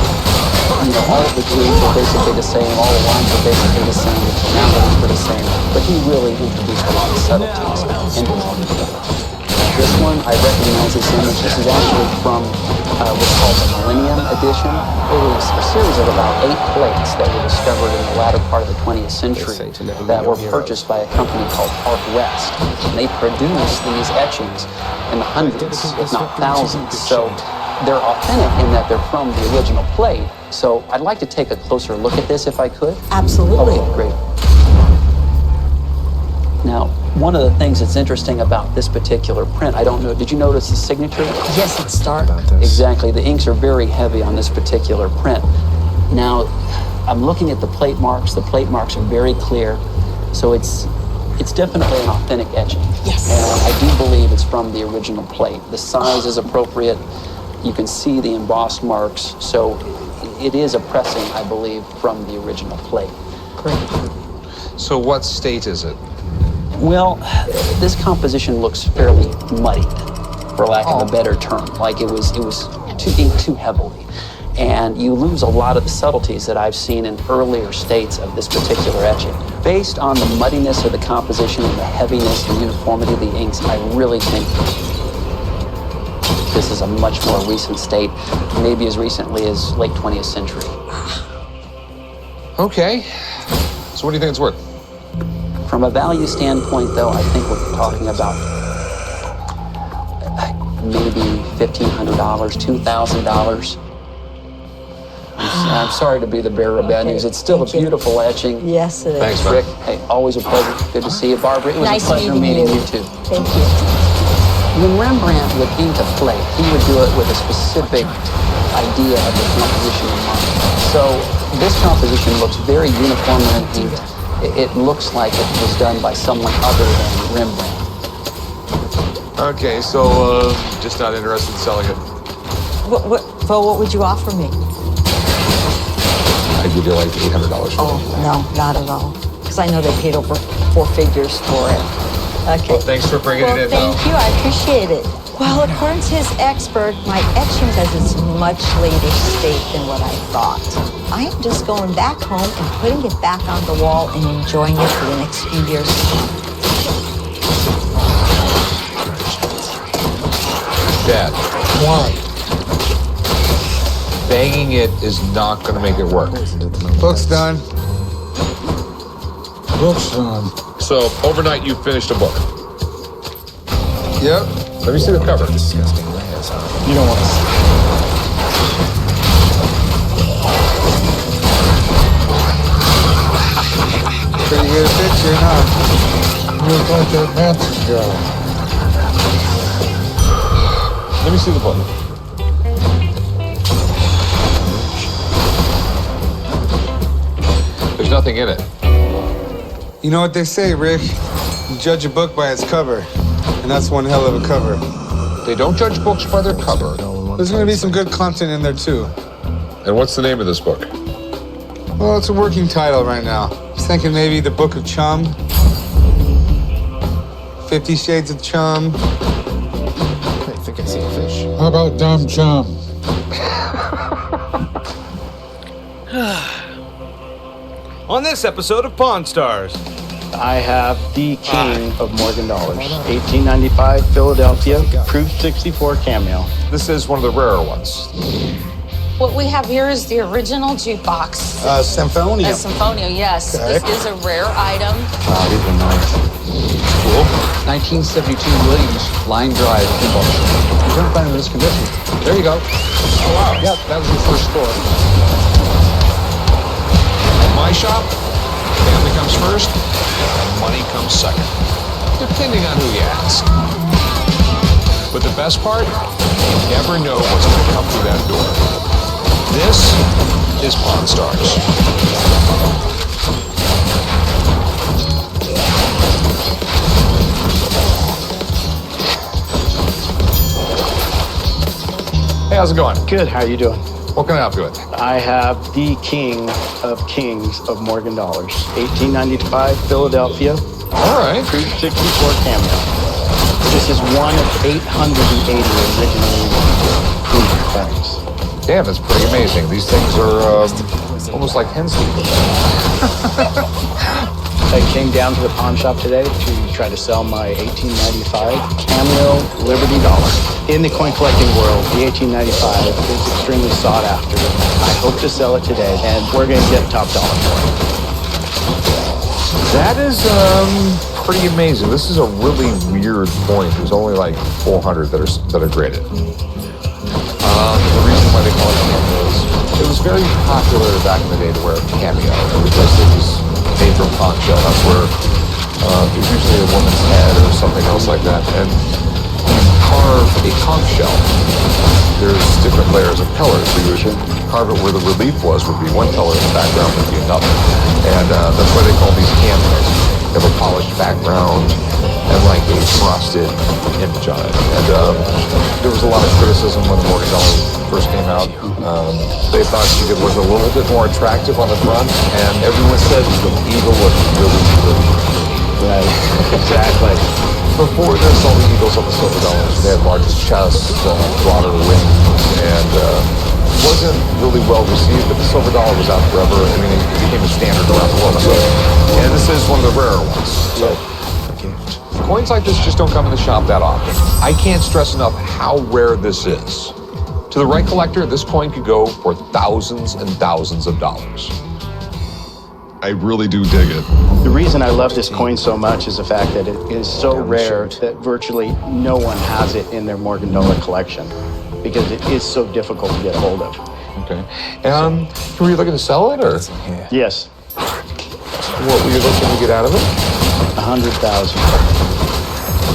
You know, all of the grooves were basically the same, all the lines were basically the same, the tonalities were the same, but he really introduced a lot of subtleties into it. This one, I recognize this image. This is actually from what's called the Millennium Edition. It was a series of about 8 plates that were discovered in the latter part of the 20th century that were purchased by a company called Park West. And they produced these etchings in the hundreds, if not thousands. So they're authentic in that they're from the original plate. So I'd like to take a closer look at this if I could. Absolutely. Okay, great. Now, one of the things that's interesting about this particular print, I don't know, did you notice the signature? Yes, it's dark. Exactly. The inks are very heavy on this particular print. Now, I'm looking at the plate marks. The plate marks are very clear. So it's definitely an authentic etching. Yes. And I do believe it's from the original plate. The size is appropriate. You can see the embossed marks. So it is a pressing, I believe, from the original plate. Great. So what state is it? Well, this composition looks fairly muddied, for lack of a better term. Like it was inked too heavily. And you lose a lot of the subtleties that I've seen in earlier states of this particular etching. Based on the muddiness of the composition and the heaviness and uniformity of the inks, I really think this is a much more recent state, maybe as recently as late 20th century. Okay. So what do you think it's worth? From a value standpoint, though, I think we're talking about maybe $1,500, $2,000. I'm sorry to be the bearer of bad news. It's still a beautiful etching. Yes, it is. Thanks, Rick. Hey, always a pleasure. Good to see you, Barbara. It was Nice a pleasure meeting you too. Thank you. When Rembrandt would ink a plate, he would do it with a specific idea of the composition in mind. So this composition looks very uniform and inked. It looks like it was done by someone other than Rembrandt. Okay, so just not interested in selling it. What would you offer me? I'd give you like $800 for it. No, not at all. Because I know they paid over 4 figures for it. Okay. Well, thanks for bringing it in, Thank you. I appreciate it. Well, according to his expert, my etching has a much later state than what I thought. I am just going back home and putting it back on the wall and enjoying it for the next few years. Dad. Why? Banging it is not going to make it work. Book's done. Book's done. So overnight you finished a book. Yep. Let me see the cover. Disgusting layers, huh? You don't want to see. Pretty good picture, huh? You look like that Manson guy. Let me see the book. There's nothing in it. You know what they say, Rick? You judge a book by its cover. And that's one hell of a cover. They don't judge books by their cover. There's going to be some good content in there, too. And what's the name of this book? Well, it's a working title right now. I was thinking maybe The Book of Chum. 50 Shades of Chum. I think I see a fish. How about Dumb Chum? On this episode of Pawn Stars, I have the king of Morgan dollars, 1895 Philadelphia, Proof 64 cameo. This is one of the rarer ones. What we have here is the original jukebox. Symphonia. A Symphonia, yes. Okay. This is a rare item. Wow, these are nice. Cool. 1972 Williams line drive pinball machine. You don't find it in this condition. There you go. Oh, wow. Yep, that was your first score. At my shop, family comes first, and money comes second, depending on who you ask. But the best part, you never know what's going to come through that door. This is Pawn Stars. Hey, how's it going? Good, how are you doing? What can I help you with? I have the king of kings of Morgan dollars. 1895 Philadelphia. All right. Cruise 64 cameo. This is one of 880 originally proved coins. Damn, that's pretty amazing. These things are almost like hen sleepers. I came down to the pawn shop today to try to sell my 1895 cameo Liberty dollar. In the coin collecting world, the 1895 is extremely sought after. I hope to sell it today, and we're going to get top dollar for it. That is pretty amazing. This is a really weird coin. There's only like 400 that are graded. The reason why they call it cameo is it was very popular back in the day to wear a cameo because it was made from conch shell. That's where it was usually a woman's head or something else like that. And when you carve a conch shell, there's different layers of colors. So you would carve it where the relief would be one color in the background would be another. And that's why they call these cameos. They have a polished background and like a frosted image on it. And there was a lot of criticism when the Morgan dollar first came out. They thought it was a little bit more attractive on the front, and everyone said the eagle looked really, really pretty. Right, exactly. Before this, all the eagles on the silver dollars, they had larger chests, broader wings, and wasn't really well received, but the silver dollar was out forever. I mean, it became a standard around the world. So, and this is one of the rarer ones. So, coins like this just don't come in the shop that often. I can't stress enough how rare this is. To the right collector, this coin could go for thousands and thousands of dollars. I really do dig it. The reason I love this coin so much is the fact that it is so rare that virtually no one has it in their Morgan dollar collection because it is so difficult to get a hold of. Okay. Were you looking to sell it, or? Yes. What were you looking to get out of it? 100,000.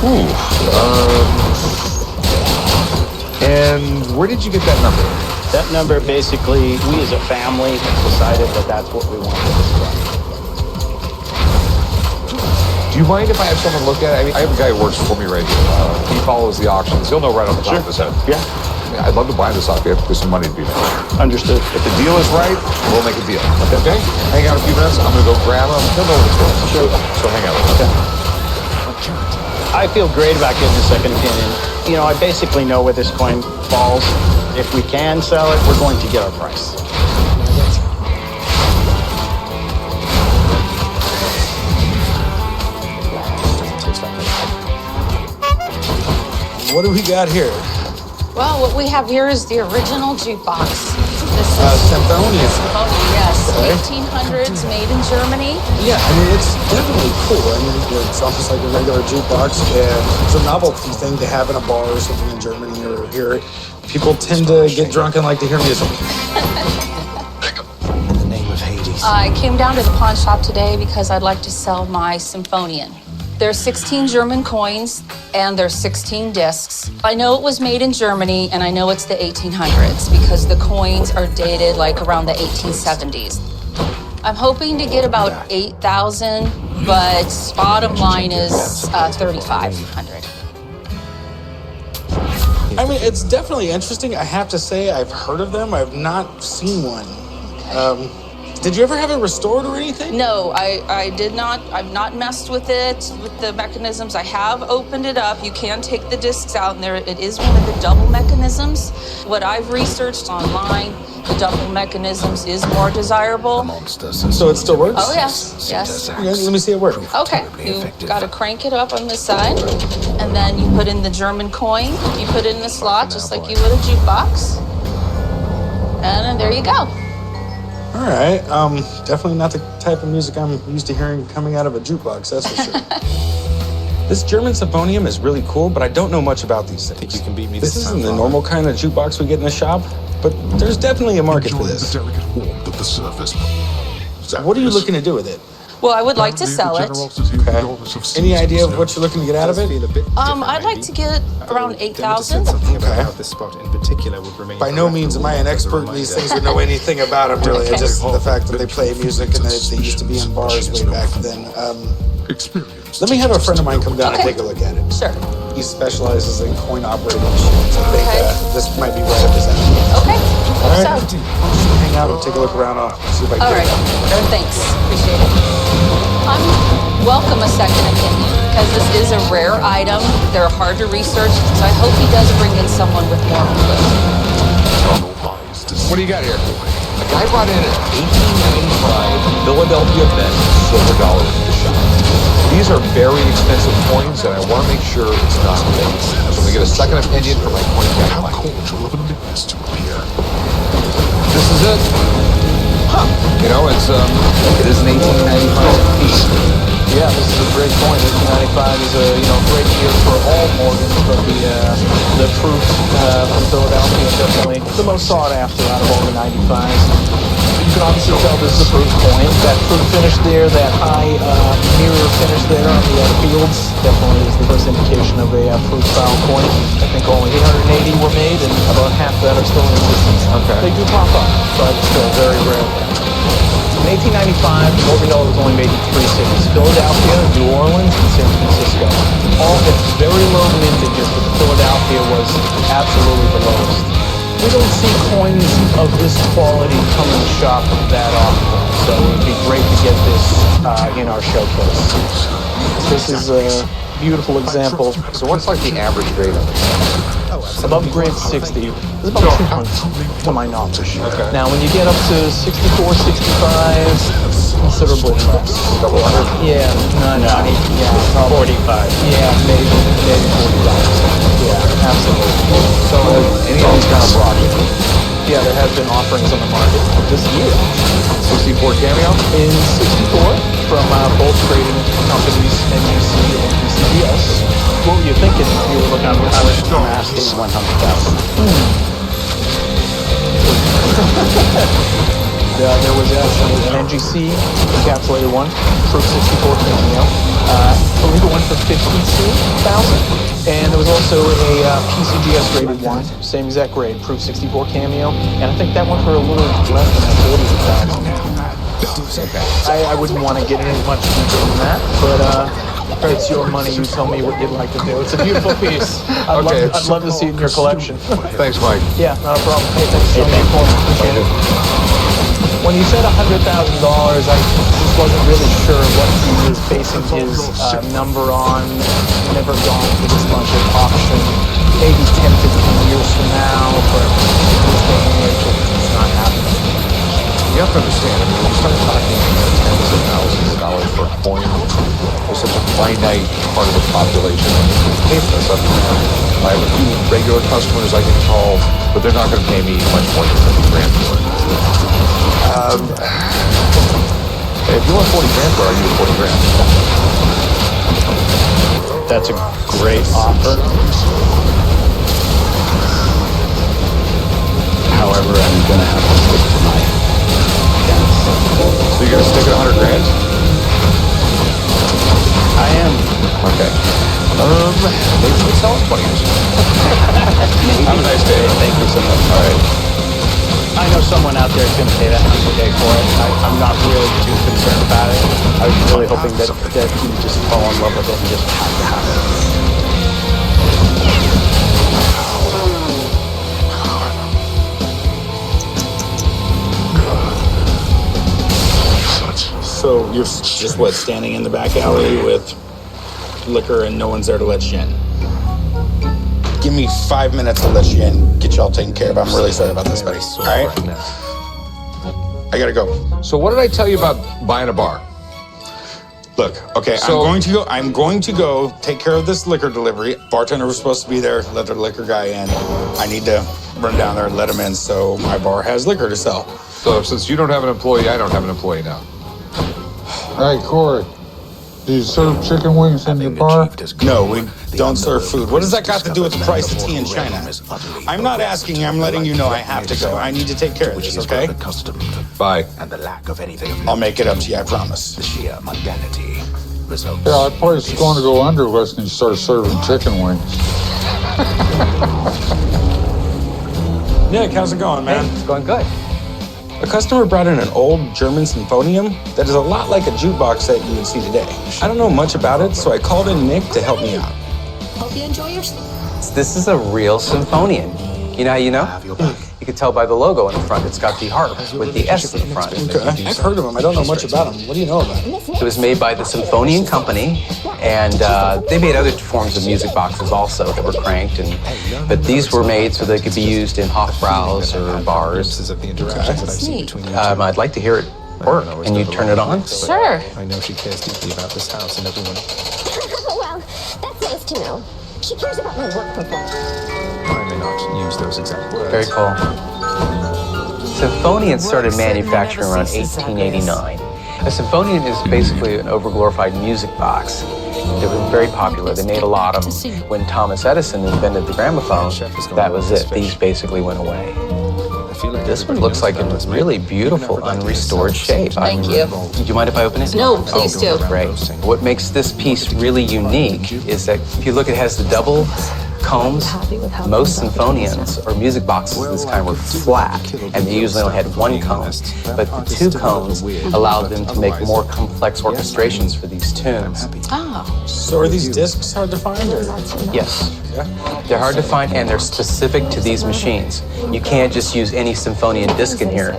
Ooh. And where did you get that number? That number, basically, we as a family decided that that's what we wanted to spend. Do you mind if I have someone look at it? I mean, I have a guy who works for me right here. He follows the auctions. He'll know right off the top of his head. Yeah. I'd love to buy this off you. There's some money to be made. Understood. If the deal is right, we'll make a deal. Okay? Hang out a few minutes. I'm going to go grab him. He'll know what it's worth. Sure. So hang out with him. I feel great about getting a second opinion. You know, I basically know where this coin falls. If we can sell it, we're going to get our price. What do we got here? Well, what we have here is the original jukebox. This is Symphonia. yes, 1800s, made in Germany. Yeah, I mean, it's definitely cool. I mean, it's almost like a regular jukebox, and it's a novelty thing to have in a bar or something in Germany or here. People tend to get drunk and like to hear music. In the name of Hades. I came down to the pawn shop today because I'd like to sell my Symphonian. There's 16 German coins and there's 16 discs. I know it was made in Germany and I know it's the 1800s because the coins are dated like around the 1870s. I'm hoping to get about 8,000, but bottom line is 3,500. I mean, it's definitely interesting. I have to say, I've heard of them. I've not seen one. Did you ever have it restored or anything? No, I did not. I've not messed with it, with the mechanisms. I have opened it up. You can take the discs out, and there it is one of the double mechanisms. What I've researched online, the double mechanisms is more desirable. So it still works? Oh, yes, yes. Let me see it work. Okay, you got to crank it up on this side, and then you put in the German coin. You put it in the slot, just like you would a jukebox. And then there you go. All right. Definitely not the type of music I'm used to hearing coming out of a jukebox, that's for sure. This German Symphonium is really cool, but I don't know much about these things. I think you can beat me this isn't the normal kind of jukebox we get in the shop, but there's definitely a market for this. The delicate warmth of the surface. What are you looking to do with it? Well, I would like to sell it. Okay. Any idea of what you're looking to get out of it? I'd like to get around 8,000. By no means am I an expert in these things or know anything about them, really. It's just the fact that they play music and that they used to be in bars way back then. Let me have a friend of mine come down and take a look at it. Sure. He specializes in coin operating machines. I think this might be right up his alley. Okay. So, Hang out and take a look around. I'll see if I can all right. Thanks. Appreciate it. Welcome a second opinion, because this is a rare item. They're hard to research, so I hope he does bring in someone with more clue. What do you got here? A guy brought in an 1895 Philadelphia Mint silver dollar from the shop. These are very expensive coins, and I want to make sure it's not fake. So I'm going to get a second opinion for my coin guy. This is it. Huh. You know, it is an 1895 piece. Yeah, this is a great coin. 1895 is a great year for all Morgans, but the proof from Philadelphia is definitely the most sought after out of all the 95s. You can obviously tell this is a proof coin. That proof finish there, that high mirror finish there on the fields, definitely is the first indication of a proof style coin. I think only 880 were made, and about half that are still in existence. Okay. They do pop up, but still very rare. In 1895, the Morgan dollar was only made in 3 cities: Philadelphia, New Orleans, and San Francisco. All had very low mintages, but Philadelphia was absolutely the lowest. We don't see coins of this quality come in the shop that often, so it would be great to get this in our showcase. This is a beautiful example. So what's like the average grade of it? Above grade 60 is about 200, to my knowledge. Okay. Now, when you get up to 64, 65, considerably less. Double hundred? Yeah, yeah, 45. Yeah, maybe 45. Yeah, absolutely. So any of these kind of brought in? Yeah, there have been offerings on the market this year. 64 cameo? In 64, from both trading companies, NUC and PCBS. What were you thinking if you were looking at I was asking 100,000. There was actually an NGC encapsulated one, Proof 64 cameo. I believe it went for 52,000. And there was also a PCGS rated one, same exact grade, Proof 64 cameo. And I think that went for a little less than 40,000. Okay. I wouldn't want to get any much deeper than that, but it's your money. You tell me what you'd like to do. It's a beautiful piece. I'd love to see it in your collection. Thanks, Mike. Yeah, not a problem. Hey, thanks for showing me for me. Appreciate it. When you said $100,000, I just wasn't really sure what he was basing his number on. Never gone for this much at auction. Maybe 10, 15 years from now, but in this day and age, it's not happening. You have to understand, I mean, when you start talking tens of thousands of dollars for a coin, there's such a finite part of the population that pay for this stuff. I have a few regular customers I can call, but they're not going to pay me much more than $50,000 for it. If you want 40 grand for it, I'll give you 40 grand. That's a great offer. However, I'm gonna have to stick to my guns. So you're gonna stick at 100 grand? I am. Okay. Maybe we can sell it 20 years. Have a nice day. Thank you so much. All right. I know someone out there is going to pay that $100K for it. I'm not really too concerned about it. I was really hoping that you would just fall in love with it and just have to have it. So you're just standing in the back alley with liquor and no one's there to let you in? Give me 5 minutes to let you in, get y'all taken care of. I'm really sorry about this, buddy. All right? I gotta go. So what did I tell you about buying a bar? Look, okay, I'm going to go take care of this liquor delivery. Bartender was supposed to be there, let the liquor guy in. I need to run down there and let him in so my bar has liquor to sell. So since you don't have an employee, I don't have an employee now. Hey, Corey, do you serve chicken wings in your bar? No, we don't serve food. What does that got to do with the price of tea in China? I'm not asking, I'm letting you know I have to go. I need to take care of this, okay? Bye. And the lack of anything. I'll make it up to you, I promise. The sheer mundanity results. Yeah, our place is going to go under unless you start serving chicken wings. Nick, how's it going, man? It's going good. A customer brought in an old German symphonium that is a lot like a jukebox set you would see today. I don't know much about it, so I called in Nick to help me out. Hope you enjoy yourself. This is a real symphonian. You know how you know? You can tell by the logo in the front. It's got the harp with the S in the front. Okay. I've heard of them. I don't know much about them. What do you know about them? It was made by the Symphonian Company, and they made other forms of music boxes also that were cranked. But these were made so they could be used in Hofbrau's or bars. I'd like to hear it work. Can you turn it on? Sure. I know she cares deeply about this house and everyone. Well, that's nice to know. She cares about my work performance. I may not use those exact words. Very cool. Symphonian started manufacturing around 1889. A Symphonian is basically an overglorified music box. They were very popular. They made a lot of them. When Thomas Edison invented the gramophone, that was it. These basically went away. This one looks like a really beautiful, unrestored shape. Thank you. Do you mind if I open it? No, please do. Great. What makes this piece really unique is that if you look, it has the double combs. Most symphonians or music boxes of this kind were flat, and they usually only had one cone. But the two cones allowed them to make more complex orchestrations for these tunes. Oh. So are these discs hard to find? Or? Yes. They're hard to find, and they're specific to these machines. You can't just use any Symphonian disc in here.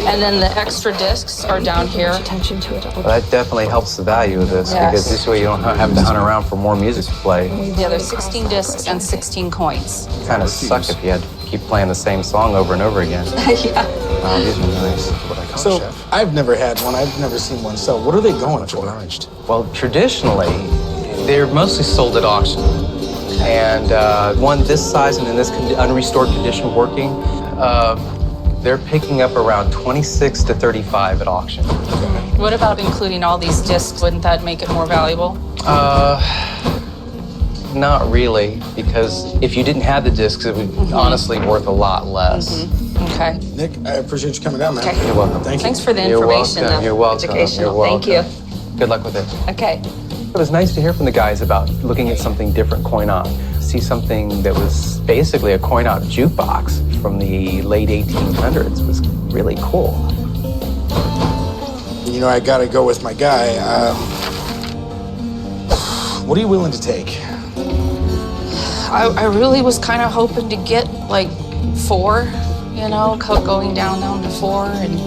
And then the extra discs are down here. Well, that definitely helps the value of this, because this way you don't have to hunt around for more music to play. Yeah, there's 16 discs and 16 coins. Kind of suck if you had to keep playing the same song over and over again. Yeah. Wow, these are nice. So I've never had one. I've never seen one sell. What are they going for? Well, traditionally, they're mostly sold at auction. And one this size and in this unrestored condition working, they're picking up around 26 to 35 at auction. What about including all these discs? Wouldn't that make it more valuable? Not really, because if you didn't have the discs, it would honestly worth a lot less. Okay. Nick, I appreciate you coming down, man. Okay. You're welcome. Thank you. Thanks for the You're information. welcome. You're welcome. Educational. You're welcome. Thank you. Good luck with it. Okay. It was nice to hear from the guys about looking at something different coin-op. See something that was basically a coin-op jukebox from the late 1800s was really cool. You know, I gotta go with my guy. What are you willing to take? I really was kind of hoping to get like 4, you know, going down to 4 and.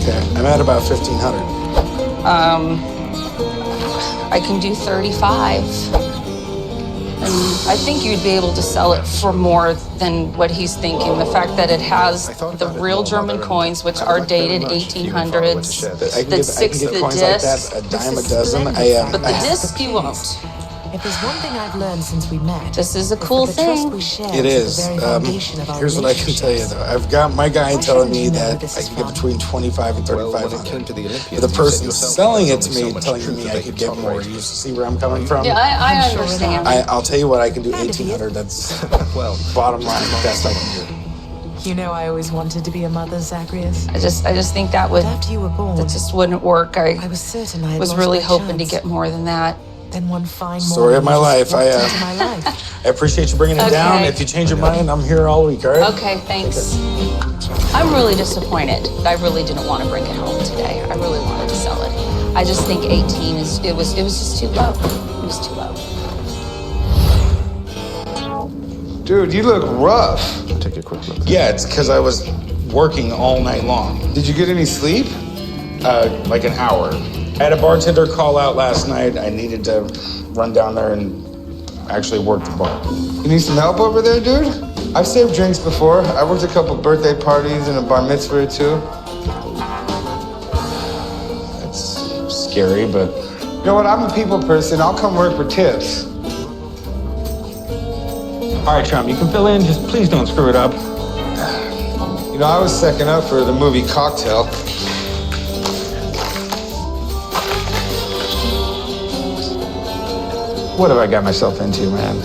Okay, I'm at about 1,500. I can do 35. And I think you'd be able to sell it for more than what he's thinking. The fact that it has the real German coins, which are dated 1800s, that 6 the coins disc. like that, a dime a dozen. But the disc you won't. If there's one thing I've learned since we met, this is a cool thing. It is. Here's what I can tell you, though. I've got my guy telling me that I can get between 25 and 3,500. The person selling it to me telling me I could get more. You see where I'm coming from? Yeah, I understand. I'll tell you what, I can do 1,800. That's bottom line, best I can do. You know, I always wanted to be a mother, Zacharias. I just think that would. After you were born, that just wouldn't work. I was certain I was really hoping to get more than that. Then one fine morning, Story of my life. I life. I appreciate you bringing it down. If you change your mind, I'm here all week, all right? Okay, thanks. I'm really disappointed. I really didn't want to bring it home today. I really wanted to sell it. I just think 18 is, it was just too low. It was too low. Dude, you look rough. Take a quick look. Yeah, it's because I was working all night long. Did you get any sleep? Like an hour. I had a bartender call out last night. I needed to run down there and actually work the bar. You need some help over there, dude? I've saved drinks before. I worked a couple birthday parties and a bar mitzvah or two. It's scary, but... You know what? I'm a people person. I'll come work for tips. All right, chum, you can fill in. Just please don't screw it up. You know, I was second up for the movie Cocktail. What have I got myself into, man?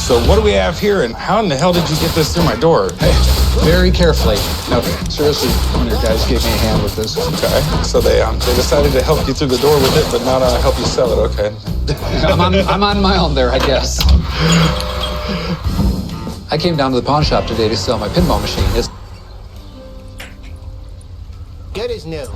So what do we have here, and how in the hell did you get this through my door? Hey, very carefully. No, seriously, one of your guys gave me a hand with this. Okay, so they decided to help you through the door with it, but not help you sell it. Okay. I'm on my own there, I guess. I came down to the pawn shop today to sell my pinball machine. It's good as new.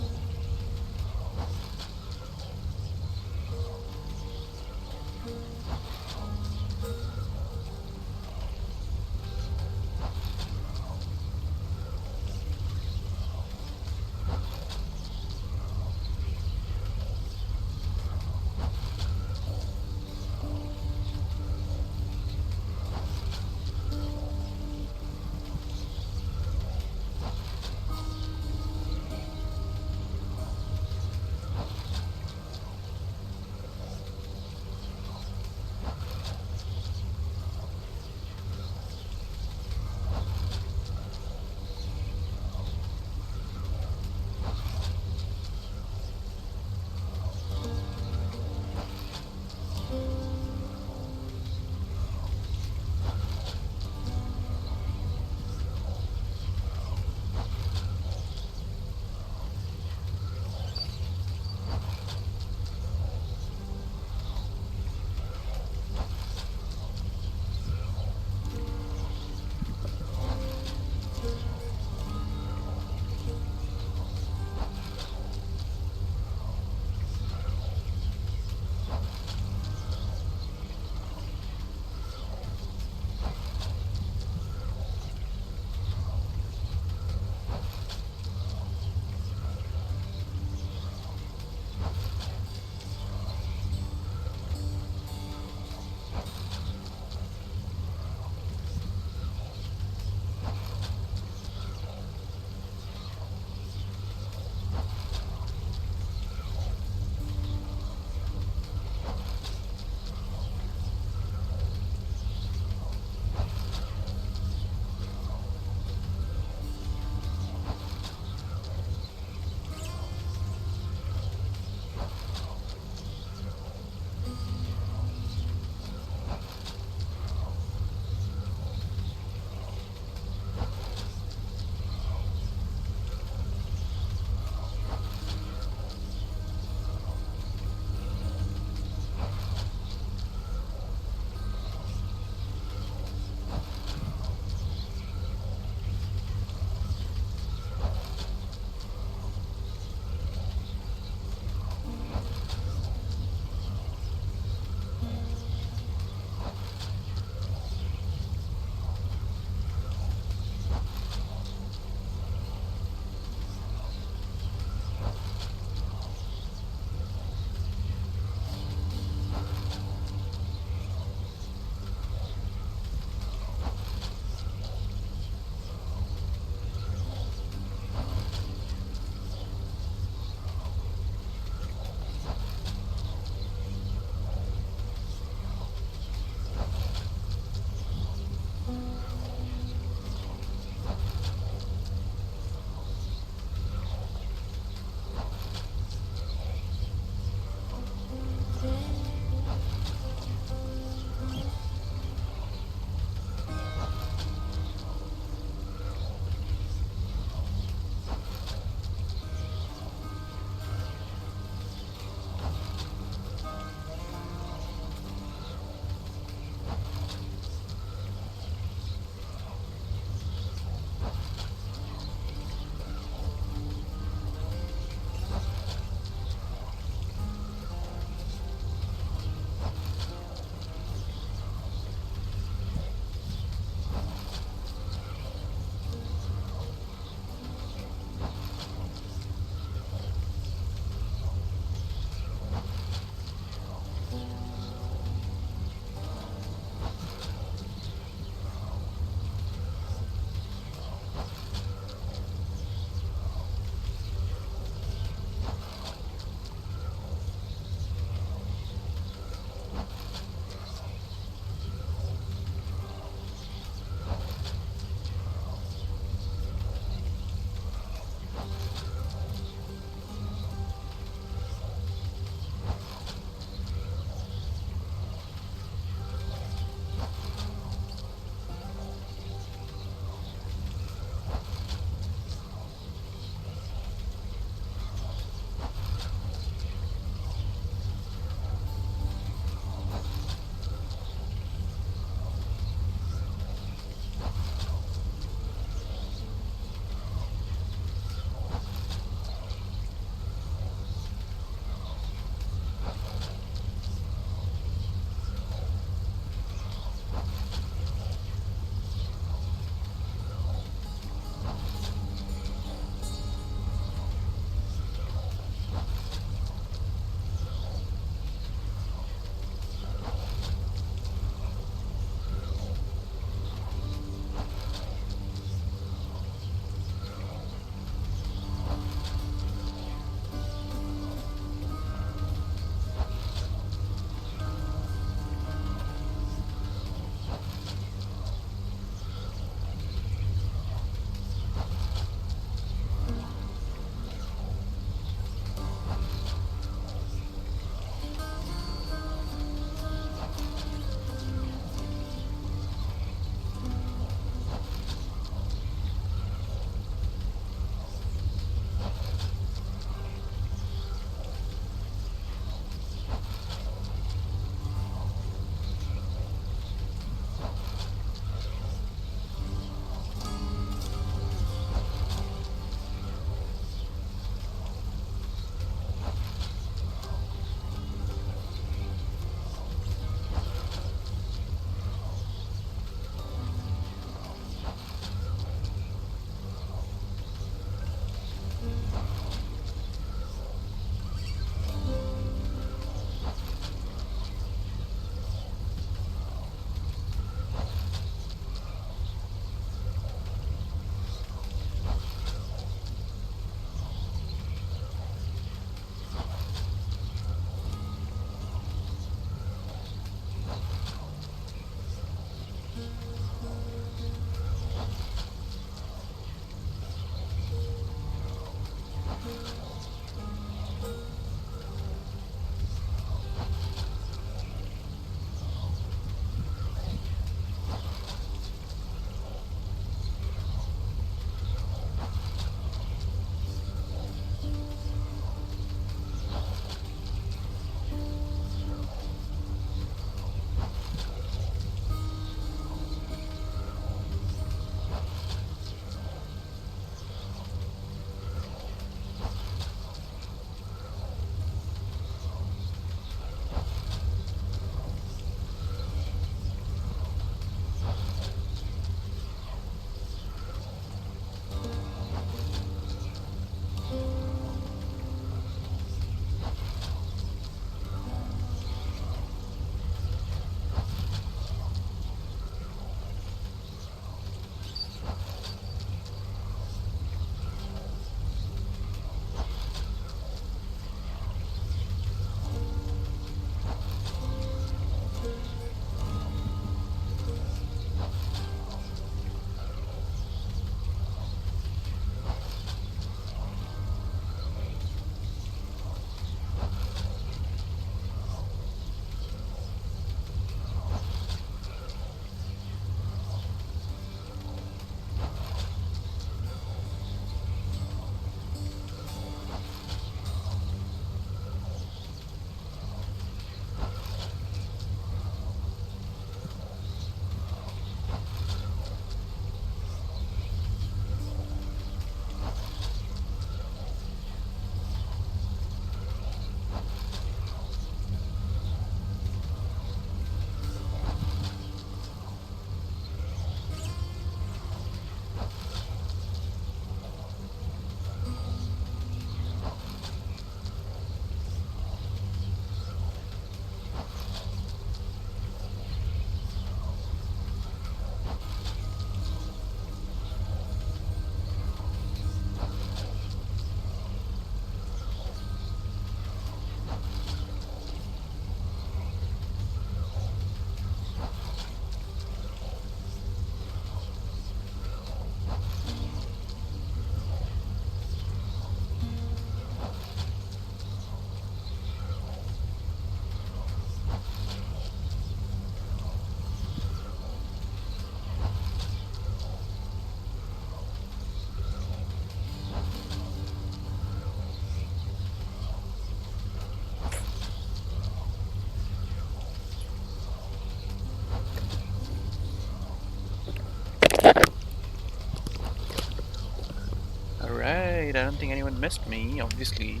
alright. I don't think anyone missed me, obviously.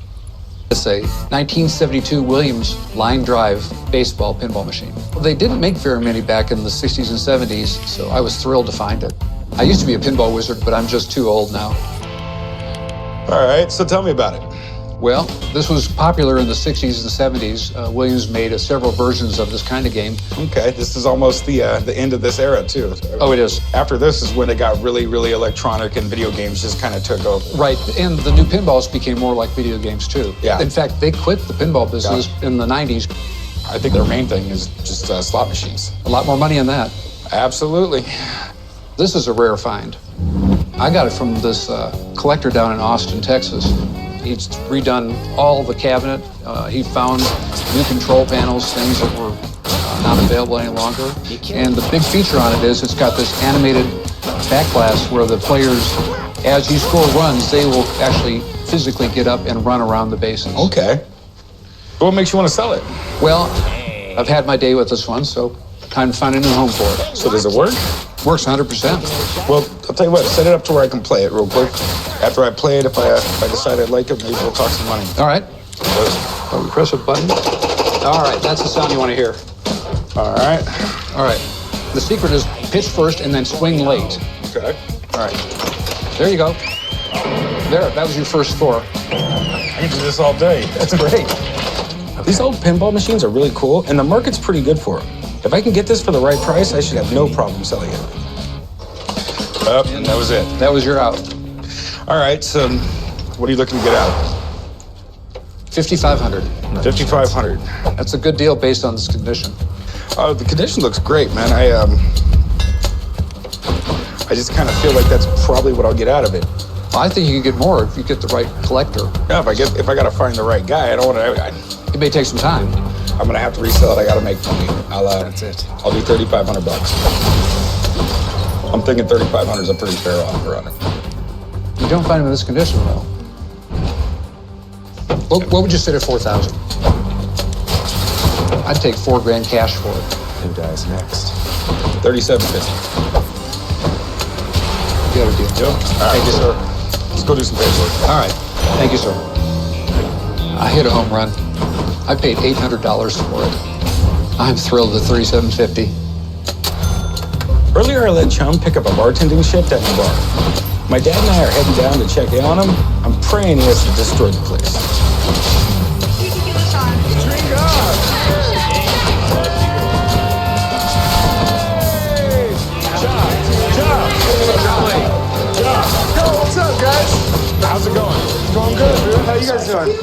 It's a 1972 Williams line drive baseball pinball machine. They didn't make very many back in the 60s and 70s, so I was thrilled to find it. I used to be a pinball wizard, but I'm just too old now. All right, so tell me about it. Well, this was popular in the 60s and 70s. Williams made several versions of this kind of game. Okay, this is almost the end of this era, too. Oh, it is. After this is when it got really, really electronic and video games just kind of took over. Right, and the new pinballs became more like video games, too. Yeah. In fact, they quit the pinball business in the 90s. I think their main thing is just slot machines. A lot more money in that. Absolutely. This is a rare find. I got it from this collector down in Austin, Texas. He's redone all the cabinet. He found new control panels, things that were not available any longer. And the big feature on it is it's got this animated back glass where the players, as you score runs, they will actually physically get up and run around the bases. Okay. What makes you want to sell it? Well, I've had my day with this one, so time to find a new home for it. So does it work? Works 100%. Well, I'll tell you what, set it up to where I can play it real quick. After I play it, if I decide I like it, maybe we'll talk some money. All right. So we press a button. All right, that's the sound you want to hear. All right. All right. The secret is pitch first and then swing late. Okay. All right. There you go. There, that was your first score. I can do this all day. That's great. These old pinball machines are really cool, and the market's pretty good for them. If I can get this for the right price, I should have no problem selling it. And that was it. That was your out. All right, so what are you looking to get out? $5,500. $5,500. That's a good deal based on this condition. The condition looks great, man. I just kind of feel like that's probably what I'll get out of it. Well, I think you can get more if you get the right collector. Yeah, if I got to find the right guy, I don't want to. It may take some time. I'm gonna have to resell it. I gotta make money. That's it. I'll do $3,500. I'm thinking $3,500 is a pretty fair offer on it. You don't find him in this condition, though. What would you sit at $4,000? I'd take $4,000 cash for it. Who dies next? $3,750. You got a deal. Yep. All right. Thank you, sir. Let's go do some paperwork. All right. Thank you, sir. I hit a home run. I paid $800 for it. I'm thrilled at $3,750. Earlier, I let Chum pick up a bartending shift at the bar. My dad and I are heading down to check in on him. I'm praying he has to destroy the place. Yo, what's up, guys? How's it going? Going good, dude. How you guys doing?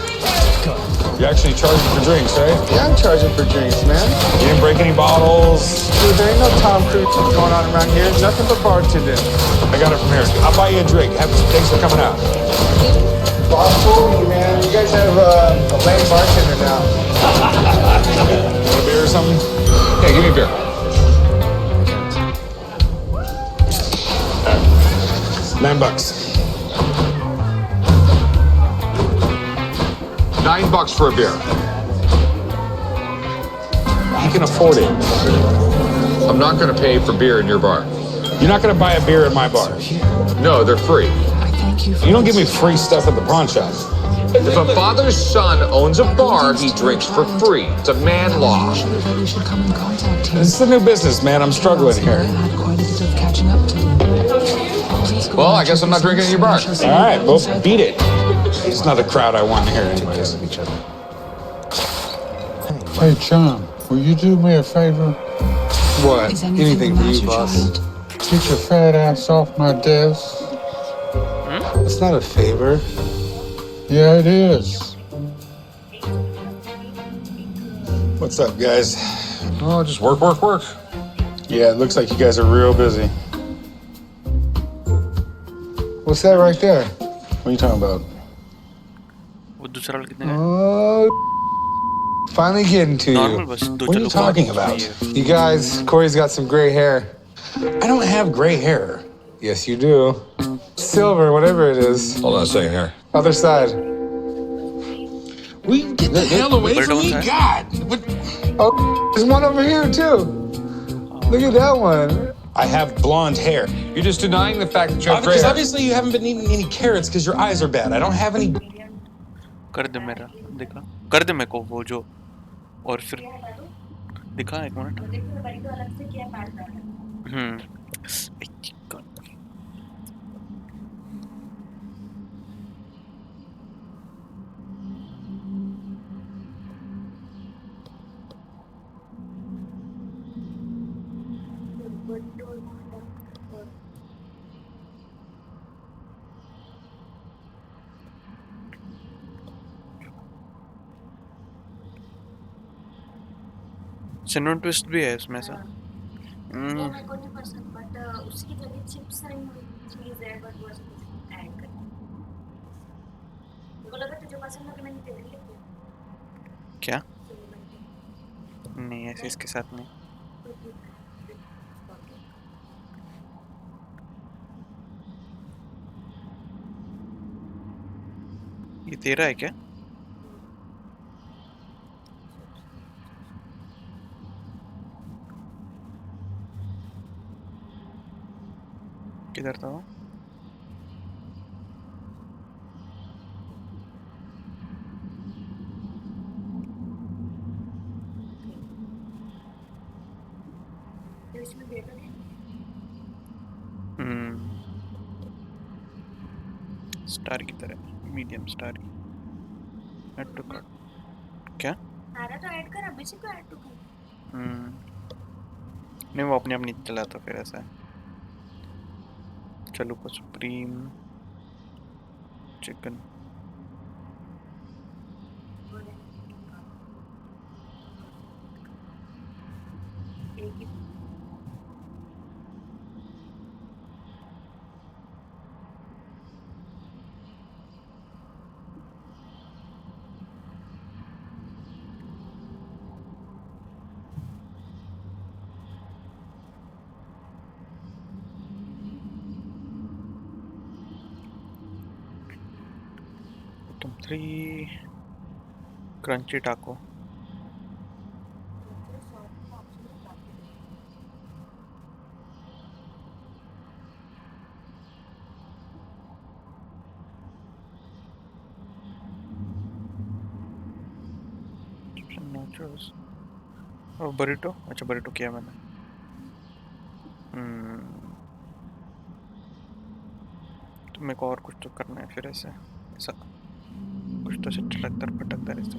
You actually charging for drinks, right? Yeah, I'm charging for drinks, man. You didn't break any bottles? Dude, there ain't no Tom Cruise going on around here. Nothing but bartending. I got it from here. I'll buy you a drink. Thanks for coming out. Boss told me, man. You guys have a lame bartender now. Want a beer or something? Hey, give me a beer. $9. $9 for a beer. You can afford it. I'm not going to pay for beer in your bar. You're not going to buy a beer at my bar. No, they're free. You don't give me free stuff at the pawn shop. If a father's son owns a bar, he drinks for free. It's a man law. This is a new business, man. I'm struggling here. Well, I guess I'm not drinking at your bar. All right, well, beat it. It's not a crowd I want here anyways. Hey, Chum, will you do me a favor? What? Anything for you, boss. Get your fat ass off my desk. It's not a favor. Yeah, it is. What's up, guys? Oh, just work. Yeah, it looks like you guys are real busy. What's that right there? What are you talking about? Oh, finally getting to you. What are you talking about? You guys, Corey's got some gray hair. I don't have gray hair. Yes, you do. Silver, whatever it is. Hold on a second here. Other side. Get the hell away from me, God! Oh, there's one over here too. Look at that one. I have blonde hair. You're just denying the fact that you have gray Because hair. obviously you haven't been eating any carrots because your eyes are bad. I don't have any. कर दे मेरा दिखा कर दे मेरे को वो जो और फिर दिखा एक मिनट सिनेमन ट्विस्ट भी है इसमें से क्या नहीं ऐसे इसके साथ नहीं ये तेरा है क्या किधर था वो स्टार की तरह medium star add to cart क्या सारा तो ऐड कर अभी से तो ऐड टू कर नहीं वो अपने आप नहीं चलाता फिर ऐसा है चलो को सुप्रीम चिकन तुम 3 क्रंची टाको और बरीटो अच्छा बरीटो किया मैंने तो मेरे को और कुछ तो करना है फिर ऐसे ऐसा कुछ तो से पटकदार ऐसे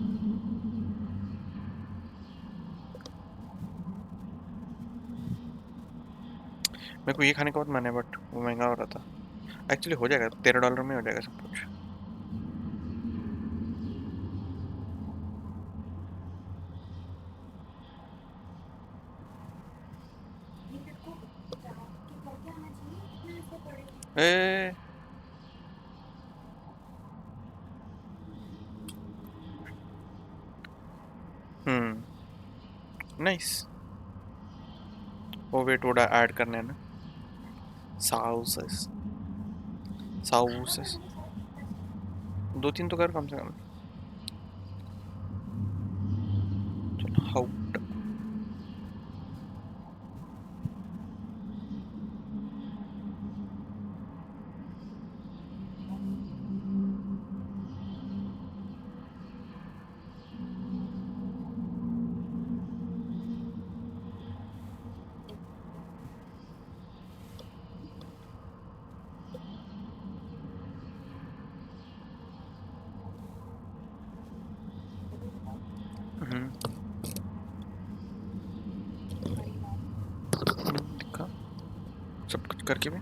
मेरे को ये खाने का बहुत मन है बट वो महंगा हो रहा था एक्चुअली हो जाएगा $13 में हो जाएगा सब कुछ ए नाइस वो वेट वोड़ा ऐड करने हैं ना साउसेस 2-3 तो कर कम से कम चलो हाउ दिखा सब कुछ करके भी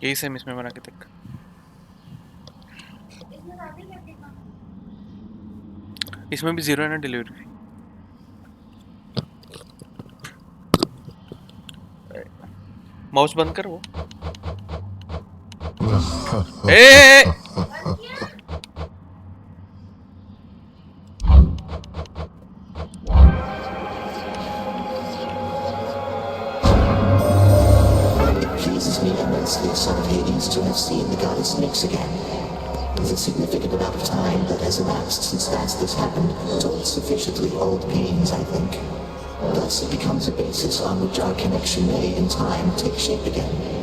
यही सेम इसमें बना के तक इसमें भी 0 है ना डिलीवरी माउस बंद कर वो ए pleases me immensely, son of Hades, to have seen the goddess Nyx again. is a significant amount of time that has elapsed since last this happened, told sufficiently old beings, I think. Thus it becomes a basis on which our connection may, in time, take shape again.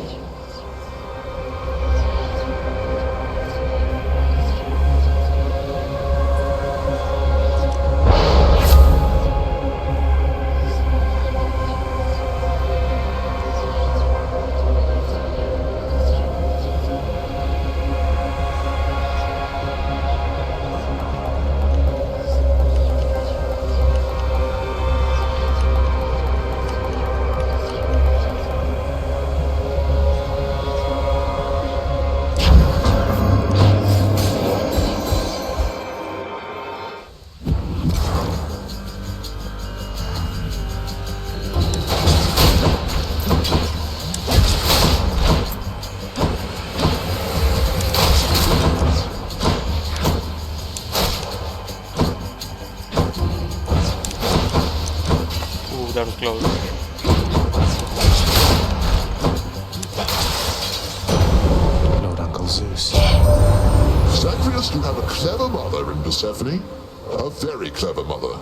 That was close. Lord Uncle Zeus. Zagreus, you have a clever mother in Persephone. A very clever mother.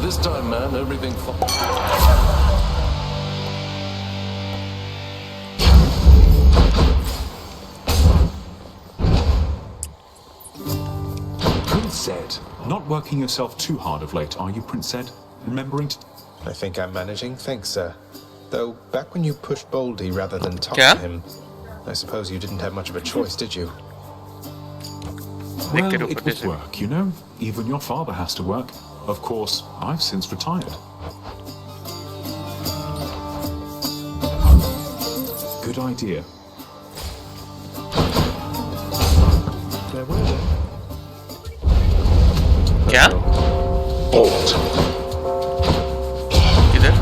This time, man, everything fine. Prince Zed, not working yourself too hard of late, are you, Prince Zed? Remembering to... I think I'm managing, thanks, sir. Though, back when you pushed Baldy rather than talk Yeah? to him, I suppose you didn't have much of a choice, did you? Well, it was work, you know? Even your father has to work. Of course, I've since retired. Good idea. क्या? Bolt. किधर?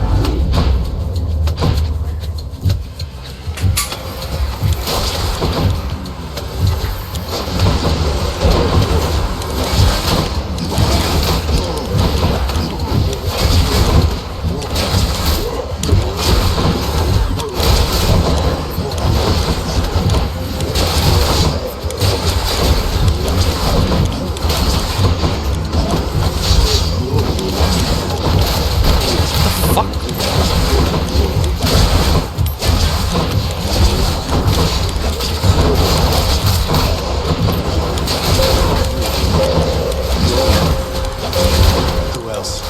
Who else?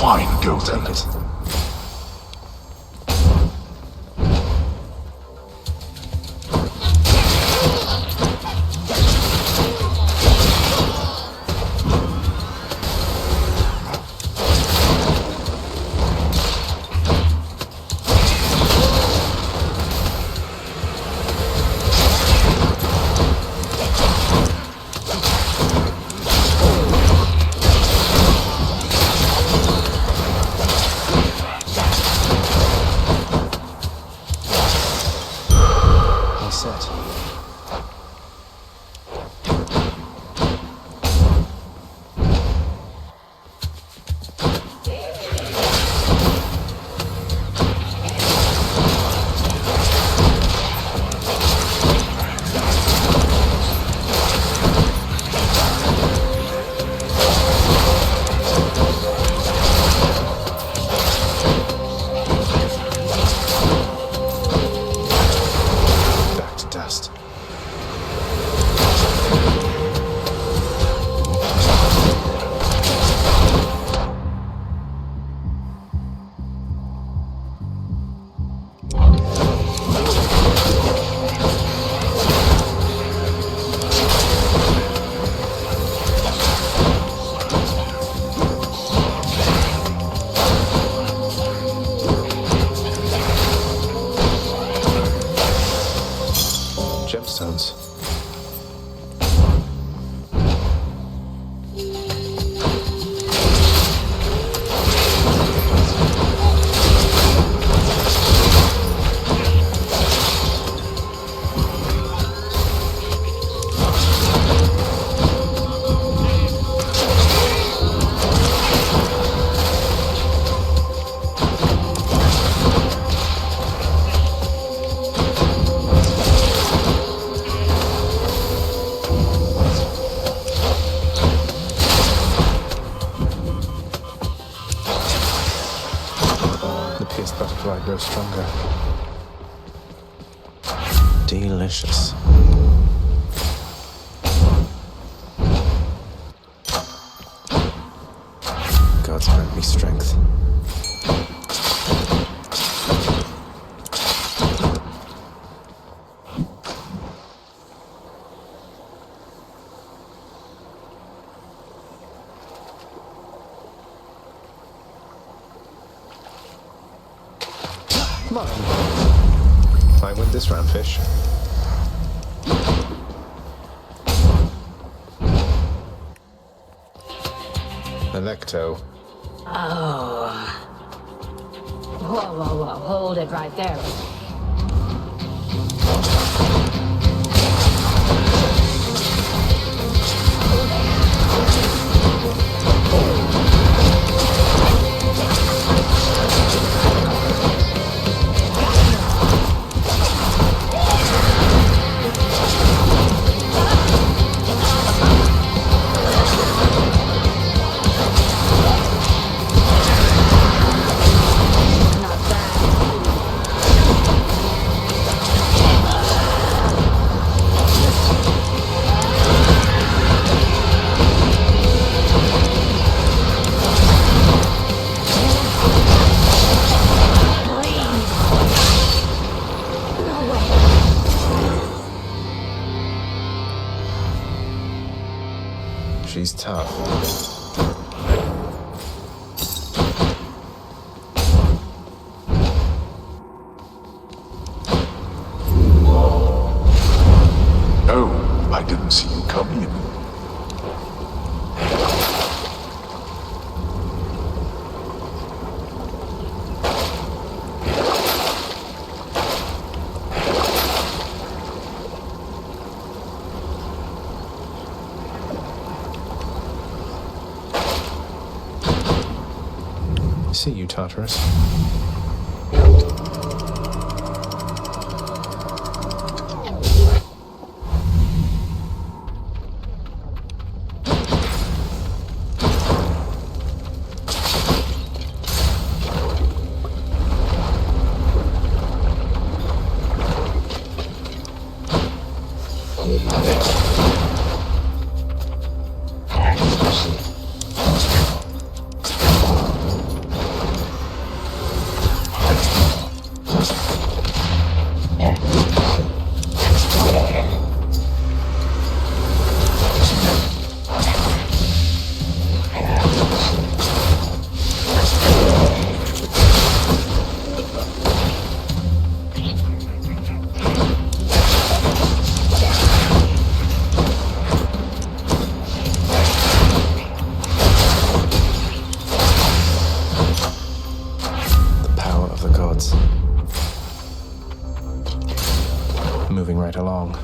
Fine, go take it. luckiest butterfly grows stronger. Delicious. God's grant me strength. Come on. Might win this round, fish. Electo. Oh. Whoa, whoa, whoa. Hold it right there. She's tough. No, I didn't see you coming. See you, Tartarus. Moving right along.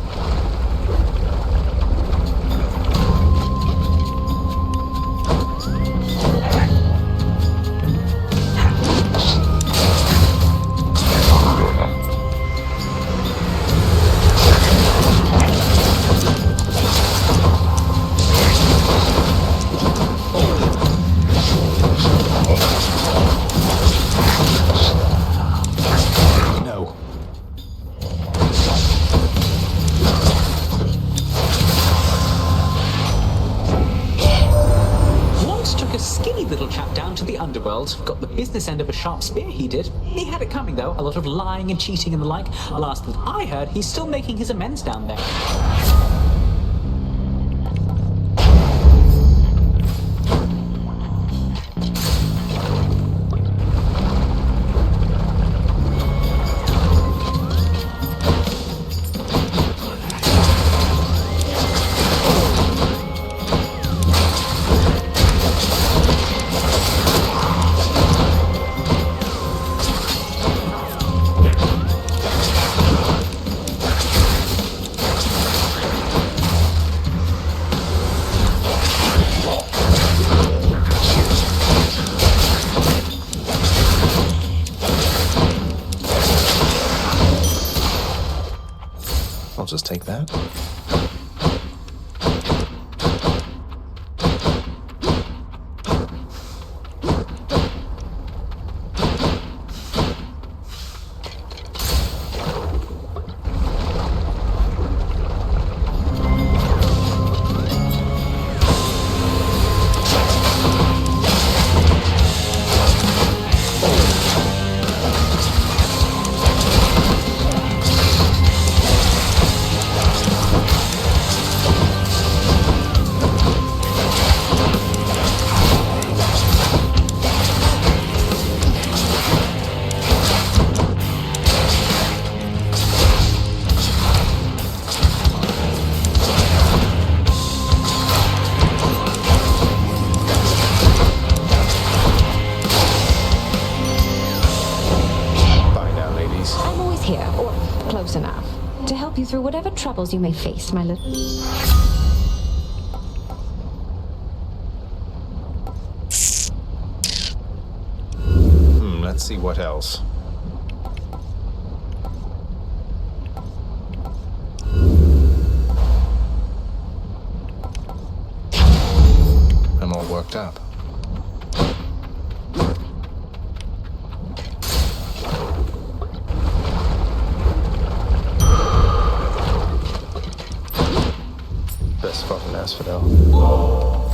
Got the business end of a sharp spear, he did. He had it coming, though. A lot of lying and cheating and the like. Last that I heard, he's still making his amends down there. I'll just take that. through whatever troubles you may face, my little... Let's see what else. I'm all worked up. Best fucking asphodel.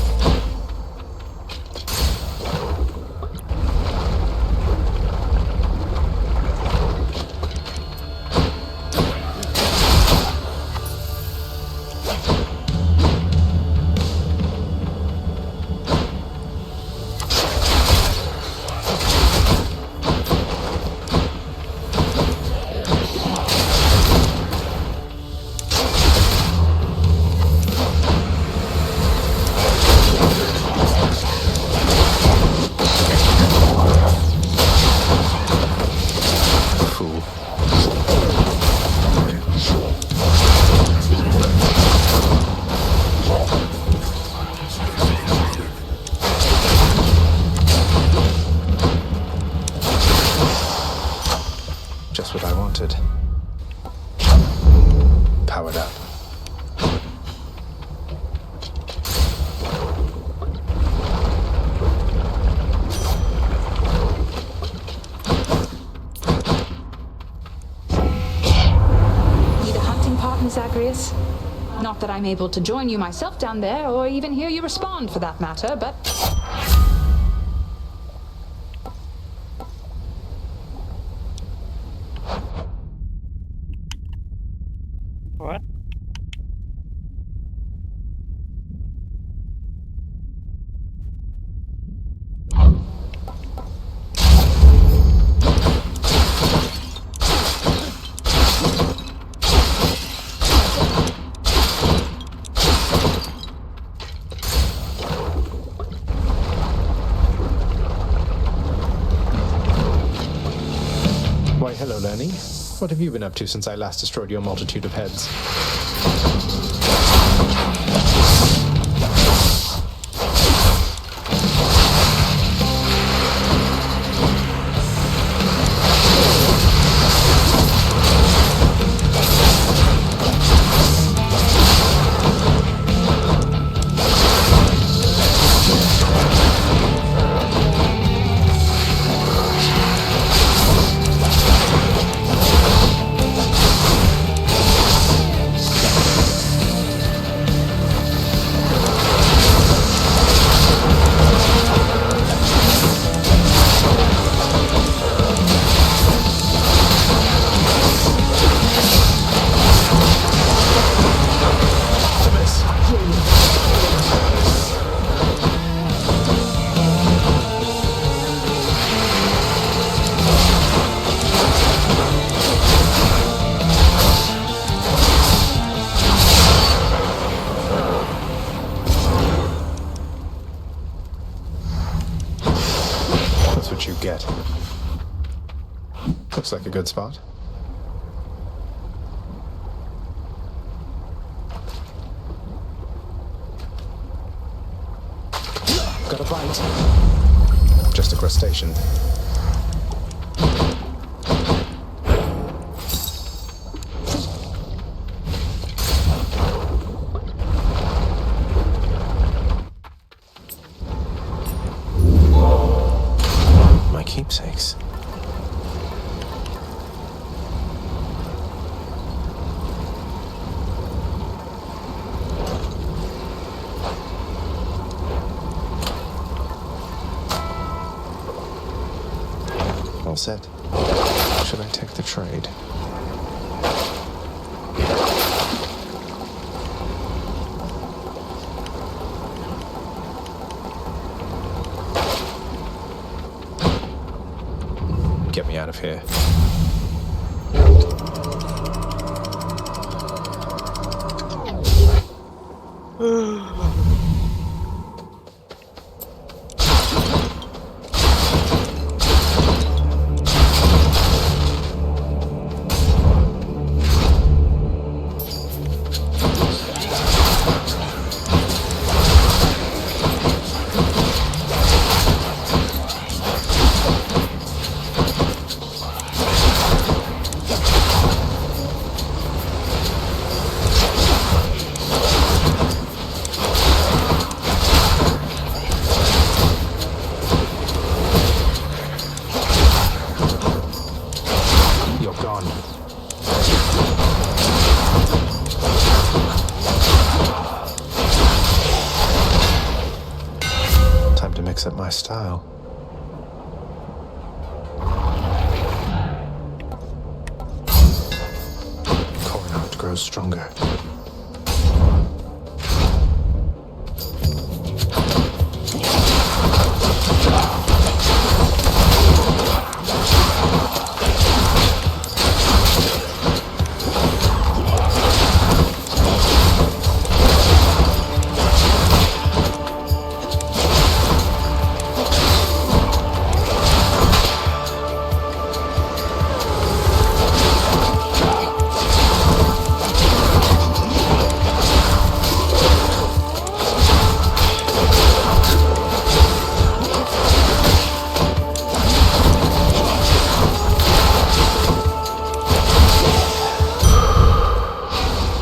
Just what I wanted. Powered up. Need a hunting partner, Zagreus? Not that I'm able to join you myself down there, or even hear you respond for that matter, but... What? Why, hello, Lenny. What have you been up to since I last destroyed your multitude of heads? That's what you get. Looks like a good spot. Got a bite. Just a crustacean. My keepsakes. All set. Should I take the trade? Get me out of here. time to mix up my style. Coin art grows stronger.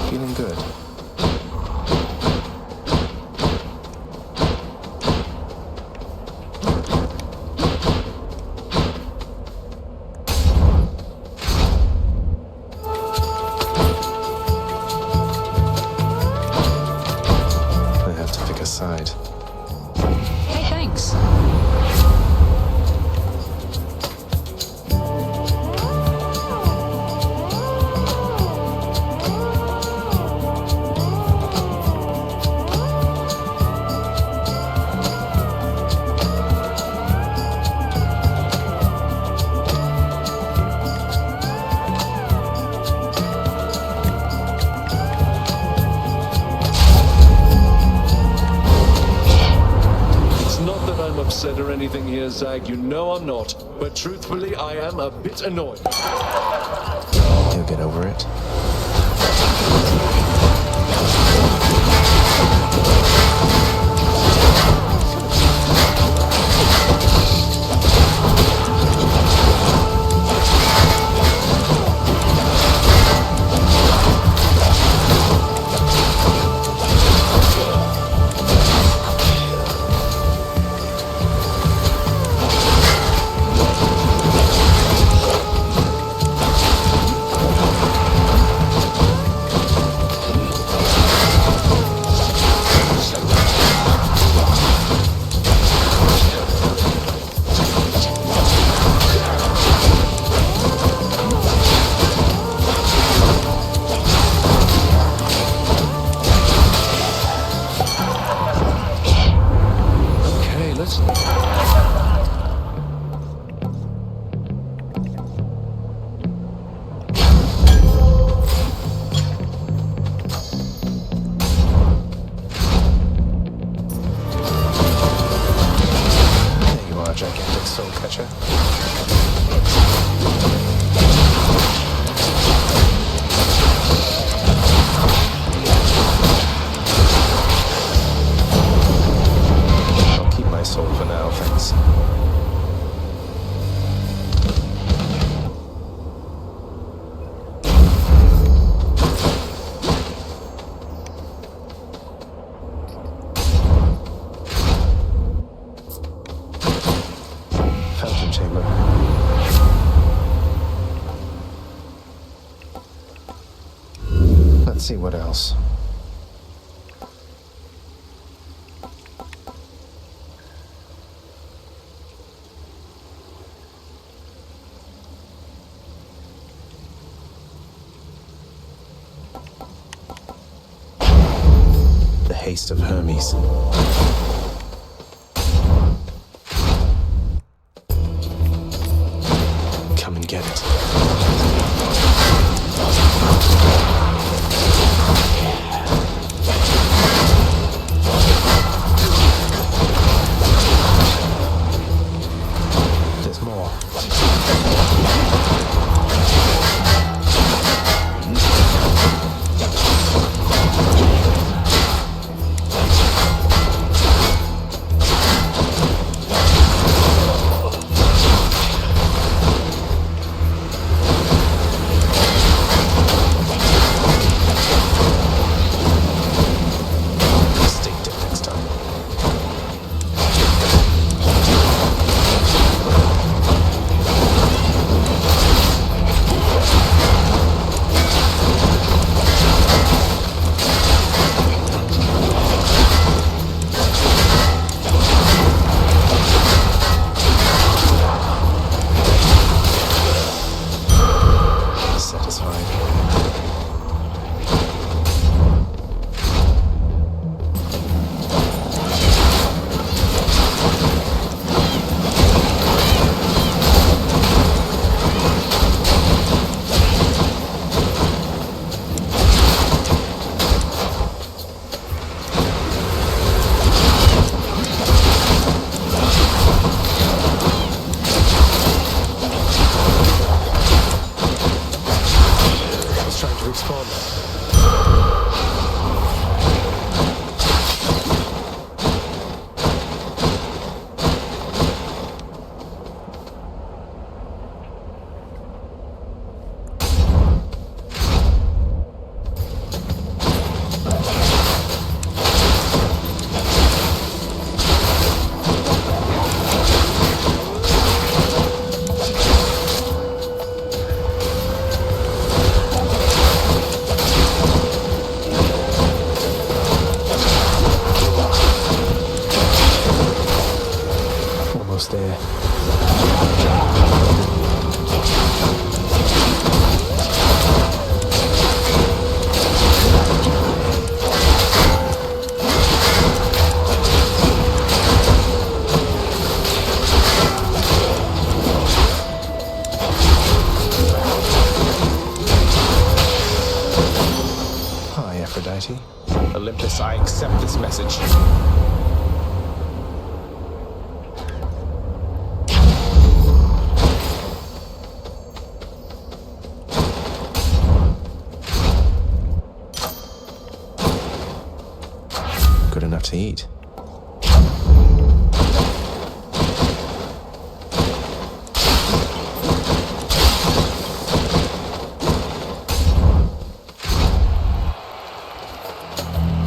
Feeling good. I have to pick a side. Hey, thanks. It's not that I'm upset or anything here, Zag. You know I'm not. But truthfully, I am a bit annoyed. You'll get over it. Okay, let's... There you are, gigantic soul catcher. I'll keep my soul for now, thanks. Fountain chamber. Let's see what else. The haste of Hermes. Come and get it. There's more. Almost there. Hi, Aphrodite. Olympus, I accept this message. Good enough to eat.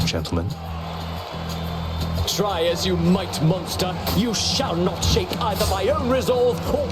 Gentlemen. Try as you might, monster, you shall not shake either my own resolve or...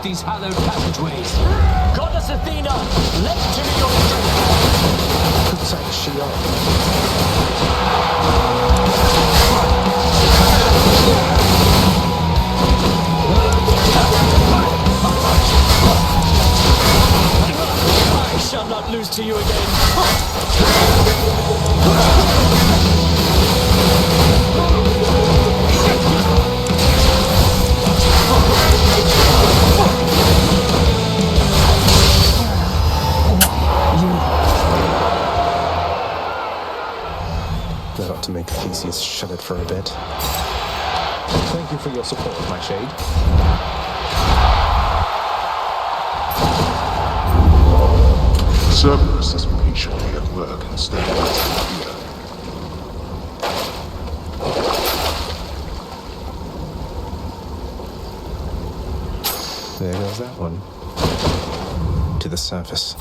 these hallowed passageways. Goddess Athena, lend to me your strength. Good sight, she I shall not lose to you again. That ought to make Theseus shut it for a bit. Thank you for your support, my shade. Cerberus is patiently at work in stabilizing fear. There goes that one. To the surface.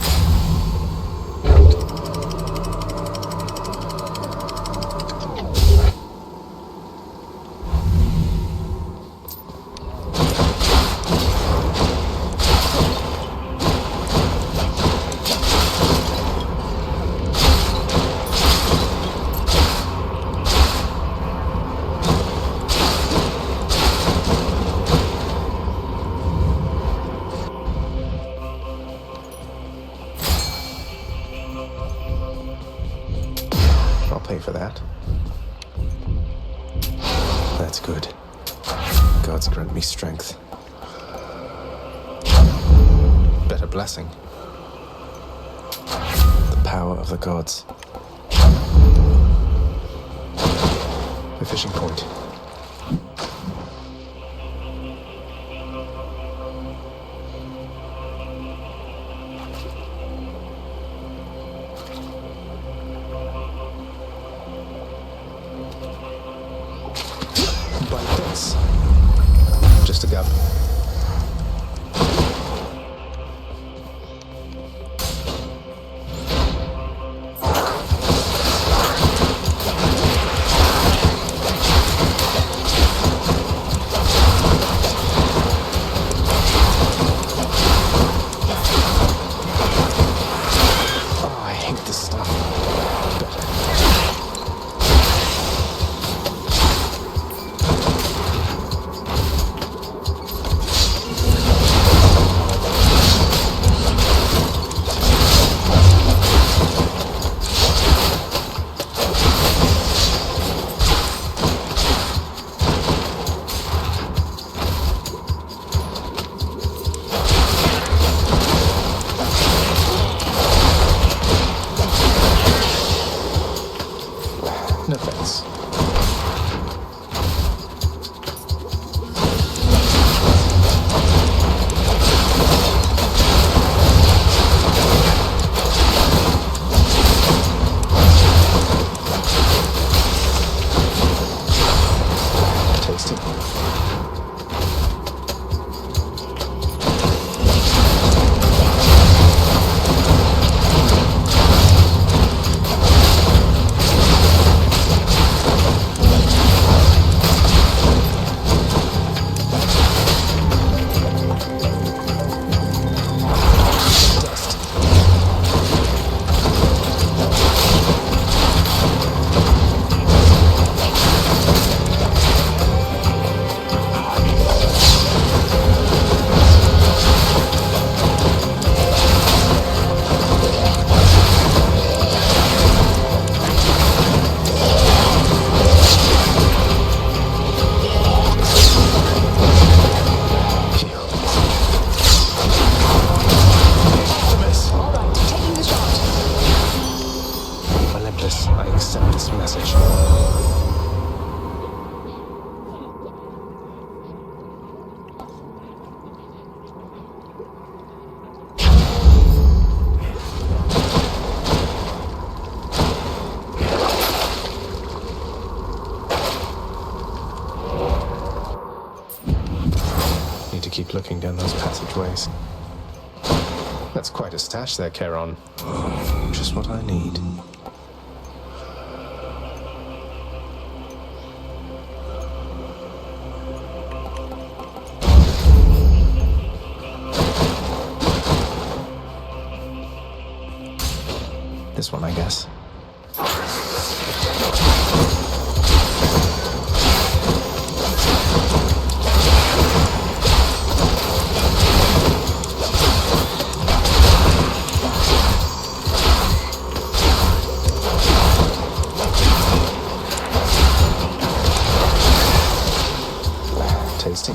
I'll pay for that. That's good. Gods grant me strength. Better blessing. The power of the gods. The fishing point. Bite this. Just a gub. keep looking down those passageways. That's quite a stash there, Charon. Just what I need. This one, I guess. Tasty.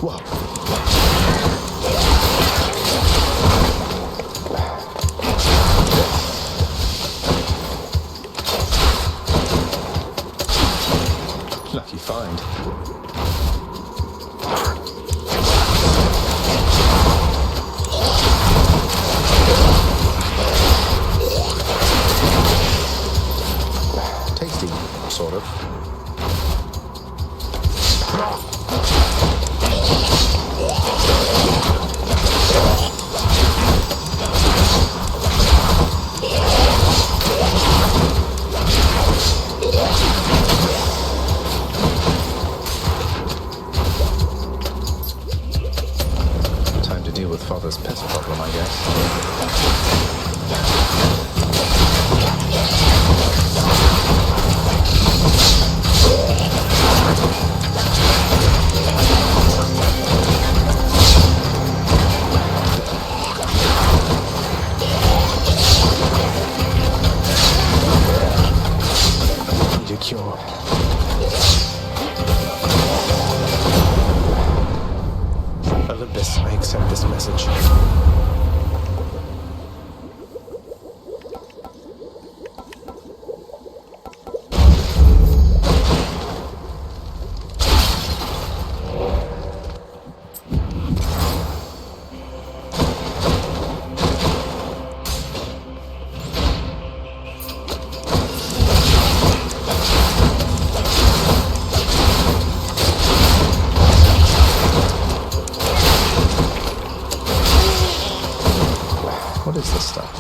Whoa. Lucky find. Tasty, sort of. Time to deal with Father's pest problem, I guess. Need a cure. Olympus, I accept this message. What is this stuff?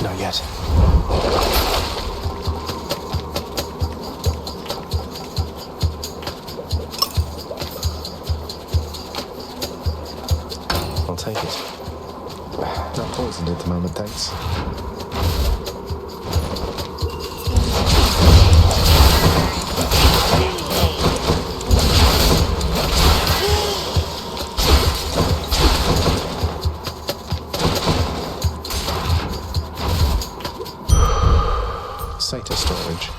Not yet. I'll take it. Not poisoned at the moment, thanks. Satyr storage.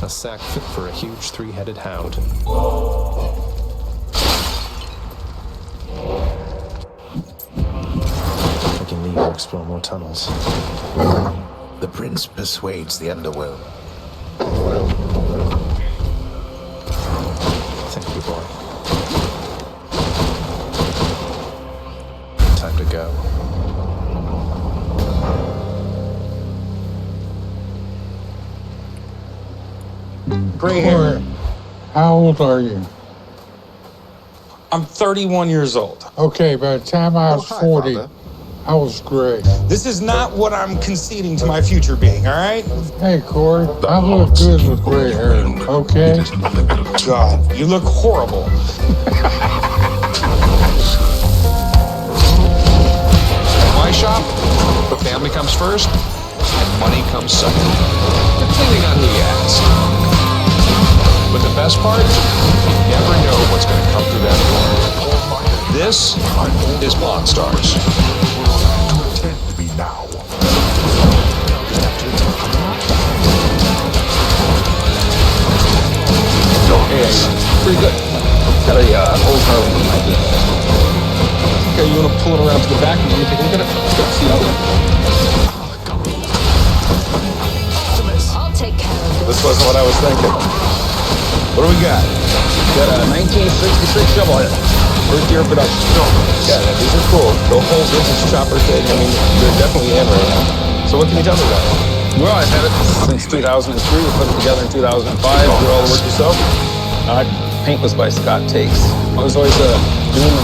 A sack fit for a huge three-headed hound. I can leave or explore more tunnels. The prince persuades the underworld. Thank you, boy. Time to go. Gray hair. How old are you? I'm 31 years old. Okay, by the time I was 40, I was gray. This is not what I'm conceding to my future being, all right? Hey, Corey, I look good with gray hair, okay? God, you look horrible. At my shop, the family comes first, and money comes second, depending on who you ask. But the best part, you never know what's going to come through that door. This is Pawn Stars. Attend me now. Hey, pretty good. Got a old car with my idea. Okay, you want to pull it around to the back and let me take a look at it? Let's see how I'll take care of This wasn't what I was thinking. What do we got? Got a 1966 shovelhead. First year of production. Yeah, man, these are cool. The whole vintage chopper thing, I mean, they're definitely in right now. So what can you tell me about it? Well, I've had it since 2003. We put it together in 2005. Did all the work yourself? Paint was by Scott Takes. I was always doing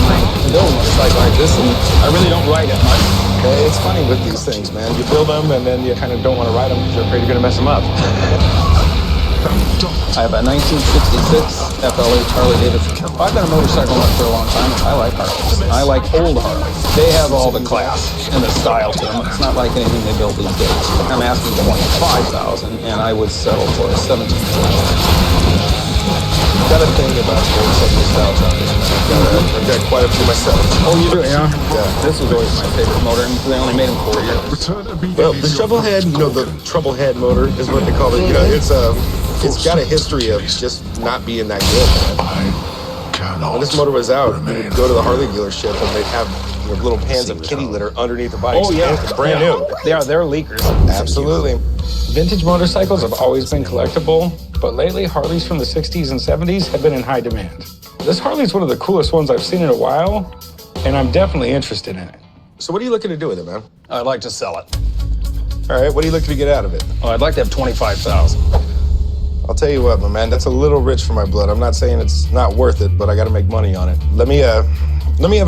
my build motorcycle like this, and I really don't ride it much. Okay, it's funny with these things, man. You build them, and then you kind of don't want to ride them because you're afraid you're going to mess them up. I have a 1966 FLH Harley Davidson. I've been a motorcycle nut for a long time. I like Harleys. I like old Harleys. They have all the class and the style to them. It's not like anything they build these days. I'm asking $25,000, and I would settle for $17,000. Got a thing about old 70s style choppers. I've got quite a few myself. Oh, you do? Yeah. This was always my favorite motor, and they only made them 4 years. Well, the shovel head, the trouble head motor is what they call it. It's got a history of just not being that good, man. When this motor was out, you would go to the Harley dealership, and they'd have little pans of kitty litter underneath the bikes. Oh, yeah. It's brand new. They're leakers. Absolutely. Vintage motorcycles have always been collectible, but lately Harleys from the 60s and 70s have been in high demand. This Harley's one of the coolest ones I've seen in a while, and I'm definitely interested in it. So what are you looking to do with it, man? I'd like to sell it. All right, what are you looking to get out of it? Well, I'd like to have $25,000. I'll tell you what, my man, that's a little rich for my blood. I'm not saying it's not worth it, but I got to make money on it. Let me have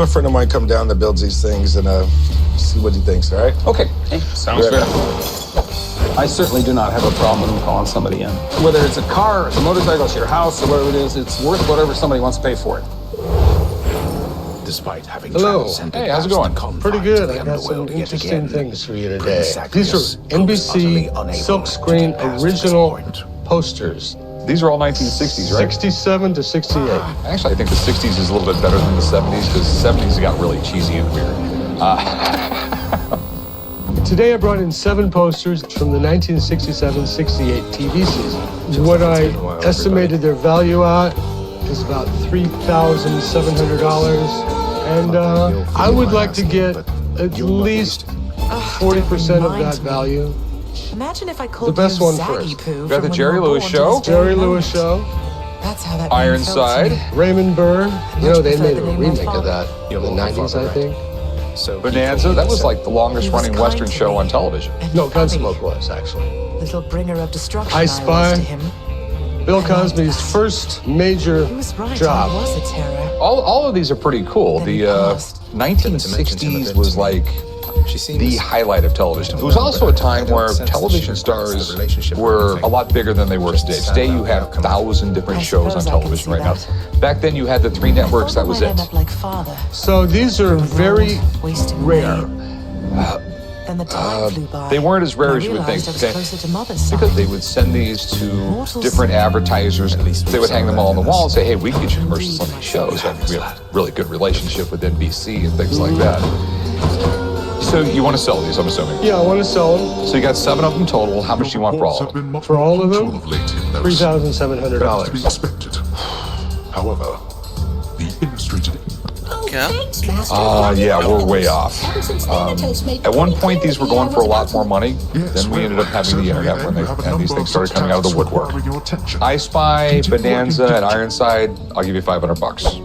a friend of mine come down that builds these things and see what he thinks, all right? Okay. Hey, sounds fair. I certainly do not have a problem calling somebody in. Whether it's a car, it's a motorcycle, it's your house, or whatever it is, it's worth whatever somebody wants to pay for it. Despite having Hello. Hey, how's it going? Pretty good. I got some interesting things for you today. These are NBC silkscreen original posters. These are all 1960s, right? 67 to 68. Actually, I think the 60s is a little bit better than the 70s because the 70s got really cheesy and weird. Today I brought in 7 posters from the 1967-68 TV season. What I estimated their value at is about $3,700. And I would like to get at least 40% of that value. Imagine if I called the best you one Zaggy first. Poo. Got the Jerry Lewis Show. Jerry Lewis Show. That's how that Ironside. Raymond Burr. They made a remake of that in the 90s, I think. So Bonanza, that was like the longest running Western show on television. No, Gunsmoke was, actually. Little bringer of destruction. I Spy. To him. Bill Cosby's first major job. I was a terror. All of these are pretty cool. The 1960s was like the highlight of television. It was also a time where television stars were a lot bigger than they were today. Today you have 1,000 different shows on television right now. Back then you had the 3 networks, that was it. So these are very rare. They weren't as rare as you would think, okay? Because they would send these to different advertisers. They would hang them all on the wall and say, hey, we can get you commercials on these shows. And we have a really good relationship with NBC and things like that. So you want to sell these, I'm assuming? Yeah, I want to sell them. So you got 7 of them total. How much do you want for all of them? For all of them? $3,700. Expected. However, the illustrated. Yeah, we're way off. At one point, these were going for a lot more money. Then we ended up having the internet and these things started coming out of the woodwork. I Spy, Bonanza, and Ironside, I'll give you $500.